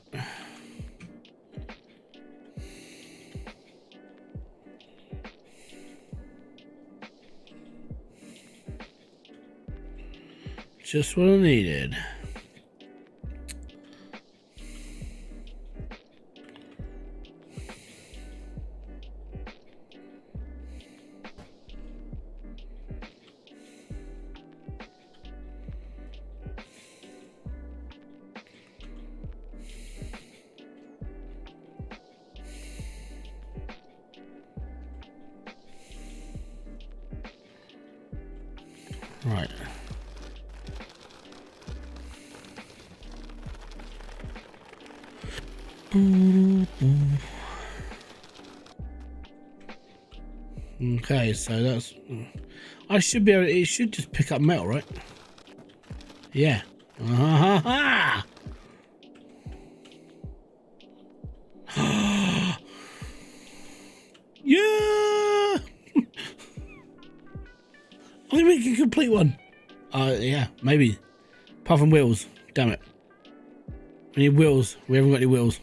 Speaker 1: Just what I needed. Right. Okay, so that's... I should be able to, it should just pick up metal, right? Yeah. Yeah! I think we can complete one. Yeah, maybe. Apart from wheels. Damn it. We need wheels. We haven't got any wheels.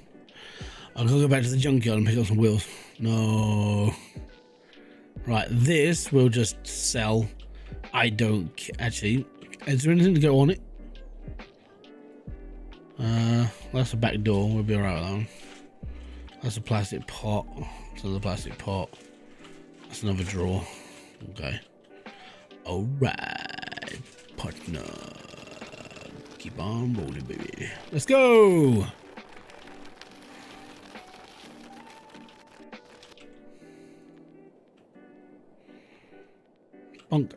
Speaker 1: I'm gonna go back to the junkyard and pick up some wheels. No. Right, this we'll just sell. I don't actually. Is there anything to go on it? That's a back door. We'll be alright with that one. That's a plastic pot. That's another plastic pot. That's another drawer. Okay. Alright, partner. Keep on rolling, baby. Let's go! Bonk.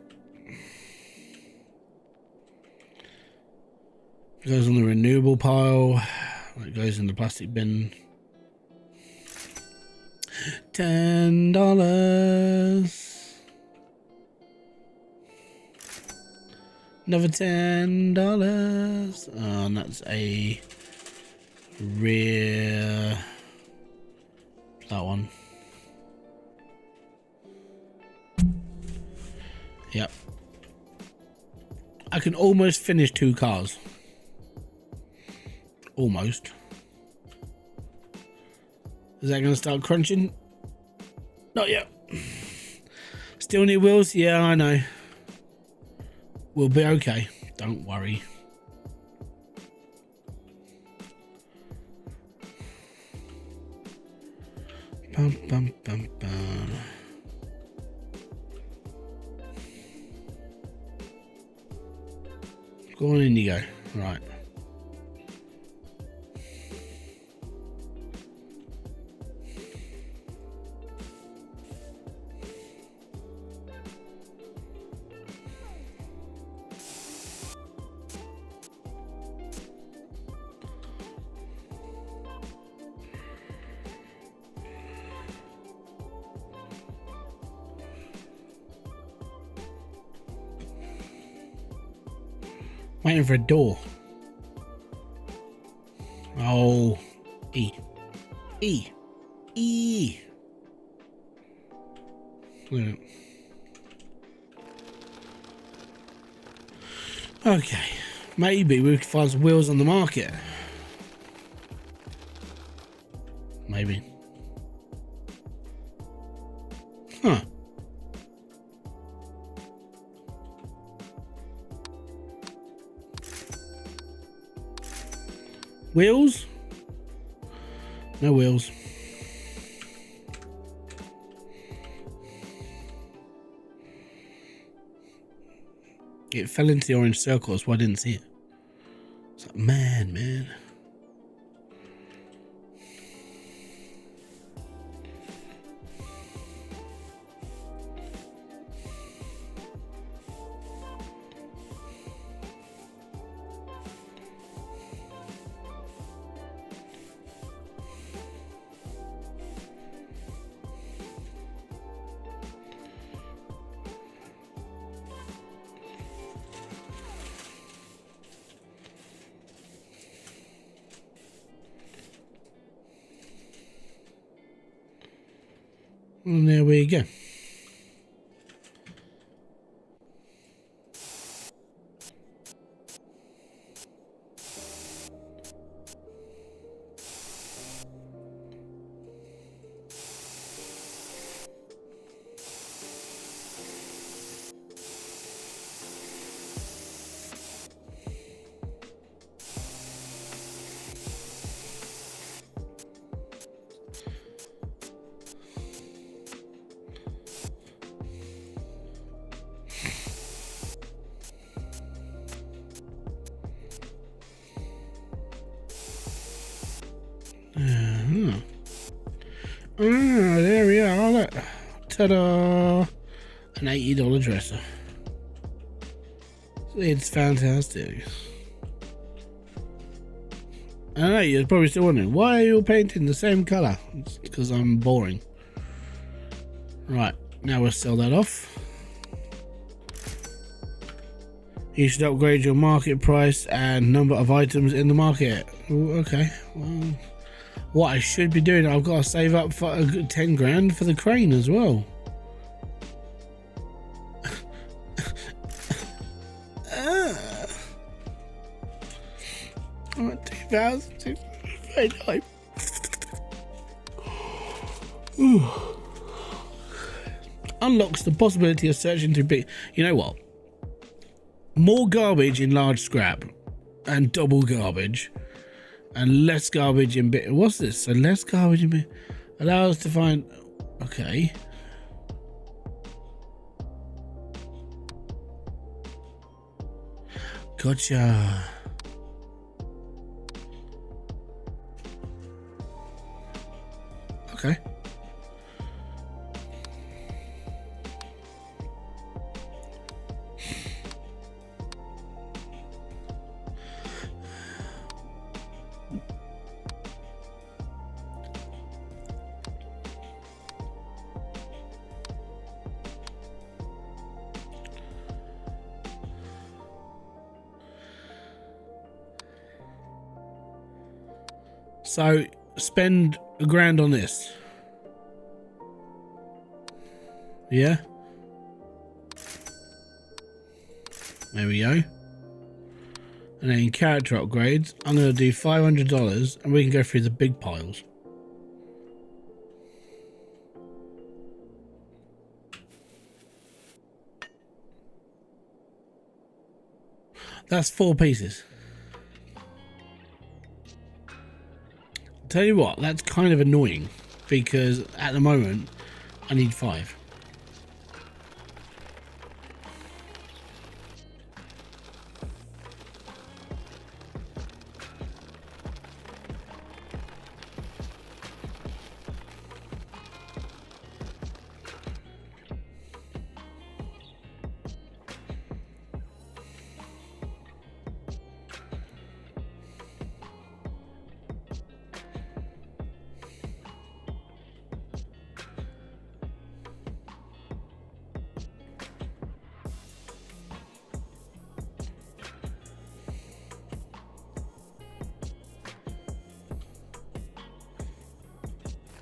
Speaker 1: It goes on the renewable pile. It goes in the plastic bin. $10. Another $10. Oh, and that's a rear. That one. Yep. I can almost finish 2 cars. Almost. Is that going to start crunching? Not yet. Still need wheels? Yeah, I know. We'll be okay. Don't worry. Bum, bum, bum, bum. Go on, in you go. Right. Waiting for a door. Oh, E. E. E. Yeah. Okay, maybe we could find some wheels on the market. Maybe. Huh. Wheels? No wheels. It fell into the orange circle, so I didn't see it. It's like, man. And there we go. There we are. Look. Ta-da! An $80 dresser. It's fantastic. I know you're probably still wondering, why are you painting the same colour? It's because I'm boring. Right, now we'll sell that off. You should upgrade your market price and number of items in the market. Ooh, okay, well, what I should be doing, I've got to save up for a good 10 grand for the crane as well. I'm at 2,689. Unlocks the possibility of searching through big. You know what? More garbage in large scrap and double garbage, and less garbage in bit. What's this? So less garbage in bit allows us to find. Okay. Gotcha. Okay. So spend $1 grand on this. Yeah. There we go. And then character upgrades, I'm going to do $500 and we can go through the big piles. That's 4 pieces. Tell you what, that's kind of annoying because at the moment I need 5.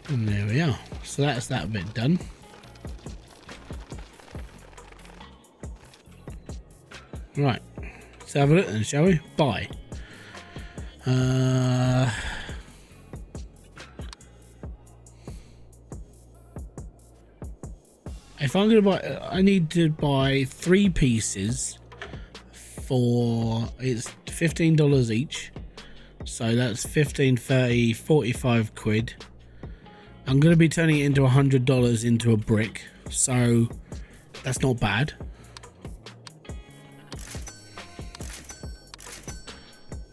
Speaker 1: And there we are. So that's that bit done. Right. Let's have a look then, shall we? Buy. If I'm going to buy, I need to buy 3 pieces for, it's $15 each. So that's 15, 30, 45 quid. I'm going to be turning it into $100 into a brick. So that's not bad.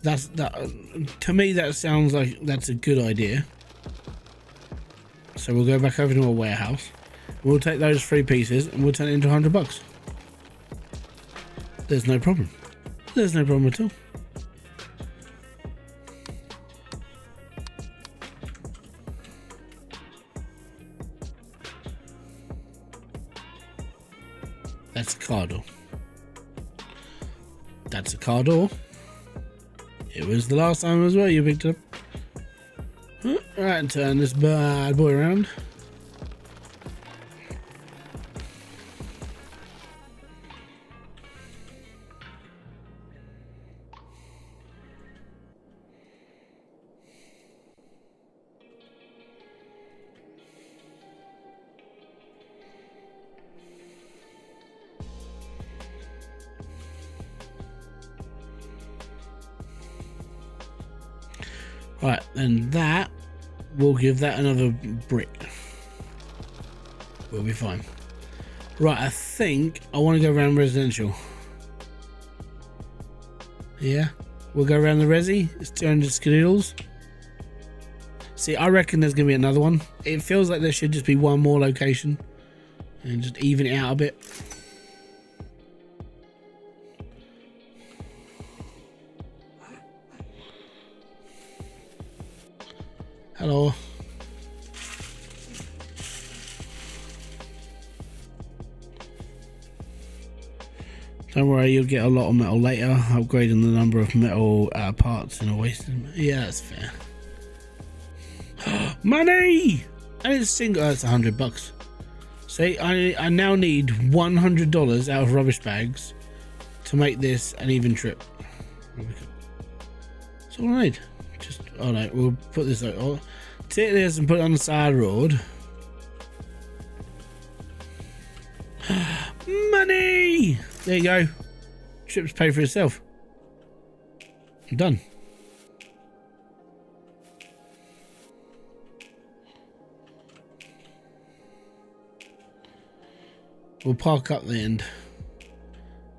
Speaker 1: To me, that sounds like that's a good idea. So we'll go back over to a warehouse. We'll take those 3 pieces and we'll turn it into $100. There's no problem. There's no problem at all. That's a car door. That's a car door. It was the last time as well you picked it up. Right, and turn this bad boy around. Right, and that will give that another brick. We'll be fine. Right, I think I want to go around residential. Yeah, we'll go around the resi. It's 200 skidoodles. See, I reckon there's going to be another one. It feels like there should just be one more location and just even it out a bit. Hello. Don't worry, you'll get a lot of metal later. Upgrading the number of metal parts in a waste. Yeah, that's fair. Money! And it's single. That's $100. See, I now need $100 out of rubbish bags to make this an even trip. That's all I need. Just, oh no, we'll put this out. Oh, take this and put it on the side road. Money! There you go. Trip's paid for itself. I'm done. We'll park up the end.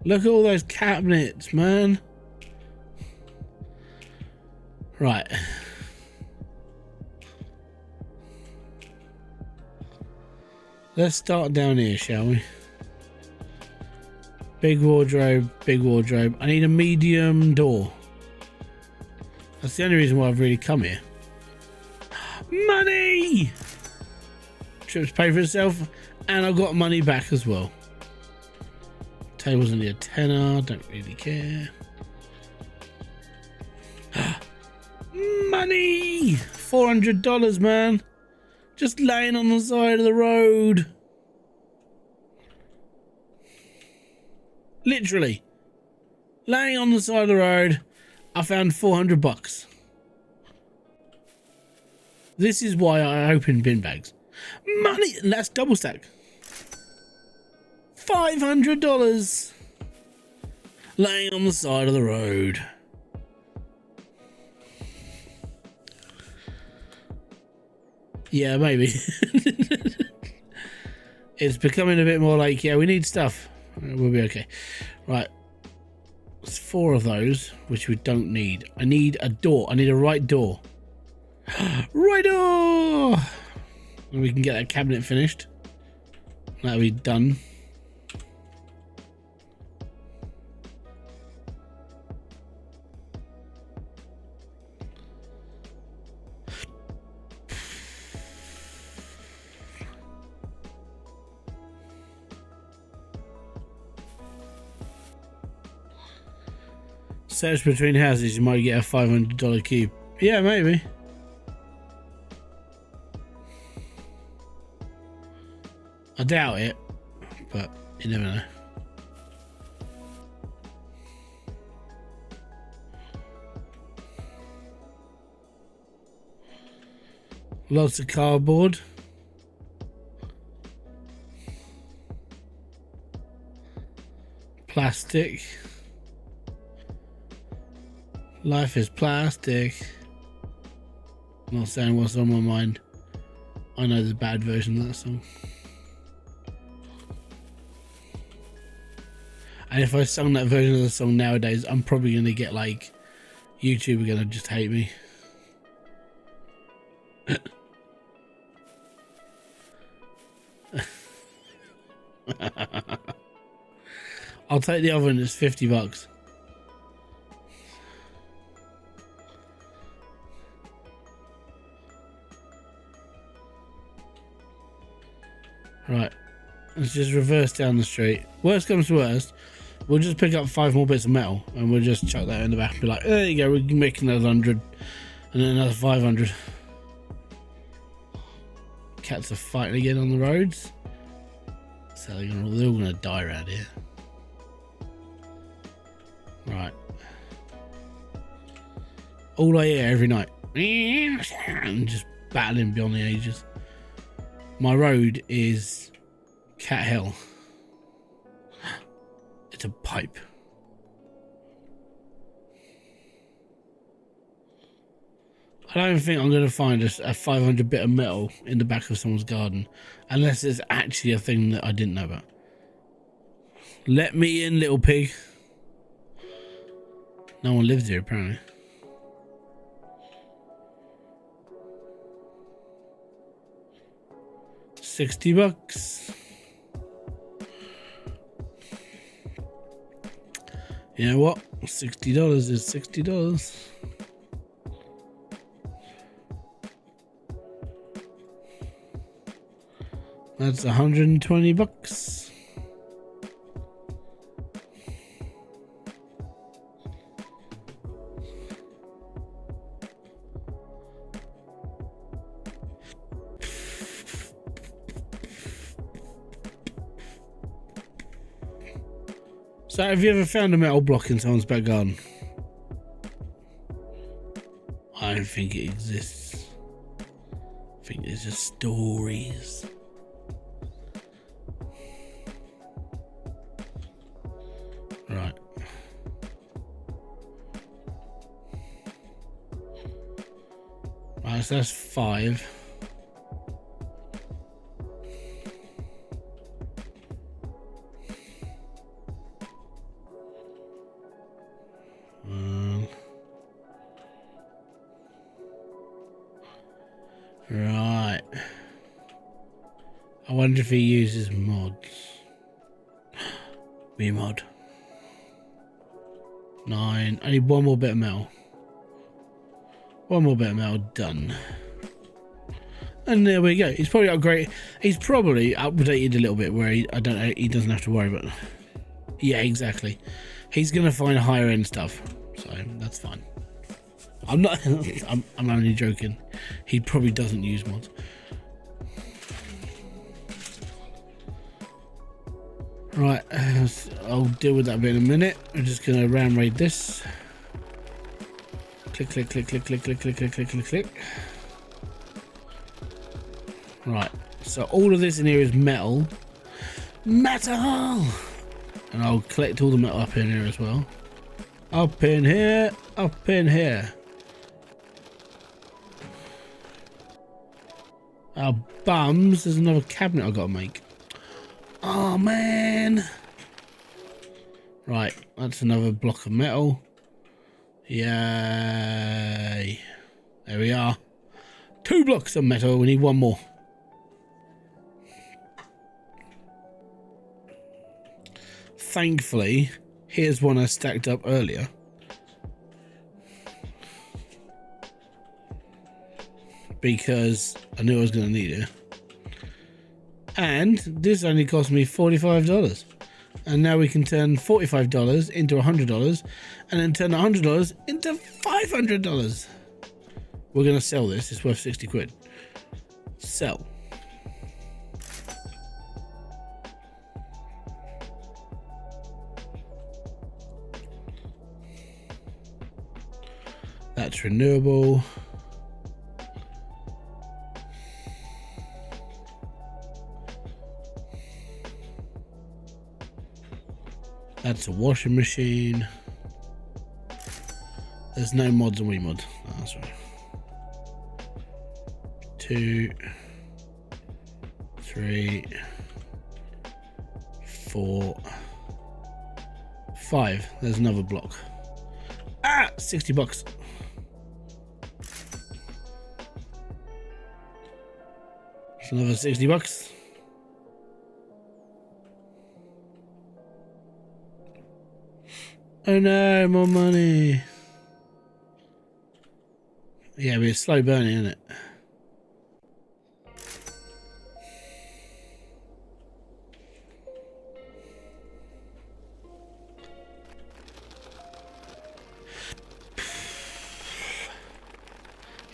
Speaker 1: Look at all those cabinets, man. Right. Let's start down here, shall we? Big wardrobe, big wardrobe. I need a medium door. That's the only reason why I've really come here. Money! Trip's paid for itself, and I've got money back as well. Table's only a tenner, don't really care. Money! $400, man. Just laying on the side of the road. Literally. Laying on the side of the road. I found $400. This is why I open bin bags. Money! And that's double stack. $500. Laying on the side of the road. Yeah, maybe. It's becoming a bit more like, yeah, we need stuff. We'll be okay. Right. There's 4 of those, which we don't need. I need a door. I need a right door. Right door! And we can get that cabinet finished. That'll be done. Search between houses, you might get a $500 cube. Yeah, maybe. I doubt it, but you never know. Lots of cardboard. Plastic. Life is plastic. I'm not saying what's on my mind. I know the bad version of that song. And if I sung that version of the song nowadays, I'm probably going to get like, YouTube are going to just hate me. I'll take the other one, it's $50. Right, let's just reverse down the street. Worst comes to worst, we'll just pick up 5 more bits of metal and we'll just chuck that in the back and be like, there you go, we can make another 100 and then another 500. Cats are fighting again on the roads, so they're all gonna die around here. Right, all I hear every night, and just battling beyond the ages. My road is cat hell. It's a pipe. I don't think I'm going to find a 500 bit of metal in the back of someone's garden, unless it's actually a thing that I didn't know about. Let me in, little pig. No one lives here, apparently. $60. You know what? $60 is $60. That's $120. So have you ever found a metal block in someone's back garden? I don't think it exists. I think it's just stories. Right. Right, so that's 5. Right. I wonder if he uses mods. Mod 9. I need one more bit of metal. One more bit of metal done. And there we go. He's probably upgraded. He's probably updated a little bit where he doesn't have to worry about it. Yeah, exactly. He's gonna find higher end stuff, so that's fine. I'm not. I'm only joking. He probably doesn't use mods. Right, I'll deal with that bit in a minute. I'm just gonna ram raid this. Click, click, click, click, click, click, click, click, click, click, click. Right, so all of this in here is metal. Metal! And I'll collect all the metal up in here as well. Up in here, up in here. Oh, bums, there's another cabinet I've got to make. Oh, man. Right, that's another block of metal. Yay. There we are. 2 blocks of metal, we need 1 more. Thankfully, here's one I stacked up earlier. Because I knew I was going to need it. And this only cost me $45. And now we can turn $45 into $100 and then turn $100 into $500. We're going to sell this. It's worth 60 quid. Sell. That's renewable. That's a washing machine. There's no mods on WeMod. Oh, that's right. 2, 3, 4, 5. There's another block. Ah, $60. It's another $60. Oh no, more money. Yeah, but it's slow burning, isn't it?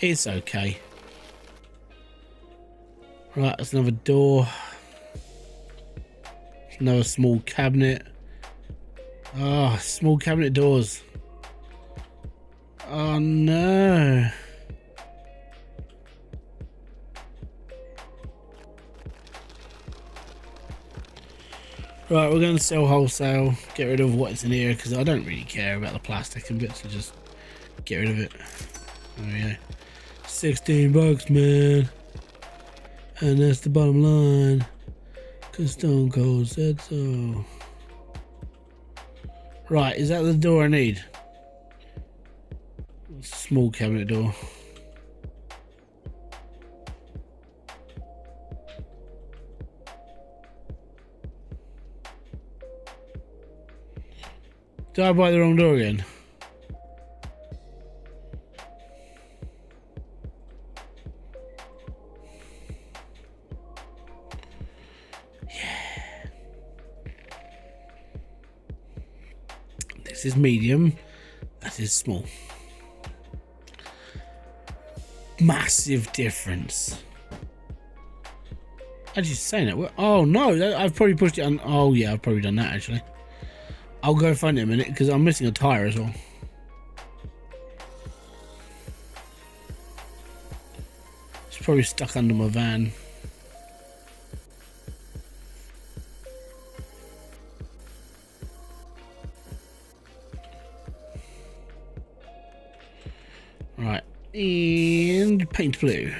Speaker 1: It's okay. Right, that's another door. Another small cabinet. Oh, small cabinet doors. Oh no. Right, we're going to sell wholesale, get rid of what's in here because I don't really care about the plastic and bits, so just get rid of it. There we go. $16, man. And that's the bottom line. Cause Stone Cold said so. Right, is that the door I need? Small cabinet door. Did I buy the wrong door again? Yeah. This is medium. That is small. Massive difference. Actually saying it. Oh no, I've probably pushed it on. Oh yeah, I've probably done that actually. I'll go find it in a minute because I'm missing a tire as well. It's probably stuck under my van. Right, and paint blue.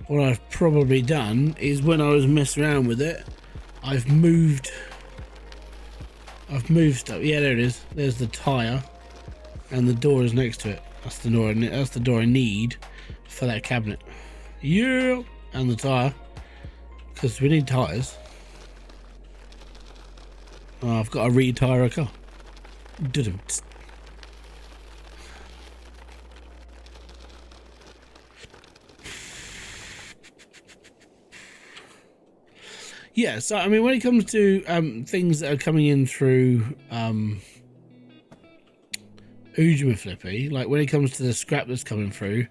Speaker 1: What I've probably done is when I was messing around with it, I've moved stuff. Yeah, there it is. There's the tire, and the door is next to it. That's the door. That's the door I need for that cabinet. Yeah, and the tire, because we need tires. Oh, I've got to retire a car. Yeah, so I mean, when it comes to things that are coming in through Ujima Flippy, like when it comes to the scrap that's coming through,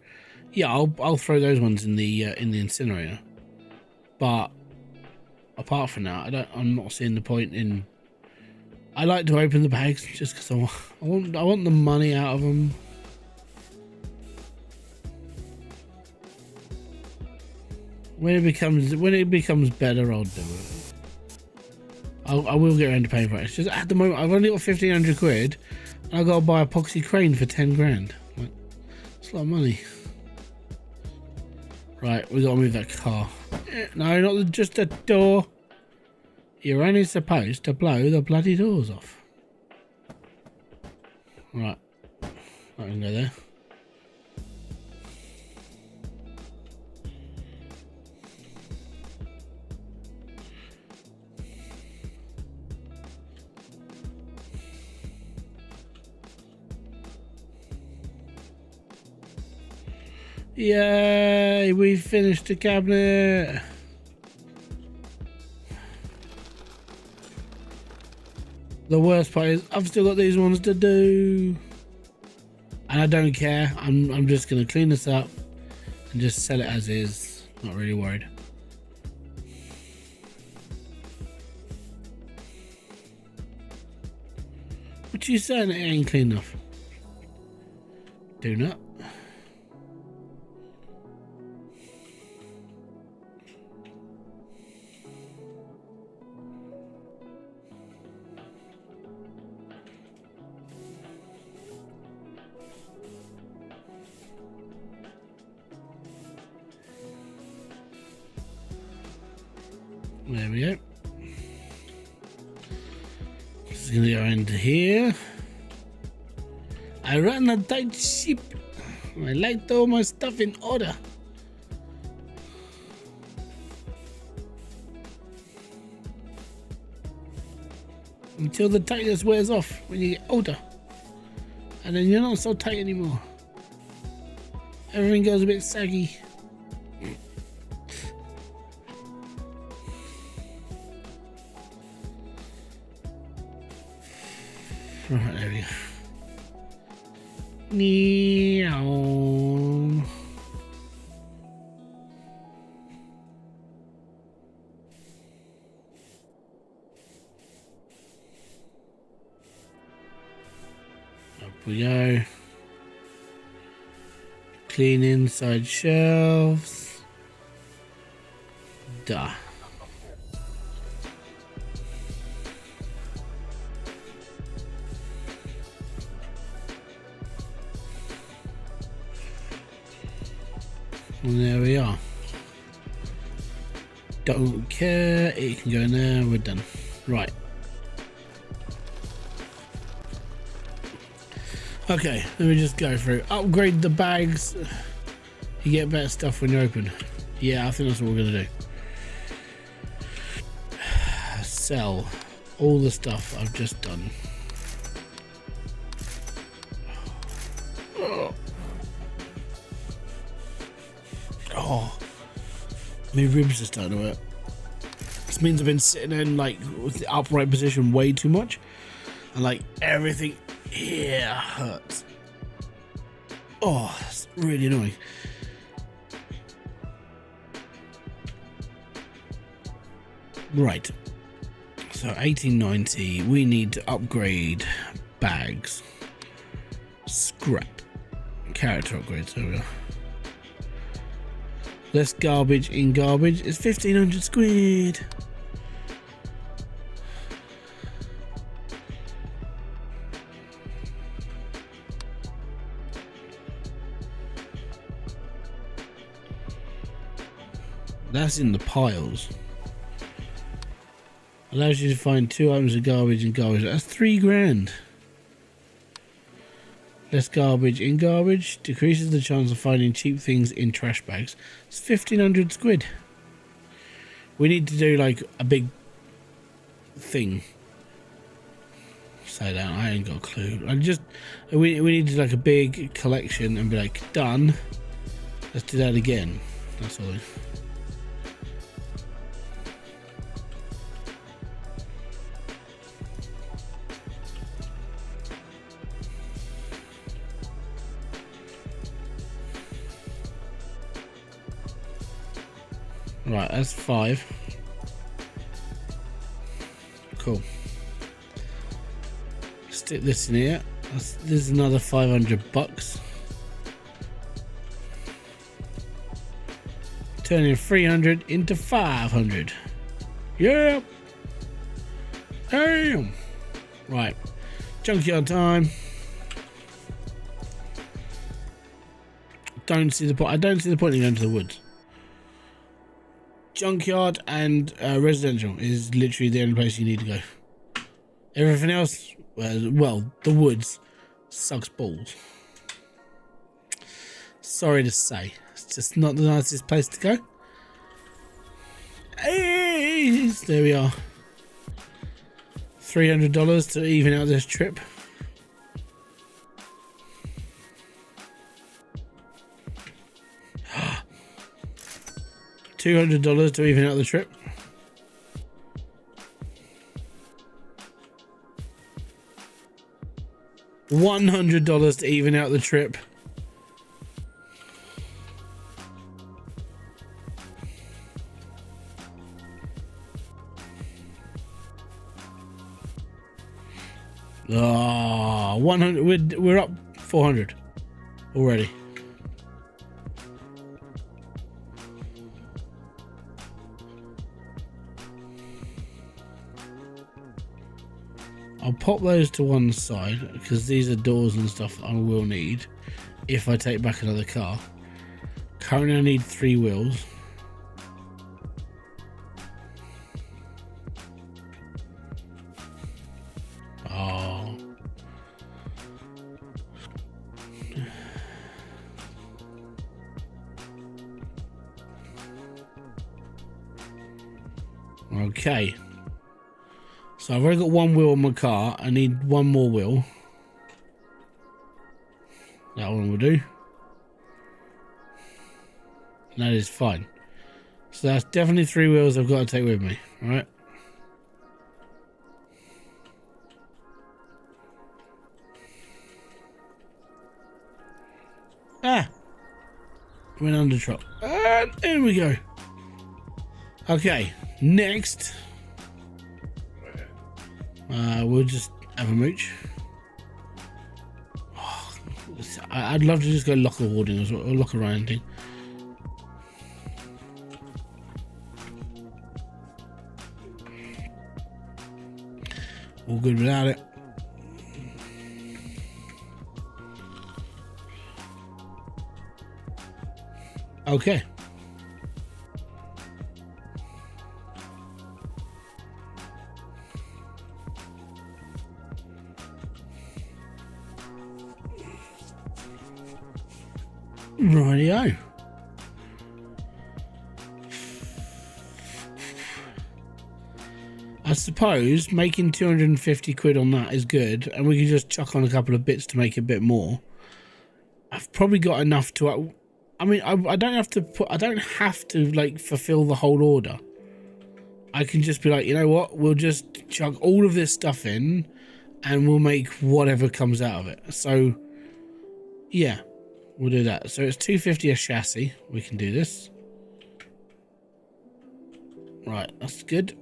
Speaker 1: yeah, I'll throw those ones in the incinerator. But apart from that, I'm not seeing the point in. I like to open the bags just because I want the money out of them. When it becomes better, I'll do it. I will get around to paying for it. It's just at the moment I've only got 1,500 quid, and I got to buy a epoxy crane for 10 grand. Like, it's a lot of money. Right, we got to move that car. No, not just a door. You're only supposed to blow the bloody doors off. Right, I can go there. Yay, we finished the cabinet. The worst part is I've still got these ones to do. And I don't care. I'm just going to clean this up and just sell it as is. Not really worried. What you saying it ain't clean enough? Do not. There we go. This is gonna go into here. I run a tight ship. I like all my stuff in order. Until the tightness wears off when you get older. And then you're not so tight anymore. Everything goes a bit saggy. Right, there we go. Meow. Up we go. Clean inside shelves. Duh. And there we are. Don't care. It can go in there. We're done. Right. Okay, let me just go through. Upgrade the bags. You get better stuff when you open. Yeah, I think that's what we're gonna do. Sell all the stuff I've just done. Oh, my ribs are starting to hurt. This means I've been sitting in like with the upright position way too much, and like everything here hurts. Oh, it's really annoying. Right, so 1890, we need to upgrade bags, scrap, character upgrades. There we go. Less garbage in garbage is 1500 squid. That's in the piles. Allows you to find 2 items of garbage in garbage. That's 3 grand. Less garbage in garbage decreases the chance of finding cheap things in trash bags. It's 1500 squid. We need to do like a big thing. Say that, I ain't got a clue. We need to do like a big collection and be like, done. Let's do that again. That's all. Right, that's 5. Cool. Stick this in here. This is another 500 bucks. Turning 300 into 500. Yeah. Damn. Right. Junkyard time. Don't see the point. I don't see the point in going to the woods. Junkyard and residential is literally the only place you need to go. Everything else, well, the woods sucks balls. Sorry to say, it's just not the nicest place to go. Hey, there we are. $300 to even out this trip. $200 to even out the trip. $100 to even out the trip. Ah, 100. We're up 400 already. I'll pop those to one side because these are doors and stuff I will need if I take back another car. Currently I need 3 wheels. Oh. Okay. So I've already got 1 wheel on my car. I need 1 more wheel. That one will do. That is fine. So that's definitely 3 wheels I've got to take with me. Alright. Ah! Went under truck. And there we go. Okay. Next. We'll just have a mooch. Oh, I'd love to just go locker hoarding as well, or locker rounding. All good without it. Okay. Rightio. I suppose making 250 quid on that is good, and we can just chuck on a couple of bits to make a bit more. I've probably got enough to. I mean, I don't have to put. I don't have to like fulfill the whole order. I can just be like, you know what? We'll just chuck all of this stuff in, and we'll make whatever comes out of it. So, yeah. We'll do that. So it's 250 a chassis. We can do this. Right, that's good.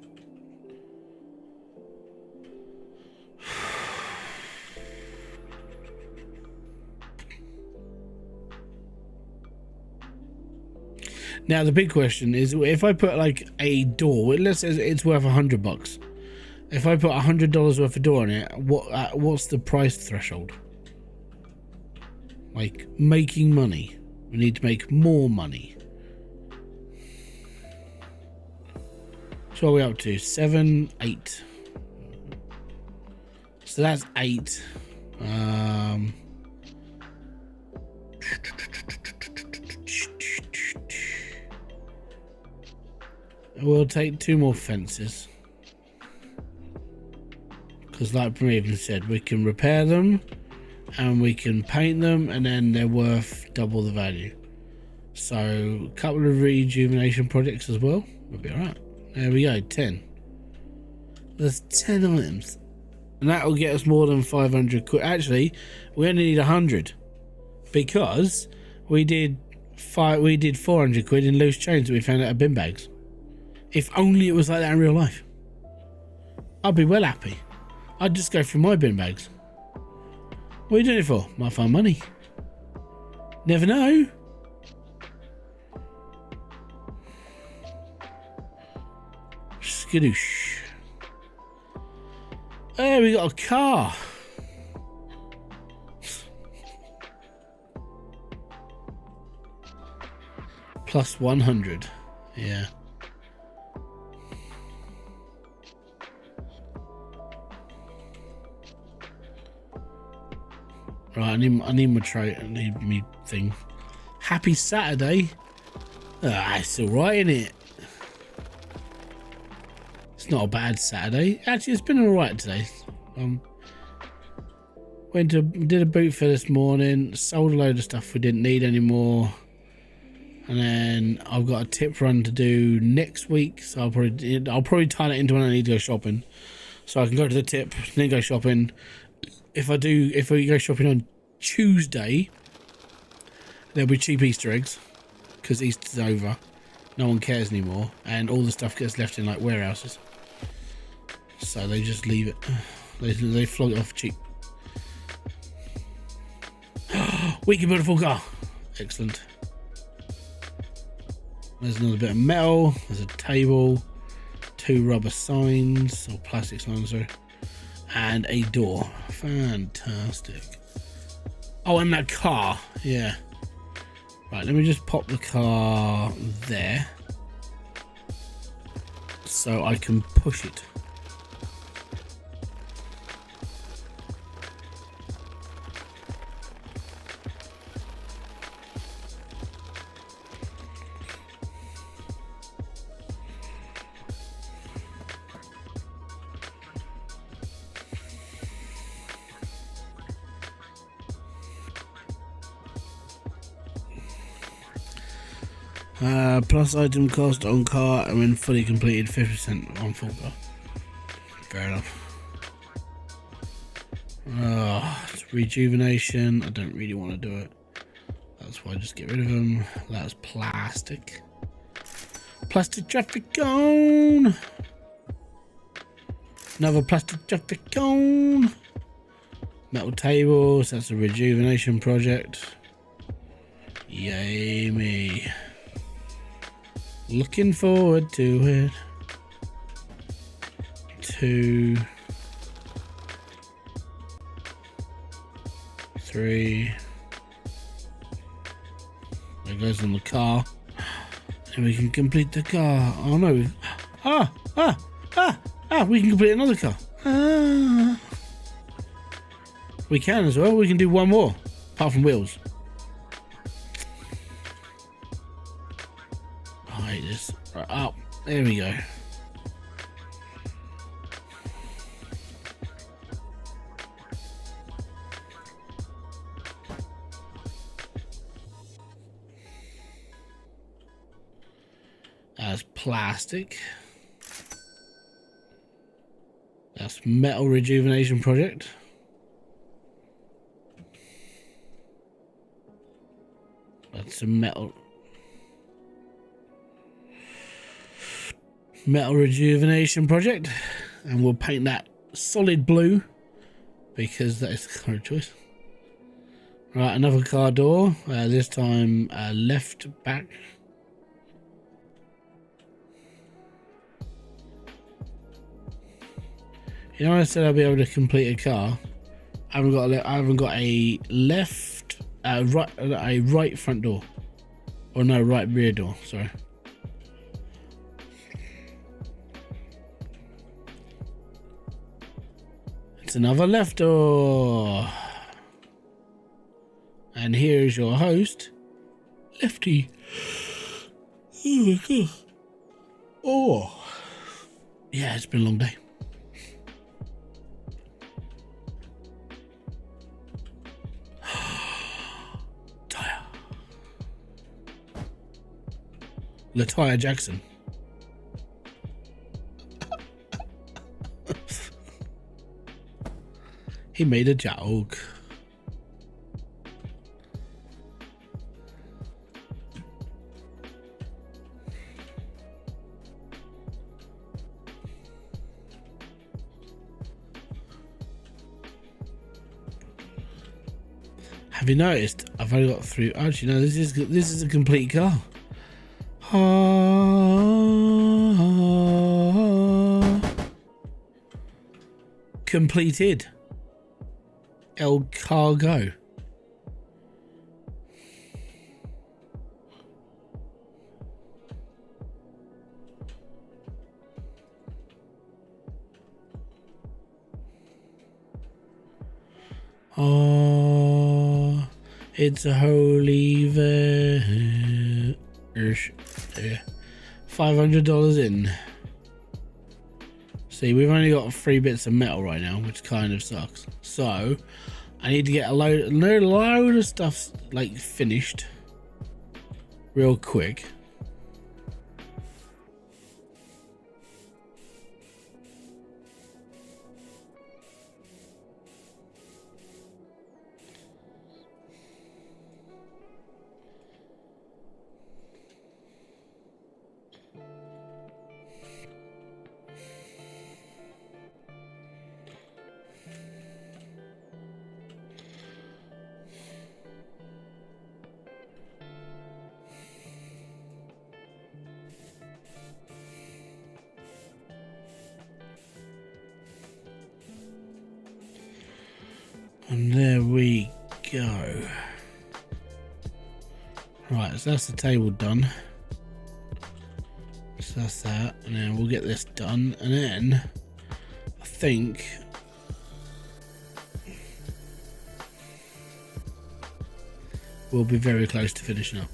Speaker 1: Now the big question is, if I put like a door, let's say it's worth $100. If I put $100 worth of door on it, what's the price threshold? Like, making money. We need to make more money. So what are we up to? 7, 8. So that's 8. We'll take 2 more fences. Because like Raven said, we can repair them. And we can paint them, and then they're worth double the value. So a couple of rejuvenation projects as well. We'll be alright. There we go, 10. There's 10 items. And that will get us more than 500 quid. Actually, we only need 100. Because we did 400 quid in loose change that we found out of bin bags. If only it was like that in real life. I'd be well happy. I'd just go through my bin bags. What are you doing it for? Might find money. Never know. Skadoosh. Hey, we got a car. Plus 100. Yeah. Right, I need my tray. I need me thing. Happy Saturday. Ah, it's alright, isn't it? It's not a bad Saturday. Actually, it's been alright today. Did a boot fill this morning. Sold a load of stuff we didn't need anymore. And then I've got a tip run to do next week. So I'll probably tie it into when I need to go shopping. So I can go to the tip, then go shopping. if we go shopping on Tuesday, there'll be cheap Easter eggs because Easter's over. No one cares anymore, and all the stuff gets left in like warehouses. So they just leave it. They flog it off cheap. We can build a full car. Excellent. There's another bit of metal. There's a table. 2 rubber signs, or plastic signs, sorry. And a door. Fantastic. Oh, and that car. Yeah. Right, let me just pop the car there. So I can push it. Plus item cost on car and when fully completed 50% on full car. Fair enough. It's rejuvenation. I don't really want to do it. That's why I just get rid of them. That's plastic. Plastic traffic on. Another plastic traffic on. Metal tables. That's a rejuvenation project. Yay me. Looking forward to it. 2, 3. There goes on the car. And we can complete the car. Oh no. We can complete another car. We can as well. We can do one more. Apart from wheels. Right, up. There we go. That's plastic. That's metal rejuvenation project. That's a metal rejuvenation project, and we'll paint that solid blue because that is the color of choice. Right, another car door, this time left back. You know, I said I'll be able to complete a car. I haven't got a left, right front door, or no, right rear door. Sorry. Another left door, and here is your host, Lefty. Oh my god! Oh, yeah, it's been a long day. Tire, LaToya Jackson. He made a joke. Have you noticed? I've only got 3. Actually, no. This is a complete car. Completed. El Cargo. Oh, it's a holy verse. $500 in. See, we've only got 3 bits of metal right now, which kind of sucks. So, I need to get a load of stuff like finished real quick. And there we go. Right, so that's the table done. So that's that, and then we'll get this done, and then I think we'll be very close to finishing up.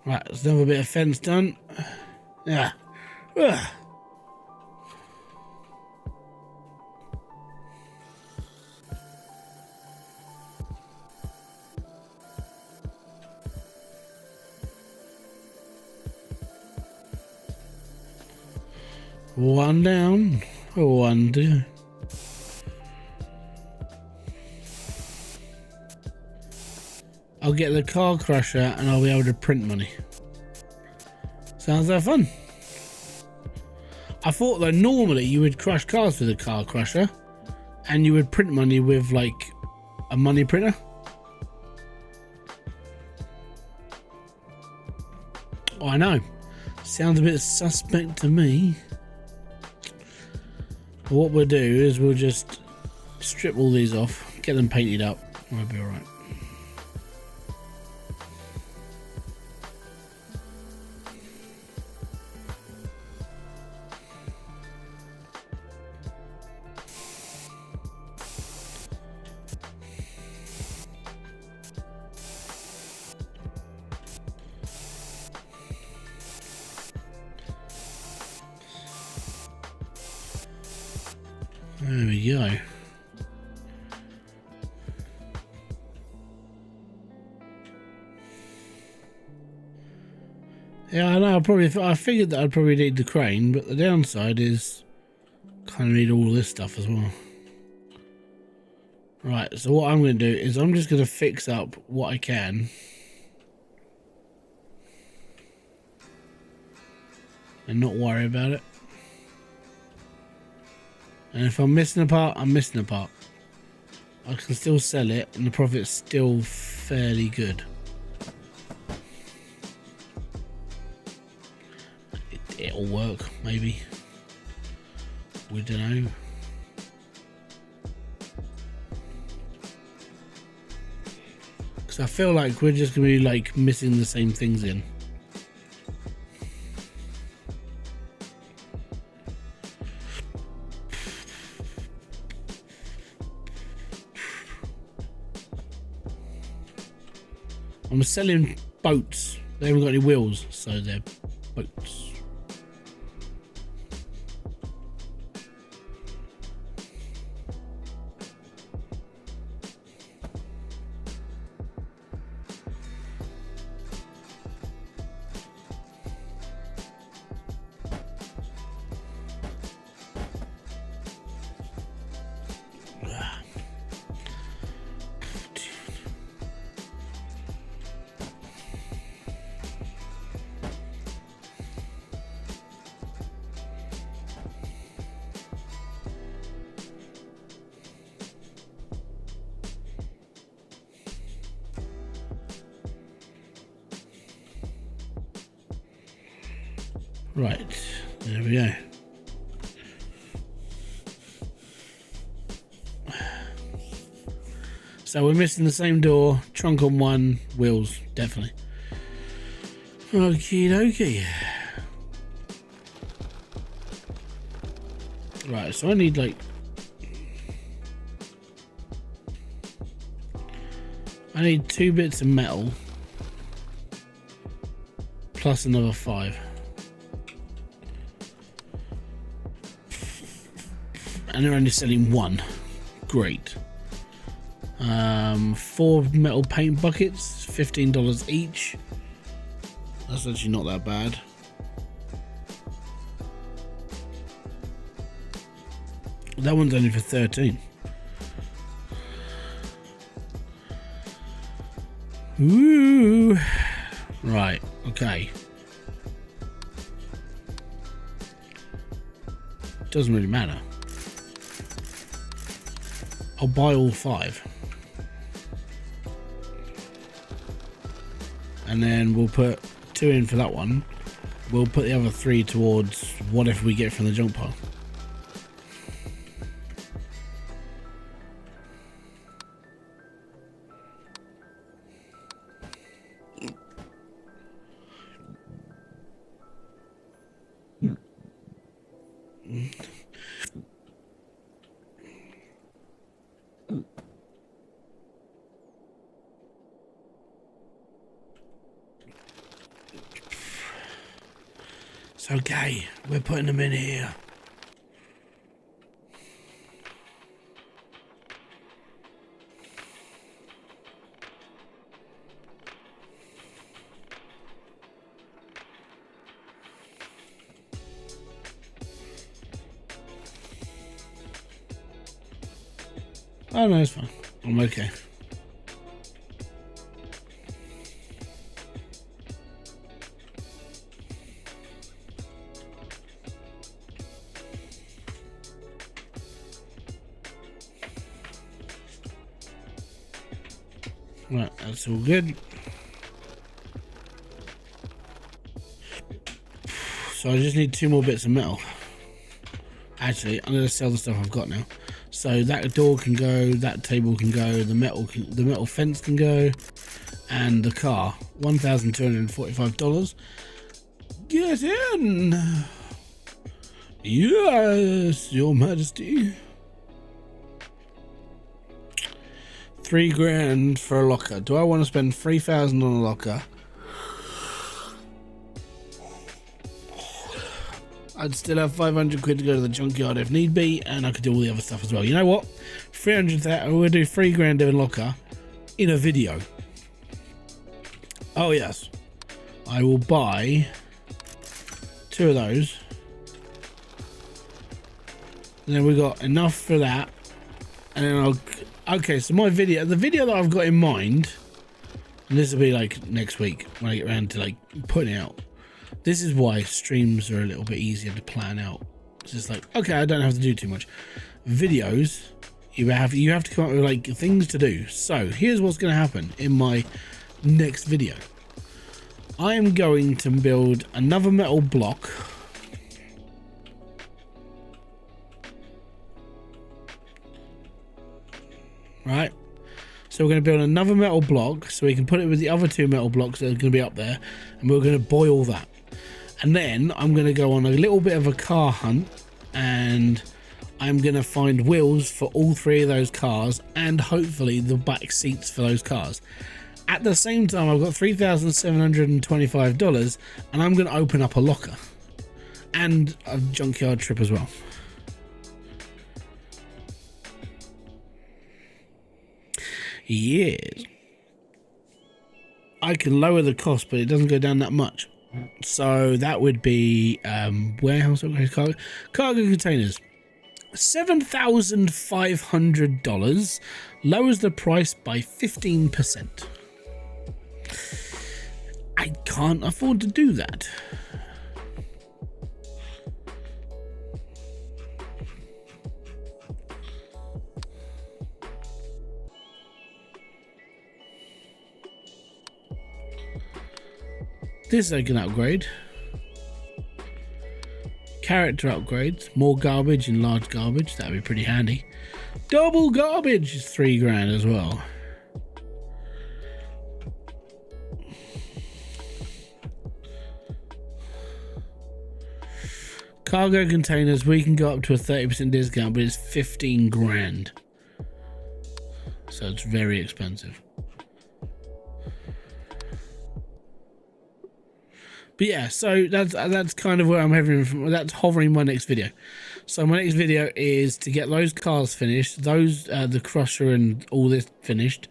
Speaker 1: Right, there's another bit of fence done. Yeah. Ugh. One down, one down. I'll get the car crusher and I'll be able to print money. Sounds like fun. I thought that normally you would crush cars with a car crusher and you would print money with like a money printer. Oh, I know. Sounds a bit suspect to me. But what we'll do is we'll just strip all these off, get them painted up, and we'll be alright. There we go. Yeah, I know. I figured that I'd probably need the crane, but the downside is kind of need all this stuff as well. Right. So what I'm going to do is I'm just going to fix up what I can, and not worry about it. And if I'm missing a part, I'm missing a part. I can still sell it and the profit's still fairly good. It'll work, maybe. We don't know. Because I feel like we're just going to be like missing the same things in. I'm selling boats. They haven't got any wheels, so they're boats. Right, there we go. So we're missing the same door, trunk on one, wheels, definitely. Okie dokie. Right, so I need like... I need 2 bits of metal plus another 5. And they're only selling 1. Great. 4 metal paint buckets, $15 each. That's actually not that bad. That one's only for 13. Ooh. Right, okay. Doesn't really matter. I'll buy all 5. And then we'll put 2 in for that one. We'll put the other 3 towards whatever we get from the junk pile. It's okay, we're putting them in here. Oh no, it's fine. I'm okay. Right, that's all good. So I just need 2 more bits of metal. Actually, I'm gonna sell the stuff I've got now. So that door can go, that table can go, the metal fence can go, and the car. $1,245. Get in. Yes, Your Majesty. 3 grand for a locker. Do I want to spend 3,000 on a locker? I'd still have 500 quid to go to the junkyard if need be, and I could do all the other stuff as well. You know what? 300. We'll do 3 grand in a locker in a video. Oh yes, I will buy 2 of those, and then we got enough for that, and then I'll. Okay, so my video, the video that I've got in mind, and this will be like next week when I get around to like putting it out. This is why streams are a little bit easier to plan out. It's just like, okay, I don't have to do too much. Videos, you have to come up with like things to do. So here's what's going to happen in my next video. I am going to build another metal block. Right, so we're going to build another metal block so we can put it with the other 2 metal blocks that are going to be up there, and we're going to boil that. And then I'm going to go on a little bit of a car hunt, and I'm going to find wheels for all 3 of those cars, and hopefully the back seats for those cars. At the same time, I've got $3,725, and I'm going to open up a locker and a junkyard trip as well. Yes, I can lower the cost, but it doesn't go down that much. So that would be warehouse cargo containers. $7,500 lowers the price by 15%. I can't afford to do that. This I can upgrade. Character upgrades. More garbage and large garbage. That'd be pretty handy. Double garbage is 3 grand as well. Cargo containers, we can go up to a 30% discount, but it's 15 grand. So it's very expensive. But yeah, so that's kind of where I'm hovering from. That's hovering my next video. So my next video is to get those cars finished, those the crusher and all this finished,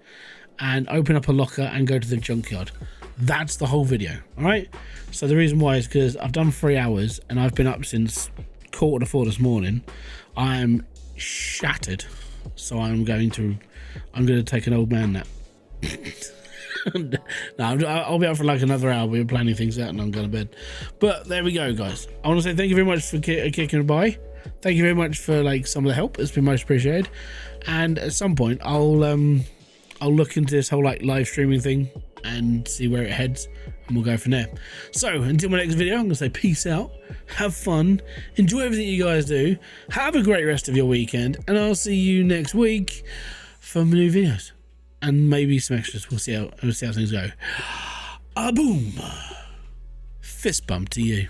Speaker 1: and open up a locker and go to the junkyard. That's the whole video. All right. So the reason why is because I've done 3 hours and I've been up since 3:45 this morning. I'm shattered. So I'm going to take an old man nap. No, I'll be out for like another hour. We're planning things out and I'm going to bed. But there we go, guys. I want to say thank you very much for kicking it by. Thank you very much for like some of the help. It's been most appreciated. And at some point, I'll look into this whole like live streaming thing and see where it heads, and we'll go from there. So until my next video, I'm gonna say peace out, have fun, enjoy everything you guys do, have a great rest of your weekend, and I'll see you next week for new videos and maybe some extras. We'll see how things go. Boom, fist bump to you.